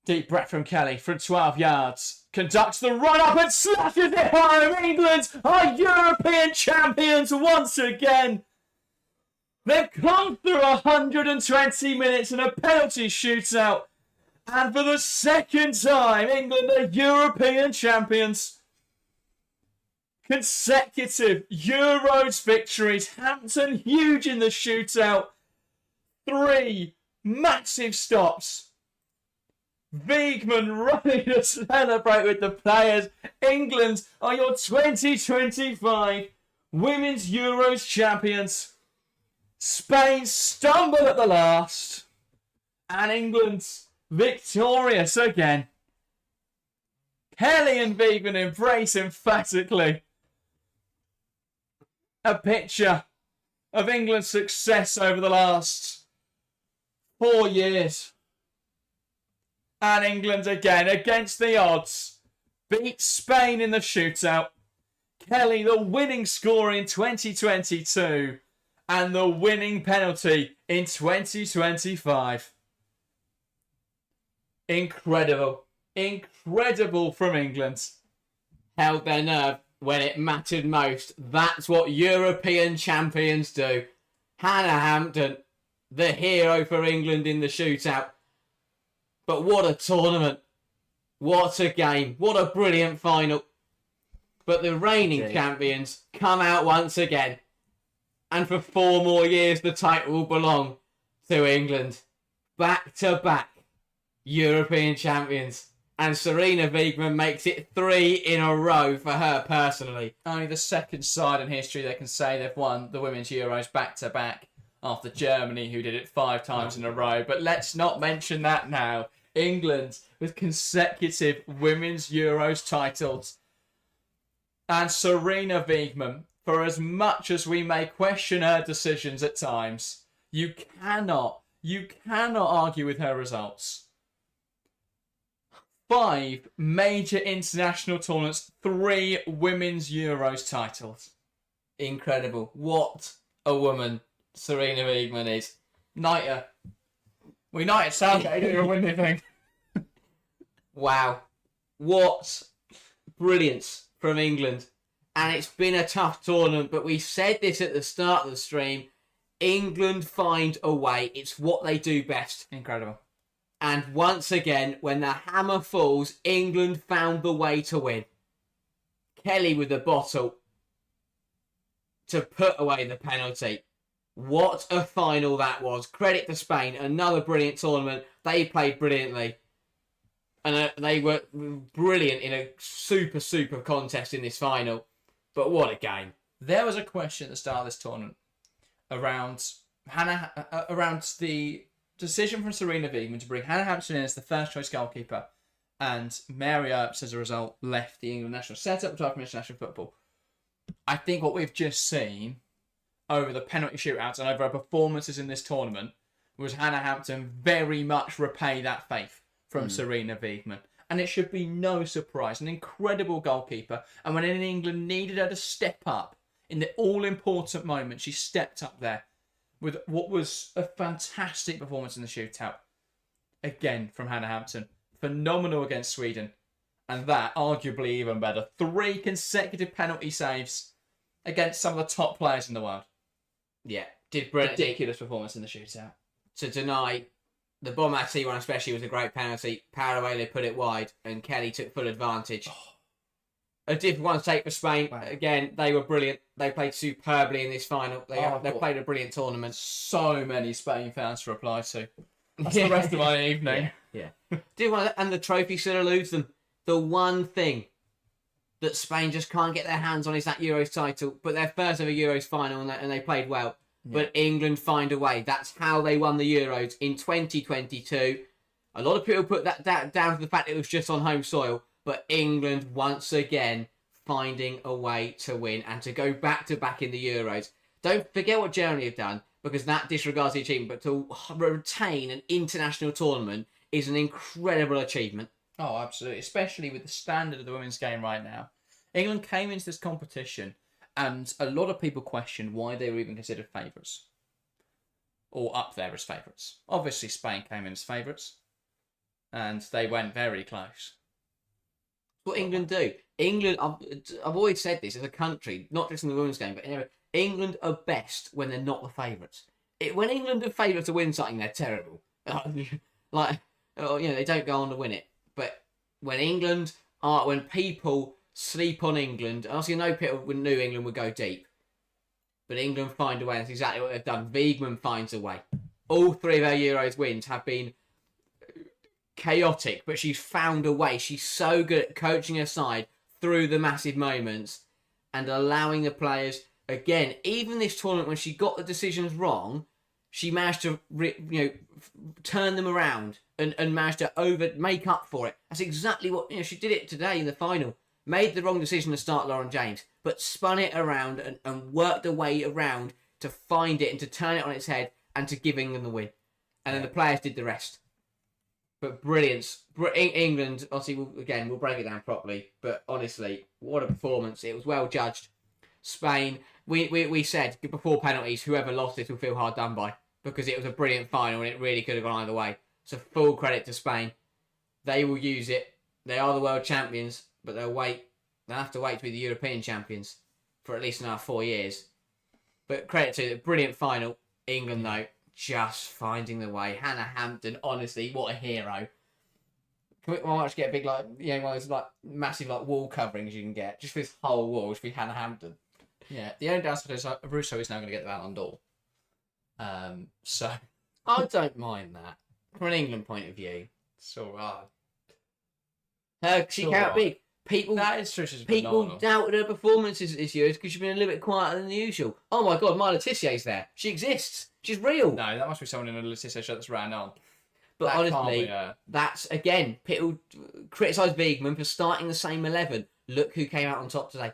Deep breath from Kelly from 12 yards. Conducts the run-up and slashes it home. England are European champions once again. They've come through 120 minutes in a penalty shootout. And for the second time, England are European champions. Consecutive Euros victories. Hampton huge in the shootout. 3 massive stops. Wiegman running to celebrate with the players. England are your 2025 Women's Euros champions. Spain stumble at the last. And England's victorious again. Kelly and Wiegman embrace emphatically. A picture of England's success over the last 4 years. And England again, against the odds, beat Spain in the shootout. Kelly, the winning scorer in 2022 and the winning penalty in 2025. Incredible. Incredible from England. Held their nerve when it mattered most. That's what European champions do. Hannah Hampton, the hero for England in the shootout. But what a tournament. What a game. What a brilliant final. But the reigning champions come out once again. And for 4 more years, the title will belong to England. Back to back European champions. And Serena Wiegman makes it 3 in a row for her personally. Only the second side in history that can say they've won the Women's Euros back to back after Germany, who did it 5 times in a row. But let's not mention that now. England with consecutive Women's Euros titles. And Serena Wiegman, for as much as we may question her decisions at times, you cannot argue with her results. 5 major international tournaments, 3 Women's Euros titles. Incredible. What a woman Serena Wiegman is. Knight her. We knighted Southgate, didn't even win anything. Wow. What brilliance from England. And it's been a tough tournament, but we said this at the start of the stream. England find a way. It's what they do best. Incredible. And once again, when the hammer falls, England found the way to win. Kelly with the bottle to put away the penalty. What a final that was. Credit to Spain. Another brilliant tournament. They played brilliantly. And they were brilliant in a super, super contest in this final. But what a game. There was a question at the start of this tournament around around the decision from Serena Wiegman to bring Hannah Hampton in as the first choice goalkeeper and Mary Earps, as a result, left the England national setup, retired from international football. I think what we've just seen over the penalty shootouts and over our performances in this tournament was Hannah Hampton very much repay that faith from Serena Wiegmann. And it should be no surprise. An incredible goalkeeper. And when England needed her to step up in the all-important moment, she stepped up there with what was a fantastic performance in the shootout. Again, from Hannah Hampton. Phenomenal against Sweden. And that, arguably even better. 3 consecutive penalty saves against some of the top players in the world. Yeah. Ridiculous performance in the shootout. To deny the Bomati one especially was a great penalty. Paradaway put it wide and Kelly took full advantage. A different one to take for Spain. Wow. Again, they were brilliant. They played superbly in this final. They played a brilliant tournament. So many Spain fans to reply to. That's the rest of my evening. Yeah. And the trophy still eludes them. The one thing that Spain just can't get their hands on is that Euros title. But their first ever Euros final and they played well. Yeah. But England find a way. That's how they won the Euros in 2022. A lot of people put that down to the fact it was just on home soil. But England, once again, finding a way to win and to go back-to-back in the Euros. Don't forget what Germany have done, because that disregards the achievement. But to retain an international tournament is an incredible achievement. Oh, absolutely. Especially with the standard of the women's game right now. England came into this competition and a lot of people questioned why they were even considered favourites. Or up there as favourites. Obviously, Spain came in as favourites. And they went very close. What England do. England, I've always said this, as a country, not just in the women's game, but anyway, England are best when they're not the favourites. When England are favourites to win something, they're terrible. They don't go on to win it. But when people sleep on England, obviously no people knew England would go deep. But England find a way, and that's exactly what they've done. Wiegmann finds a way. All 3 of her Euros wins have been chaotic, but she's found a way. She's so good at coaching her side through the massive moments and allowing the players, again, even this tournament when she got the decisions wrong, she managed to turn them around and managed to make up for it. That's exactly what she did it today in the final. Made the wrong decision to start Lauren James, but spun it around and worked a way around to find it and to turn it on its head and to give England the win. And then the players did the rest. But brilliance. England, obviously, we'll break it down properly. But honestly, what a performance. It was well judged. Spain, we said before penalties, whoever lost this will feel hard done by. Because it was a brilliant final and it really could have gone either way. So full credit to Spain. They will use it. They are the world champions. But they'll have to wait to be the European champions for at least another 4 years. But credit to the brilliant final. England, though, just finding the way. Hannah Hampton, honestly, what a hero. Can we much get a big, one of those massive wall coverings you can get just for this whole wall, which would be Hannah Hampton. Yeah, the only downside is Russo is now going to get the Ballon d'Or. So I don't mind that from an England point of view. It's all right. She can't be. That is true. People doubted her performances this year because she's been a little bit quieter than usual. Oh my God, Myla Tissier's there. She exists. She's real. No, that must be someone in a Letitia shirt that's ran on. But that honestly, that's, again, people criticise Wiegmann for starting the same 11. Look who came out on top today.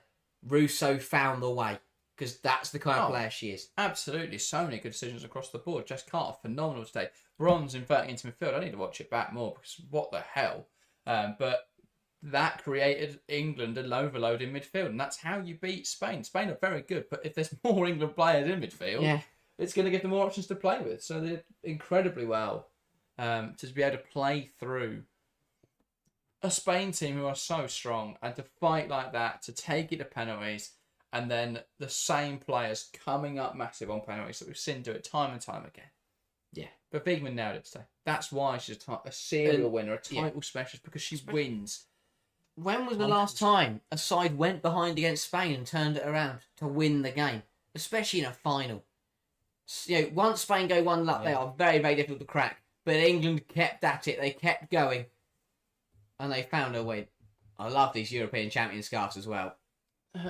Russo found the way. Because that's the kind of player she is. Absolutely. So many good decisions across the board. Jess Carter, phenomenal today. Bronze inverting into midfield. I need to watch it back more because what the hell. But that created England an overload in midfield. And that's how you beat Spain. Spain are very good. But if there's more England players in midfield, it's going to give them more options to play with. So they're incredibly well to be able to play through a Spain team who are so strong and to fight like that, to take it to penalties, and then the same players coming up massive on penalties that we've seen do it time and time again. Yeah. But Wiegmann nailed it today. That's why she's a serial winner, a title specialist, because she wins. When was the last time a side went behind against Spain and turned it around to win the game? Especially in a final. Once Spain go one luck, they are very, very difficult to crack. But England kept at it. They kept going. And they found a win. I love these European champion scarves as well.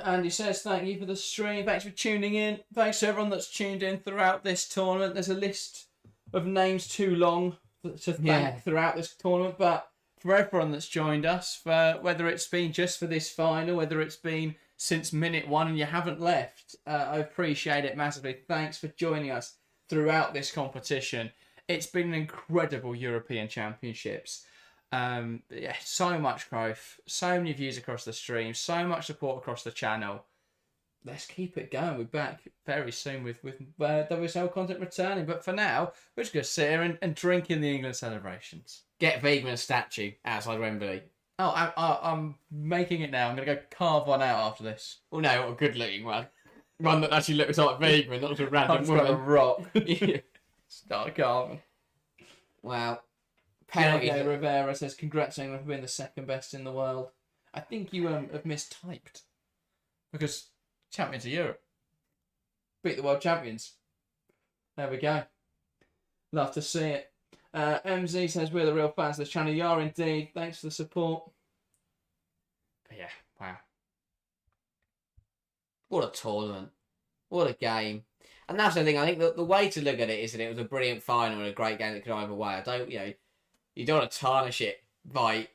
Andy says, thank you for the stream. Thanks for tuning in. Thanks to everyone that's tuned in throughout this tournament. There's a list of names too long to thank throughout this tournament. But for everyone that's joined us, for whether it's been just for this final, whether it's been since minute one and you haven't left. I appreciate it massively. Thanks for joining us throughout this competition. It's been an incredible European Championships. So much growth, so many views across the stream, so much support across the channel. Let's keep it going. We're back very soon with WSL content returning. But for now, we're just going to sit here and drink in the England celebrations. Get Weigman a statue outside Wembley. Oh, I'm making it now. I'm going to go carve one out after this. Oh no, what a good looking one. One that actually looks like Weigman, not just a random woman. A rock. Start carving. Wow. Penalty. Rivera says, congrats England for being the second best in the world. I think you have mistyped. Because champions of Europe. Beat the world champions. There we go. Love to see it. MZ says, we're the real fans of the channel. You are indeed. Thanks for the support. But yeah, wow. What a tournament. What a game. And that's the thing. I think the way to look at it is that it was a brilliant final and a great game that could either way. You don't want to tarnish it by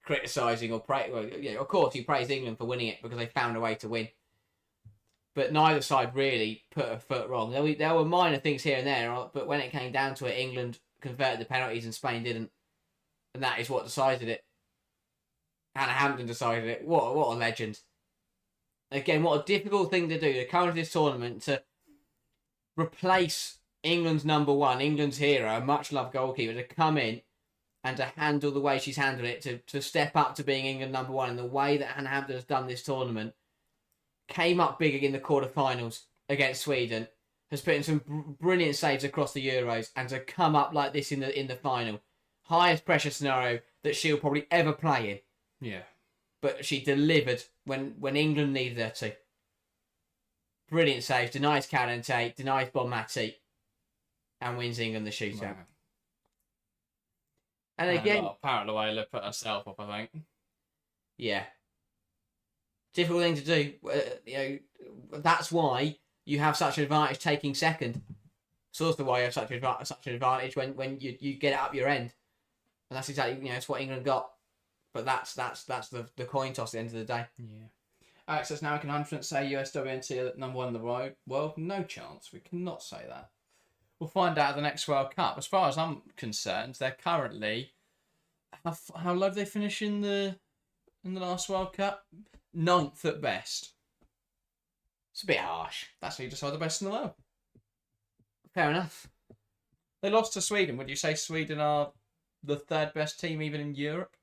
criticising or of course you praise England for winning it because they found a way to win. But neither side really put a foot wrong. There were minor things here and there, but when it came down to it, England converted the penalties and Spain didn't. And that is what decided it. Hannah Hampton decided it. What a legend. Again, what a difficult thing to do to come into this tournament to replace England's number one, England's hero, a much-loved goalkeeper, to come in and to handle the way she's handled it, to step up to being England number one in the way that Hannah Hampton has done this tournament. Came up big in the quarterfinals against Sweden, has put in some brilliant saves across the Euros, and to come up like this in the final, highest pressure scenario that she'll probably ever play in. Yeah, but she delivered when England needed her to. Brilliant saves, denies Calente, denies Bonmati, and wins England the shootout. Wow. And again, apparently Lola put herself up, I think. Yeah. Difficult thing to do. That's why you have such an advantage taking second. It's also why you have such an advantage when you get it up your end. And that's exactly it's what England got. But that's the coin toss at the end of the day. Yeah. Alex says, now we can 100% say USWNT are number one in the world. No chance. We cannot say that. We'll find out at the next World Cup. As far as I'm concerned, they're currently how low did they finish in the last World Cup? 9th at best. It's a bit harsh. That's how you decide the best in the world. Fair enough. They lost to Sweden. Would you say Sweden are the third best team even in Europe?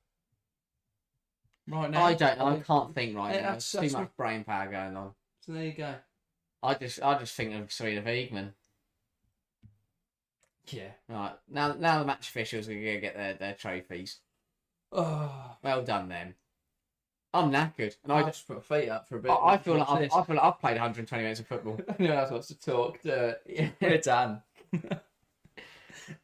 Right now? I don't know. I can't think right now. There's too much brain power going on. So there you go. I just think of Serena Wiegman. Yeah. Right. Now the match officials are going to get their trophies. Oh, well done them. I'm knackered, and I just put my feet up for a bit. I feel like I've played 120 minutes of football. No, that's what's to talk. We're done.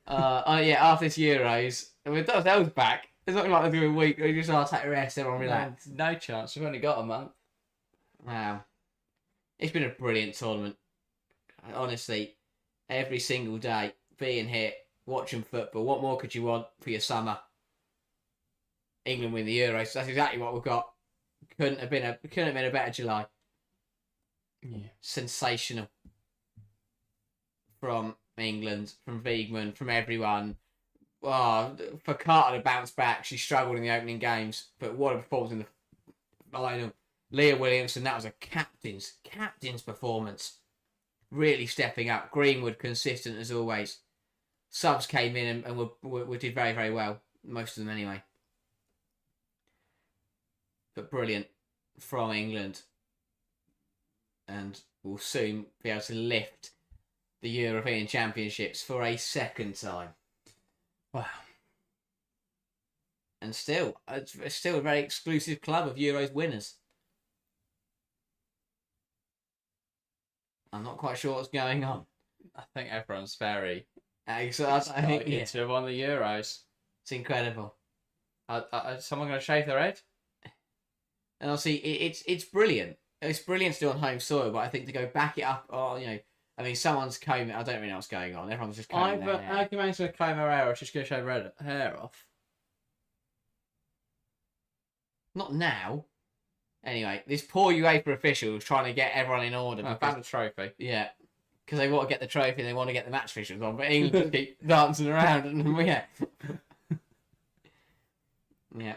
After this Euros, that was back. It's not like they're doing a week. They just take a rest, everyone relax. No chance. We've only got a month. Wow, it's been a brilliant tournament. Honestly, every single day being here, watching football. What more could you want for your summer? England win the Euros. That's exactly what we've got. Couldn't have been a better July. Yeah. Sensational. From England, from Wiegman, from everyone. Oh, for Carter to bounce back, she struggled in the opening games, but what a performance in the final. Leah Williamson, that was a captain's performance. Really stepping up. Greenwood consistent as always. Subs came in and we did very, very well. Most of them anyway. But brilliant from England. And we'll soon be able to lift the European Championships for a second time. Wow. And it's still a very exclusive club of Euros winners. I'm not quite sure what's going on. I think everyone's very excited to have won the Euros. It's incredible. Is someone going to shave their head? And obviously, it's brilliant. It's brilliant to do on home soil, but I think to go back it up, someone's combing. I don't really know what's going on. Everyone's just combing their hair. Arguments with comb her hair, or she's going to shave her hair off. Not now. Anyway, this poor UEFA official is trying to get everyone in order. I found a trophy. Yeah. Because they want to get the trophy, they want to get the match officials on, but England just keep dancing around, and yeah. Yeah.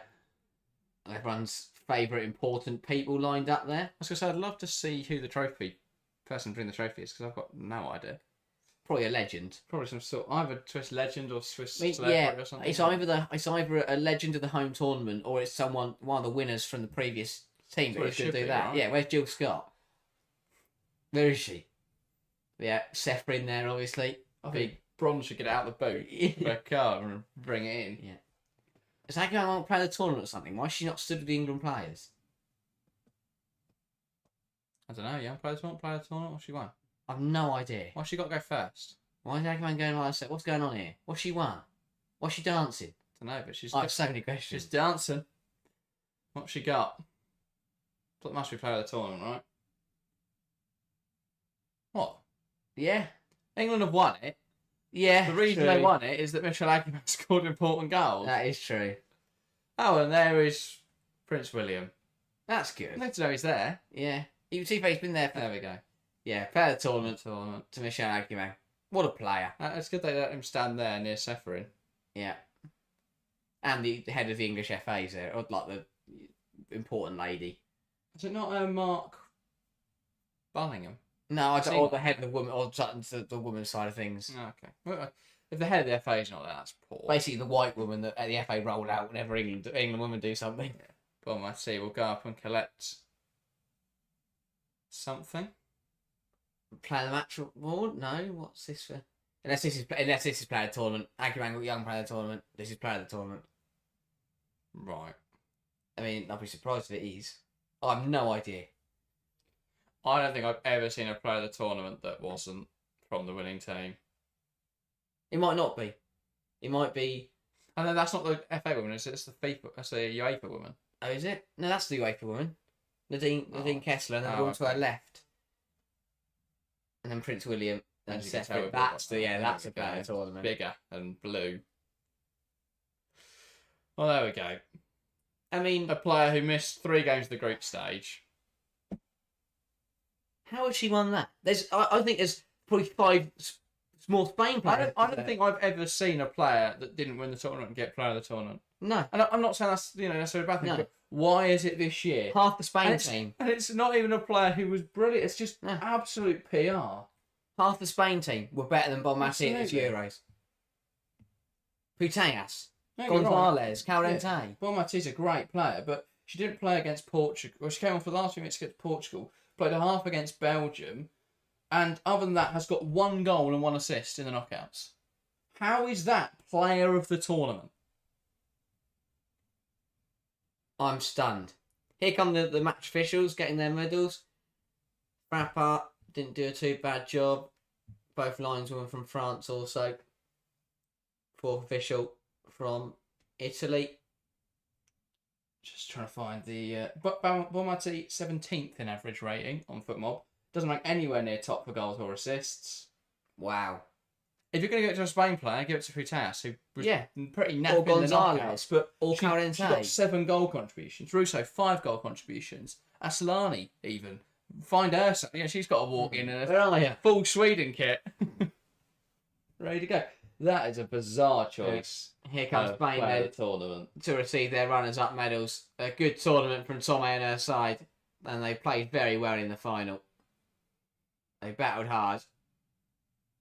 Everyone's favourite important people lined up there. I was going to say, I'd love to see who the person bringing the trophy is, because I've got no idea. Probably a legend. Probably some sort, either Swiss legend or Swiss celebrity or something. It's either a legend of the home tournament, or it's one of the winners from the previous team that should do that. Right? Yeah, where's Jill Scott? Where is she? Yeah, Seth in there, obviously. I think Bron should get out of the boot for a car and bring it in. Yeah. Is that going to play the tournament or something? Why is she not stood with the England players? I don't know. Yeah, play the tournament. What she won? I've no idea. Why she got to go first? Why is Agman going like that? What's going on here? What's she won? What's she dancing? I don't know, but she's... I have so many questions. She's dancing. What's she got? That must be player of the tournament, right? What? Yeah. England have won it. Yeah. The reason they won it is that Michel Agman scored important goals. That is true. Oh, and there is Prince William. That's good. I'd like to know he's there. Yeah. You can see he's been there for... There we go. Yeah, player of the tournament to Michel Agman. What a player. It's good they let him stand there near Seferin. Yeah. And the head of the English FA's there, or like the important lady. Is it not Mark Bullingham? No, or the head of the woman, or the woman's side of things. Oh, okay. Well, if the head of the FA is not there, that's poor. Basically, the white woman that the FA roll out whenever England women do something. Yeah. Well, I see. We'll go up and collect something. Play the match award? No, what's this for? Unless this is player of the tournament. Agman got young player of the tournament. This is player of the tournament. Right. I mean, I'd be surprised if it is. I have no idea. I don't think I've ever seen a player of the tournament that wasn't from the winning team. It might not be. It might be. And then that's not the FA woman, is it? It's the FIFA. That's the UEFA woman. Oh, is it? No, that's the UEFA woman. Nadine Kessler, and then the one to her left. And then Prince William and Seth. That's a player tournament. Bigger and blue. Well, there we go. I mean, a player who missed 3 games of the group stage. How has she won that? I think there's probably 5 small Spain players. I don't think I've ever seen a player that didn't win the tournament and get player of the tournament. No. And I'm not saying that's necessarily a bad thing, but why is it this year? Half the Spain team. And it's not even a player who was brilliant. It's just absolute PR. Half the Spain team were better than Bonmati at the Euros. Putellas, Gonzalez, Calrente. Yeah. Bonmati's a great player, but she didn't play against Portugal. Well, she came on for the last few minutes against Portugal, played a half against Belgium, and other than that has got 1 goal and 1 assist in the knockouts. How is that player of the tournament? I'm stunned. Here come the match officials getting their medals. Frappart didn't do a too bad job. Both linesmen from France also. 4th official from Italy. Just trying to find the... Bonmati 17th in average rating on FootMob. Doesn't rank anywhere near top for goals or assists. Wow. If you're going to give it to a Spain player, give it to Putellas, who was pretty nappy or Gonzalez, but she got 7 goal contributions. Russo, 5 goal contributions. Asllani, even. Find her something. Yeah, she's got to walk in a full Sweden kit. Ready to go. That is a bizarre choice. Here comes Spain the tournament to receive their runners-up medals. A good tournament from Tome and her side, and they played very well in the final. They battled hard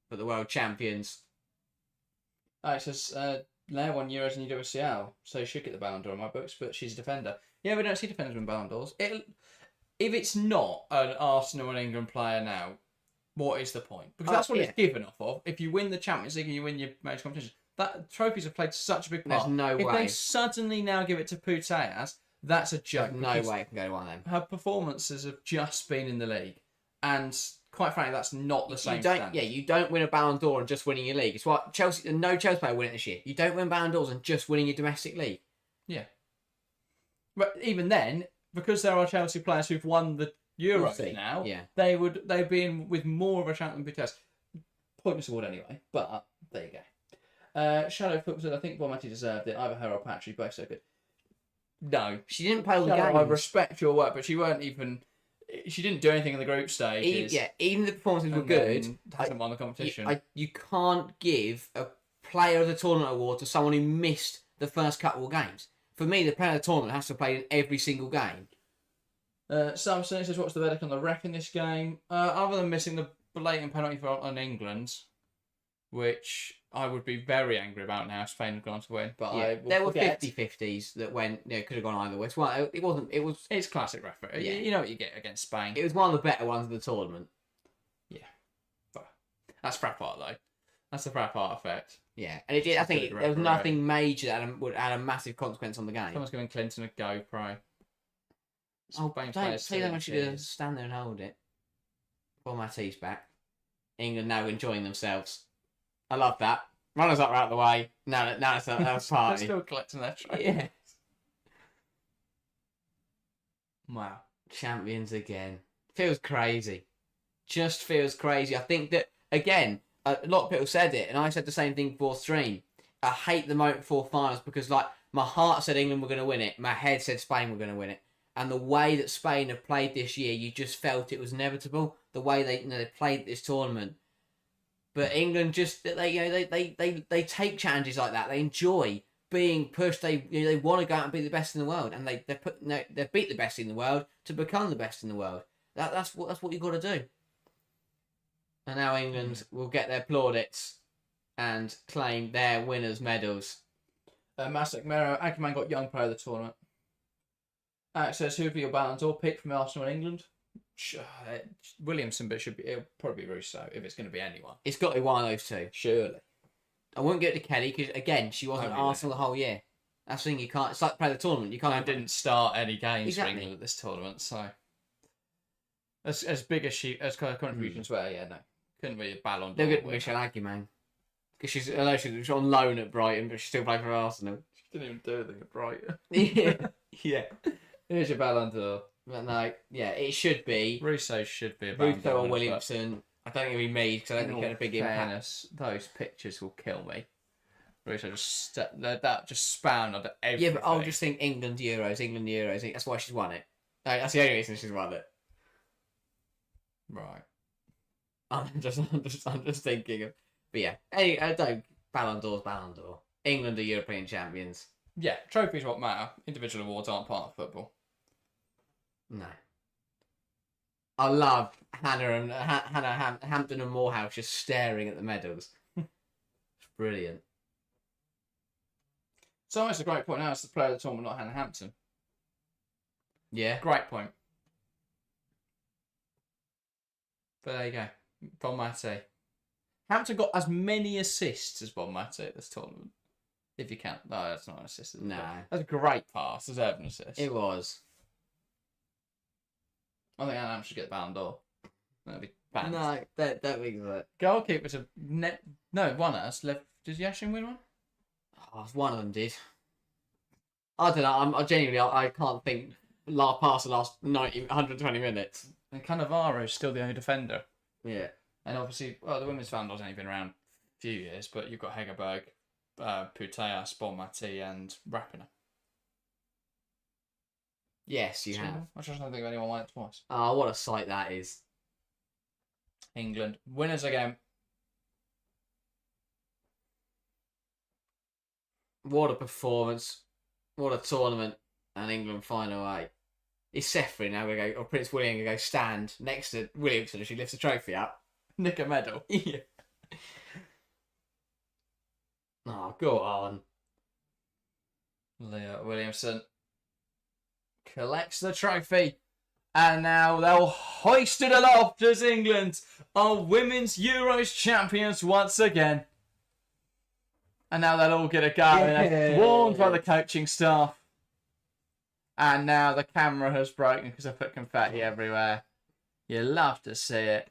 for the world champions. It says Leia won Euros and UWCL, so she should get the Ballon d'Or in my books, but she's a defender. Yeah, we don't see defenders win Ballon d'Ors. If it's not an Arsenal and England player now, what is the point? Because that's what it's given off of. If you win the Champions League and you win your major competition, that trophies have played such a big part. There's no way. If they suddenly now give it to Putellas, that's a joke. There's no way it can go to one of them. Her performances have just been in the league, and quite frankly, that's not the same standard. Yeah, you don't win a Ballon d'Or and just winning your league. It's what Chelsea. No Chelsea player win it this year. You don't win Ballon d'Ors and just winning your domestic league. Yeah, but even then, because there are Chelsea players who've won the Euros now, they'd be in with more of a chance than Putellas. Pointless award anyway, but there you go. Shadow Foot said, I think Bonmati deserved it. Either her or Patry, both so good. No. She didn't play all the Shannon, games. I respect your work, but she weren't even... She didn't do anything in the group stages. Even the performances were good. Hasn't won the competition. You can't give a player of the tournament award to someone who missed the first couple of games. For me, the player of the tournament has to play in every single game. Samson says, what's the verdict on the ref in this game? Other than missing the blatant penalty on England, which I would be very angry about now if Spain had gone to win. But there were 50-50s that went, could have gone either way. Well, it wasn't. It was. It's classic referee. Yeah. You know what you get against Spain. It was one of the better ones of the tournament. Yeah, but that's Frappart though. That's the Frappart effect. Yeah, and it did. I think there was nothing major that would add a massive consequence on the game. Someone's giving Clinton a GoPro. Don't say that. I should stand there and hold it. Pull my teeth back. England now enjoying themselves. I love that. Runners up, right out the way. Now it's a party. They're still collecting their trophies. Yeah. Wow. Champions again. Feels crazy. Just feels crazy. I think that, again, a lot of people said it, and I said the same thing before stream. I hate the moment before finals because, like, my heart said England were going to win it. My head said Spain were going to win it. And the way that Spain have played this year, you just felt it was inevitable. The way they played this tournament. But England just they take challenges like that. They enjoy being pushed. They want to go out and be the best in the world, and they beat the best in the world to become the best in the world. That's what you've got to do. And now England will get their plaudits and claim their winners' medals. Masek Mero, Ackerman got young player of the tournament. Access, who would be your Ballon d'Or pick from Arsenal and England? Williamson, but it'll probably be Russo if it's going to be anyone. It's got to be one of those two. Surely. I won't get to Kelly because, again, she wasn't Arsenal the whole year. That's the thing, you can't... It's like play the tournament. You can't... I didn't start any games Exactly. for England at this tournament, so... As big as her contributions were, yeah, no. Couldn't be a Ballon d'Or. They'll get Michelle Aggie, man. Because she's on loan at Brighton, but she still played for Arsenal. She didn't even do anything at Brighton. Yeah. Here's your Ballon d'Or. But no, yeah, it should be. Russo should be a Ballon d'Or. Russo or Williamson. I don't think it'll be me because I don't think he had a big impact. Those pictures will kill me. Russo that just spanned under everything. Yeah, but I'll just think England Euros. That's why she's won it. That's the only reason she's won it. Right. I'm just thinking of. But yeah, I don't. Ballon d'Or. England are European champions. Yeah, trophies what matter. Individual awards aren't part of football. No. I love Hannah Hampton and Morehouse just staring at the medals. It's brilliant. So it's a great point now. It's the player of the tournament, not Hannah Hampton. Yeah. Great point. But there you go. Bon Mate. Hampton got as many assists as Bon Mate at this tournament. If you count. No, that's not an assist. No. That's a great pass. Deserved an assist. It was. I think Hannah Hampton should get the Ballon d'Or. That'd be banned. No, that means that. Goalkeeper to net. No, one has left. Did Yashin win one? Oh, one of them did. I don't know. I genuinely I can't think. Past the last 120 minutes. And Cannavaro is still the only defender. Yeah. And obviously, well, the women's Ballon d'Or's only been around a few years, but you've got Hegerberg, Puteas, Bon Mate, and Rapinoe. Yes, you have. I just don't think anyone won it twice. Oh, what a sight that is. England. Winners again. What a performance. What a tournament. And England final eight. Is Sefrin now going to go, or Prince William going to go stand next to Williamson as she lifts the trophy up? Nick a medal. Yeah. Oh, go on. Leah Williamson collects the trophy. And now they'll hoist it aloft as England are Women's Euros champions once again. And now they'll all get a go. And warned by the coaching staff. And now the camera has broken because I put confetti everywhere. You love to see it.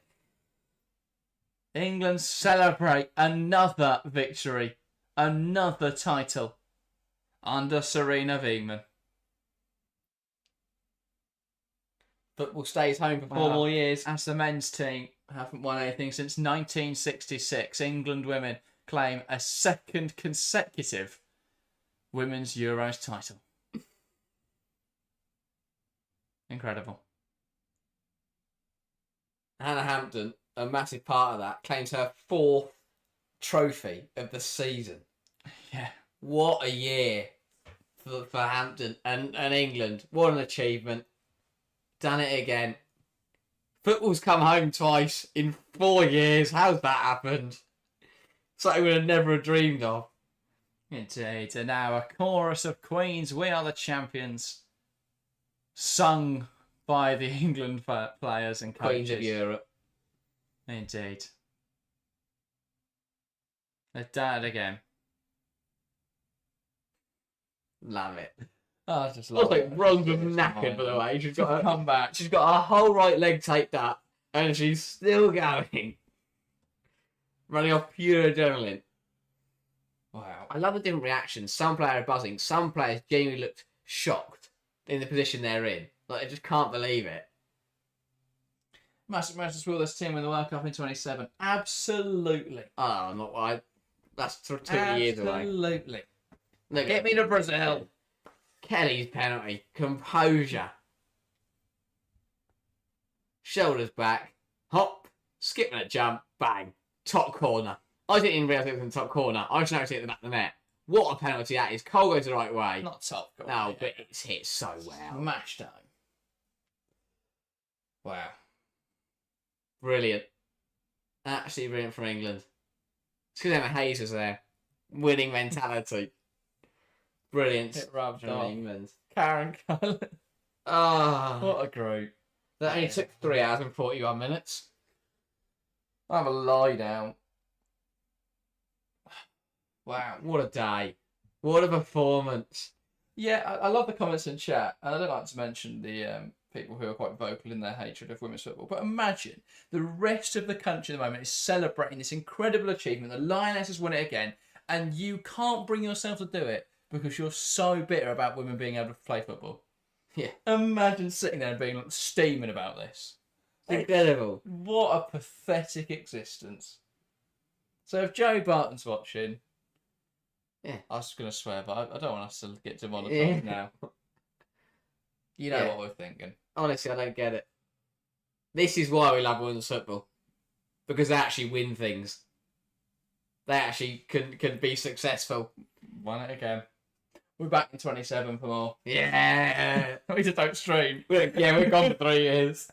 England celebrate another victory. Another title. Under Serena Wiegmann. Football stays home for 4 more years. As the men's team haven't won anything since 1966, England women claim a second consecutive Women's Euros title. Incredible. Hannah Hampton, a massive part of that, claims her 4th trophy of the season. Yeah. What a year for Hampton and England. What an achievement. Done it again. Football's come home twice in 4 years. How's that happened? Something we would have never dreamed of. Indeed. And now a chorus of Queens, We Are the Champions, sung by the England players and coaches. Queens of Europe. Indeed. They've done it again. Love it. Oh, I just love it. Bronze was knackered, by the way. She's got come back. She's got her whole right leg taped up, and she's still going. Running off pure adrenaline. Wow. I love the different reactions. Some players are buzzing. Some players genuinely looked shocked in the position they're in. Like, they just can't believe it. Massive matches for this team in the World Cup in 27. Absolutely. Oh, not why. That's 2 years away. Absolutely. No, get me to Brazil. Kelly's penalty. Composure. Shoulders back. Hop. Skipping a jump. Bang. Top corner. I didn't even realise it was in the top corner. I just noticed it at the back of the net. What a penalty that is. Cole goes the right way. Not top corner. No, but it's hit so well. Smashed home. Wow. Brilliant. Absolutely brilliant from England. It's because Emma Hayes was there. Winning mentality. Brilliant. It rubbed from off. England. Karen Cullen. Ah, What a group. that only took 3 hours and 41 minutes. I'll have a lie down. Wow. What a day. What a performance. Yeah, I love the comments in chat, and I don't like to mention the people who are quite vocal in their hatred of women's football, but imagine the rest of the country at the moment is celebrating this incredible achievement. The Lionesses won it again, and you can't bring yourself to do it because you're so bitter about women being able to play football. Yeah. Imagine sitting there and being like, steaming about this. Incredible. What a pathetic existence. So if Joe Barton's watching, yeah, I was going to swear, but I don't want us to get demonetized now. You know what we're thinking. Honestly, I don't get it. This is why we love women's football. Because they actually win things. They actually can be successful. Won it again. We're back in 27 for more. Yeah. We just don't stream. We've gone for 3 years.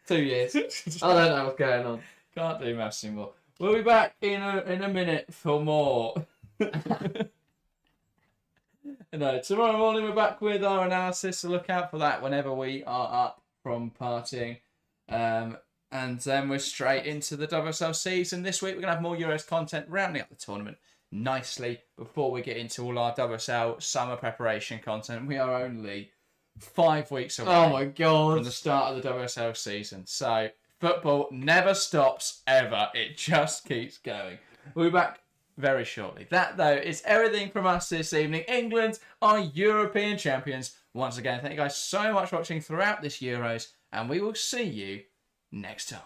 2 years. I don't know what's going on. Can't do maths anymore. We'll be back in a minute for more. No, tomorrow morning we're back with our analysis, so look out for that whenever we are up from partying. And then we're straight into the WSL season. This week we're going to have more Euros content rounding up the tournament nicely before we get into all our WSL summer preparation content. We are only 5 weeks away Oh my God. from the start of the WSL season. So football never stops ever. It just keeps going. We'll be back very shortly. That, though, is everything from us this evening. England are European champions. Once again, thank you guys so much for watching throughout this Euros, and we will see you next time.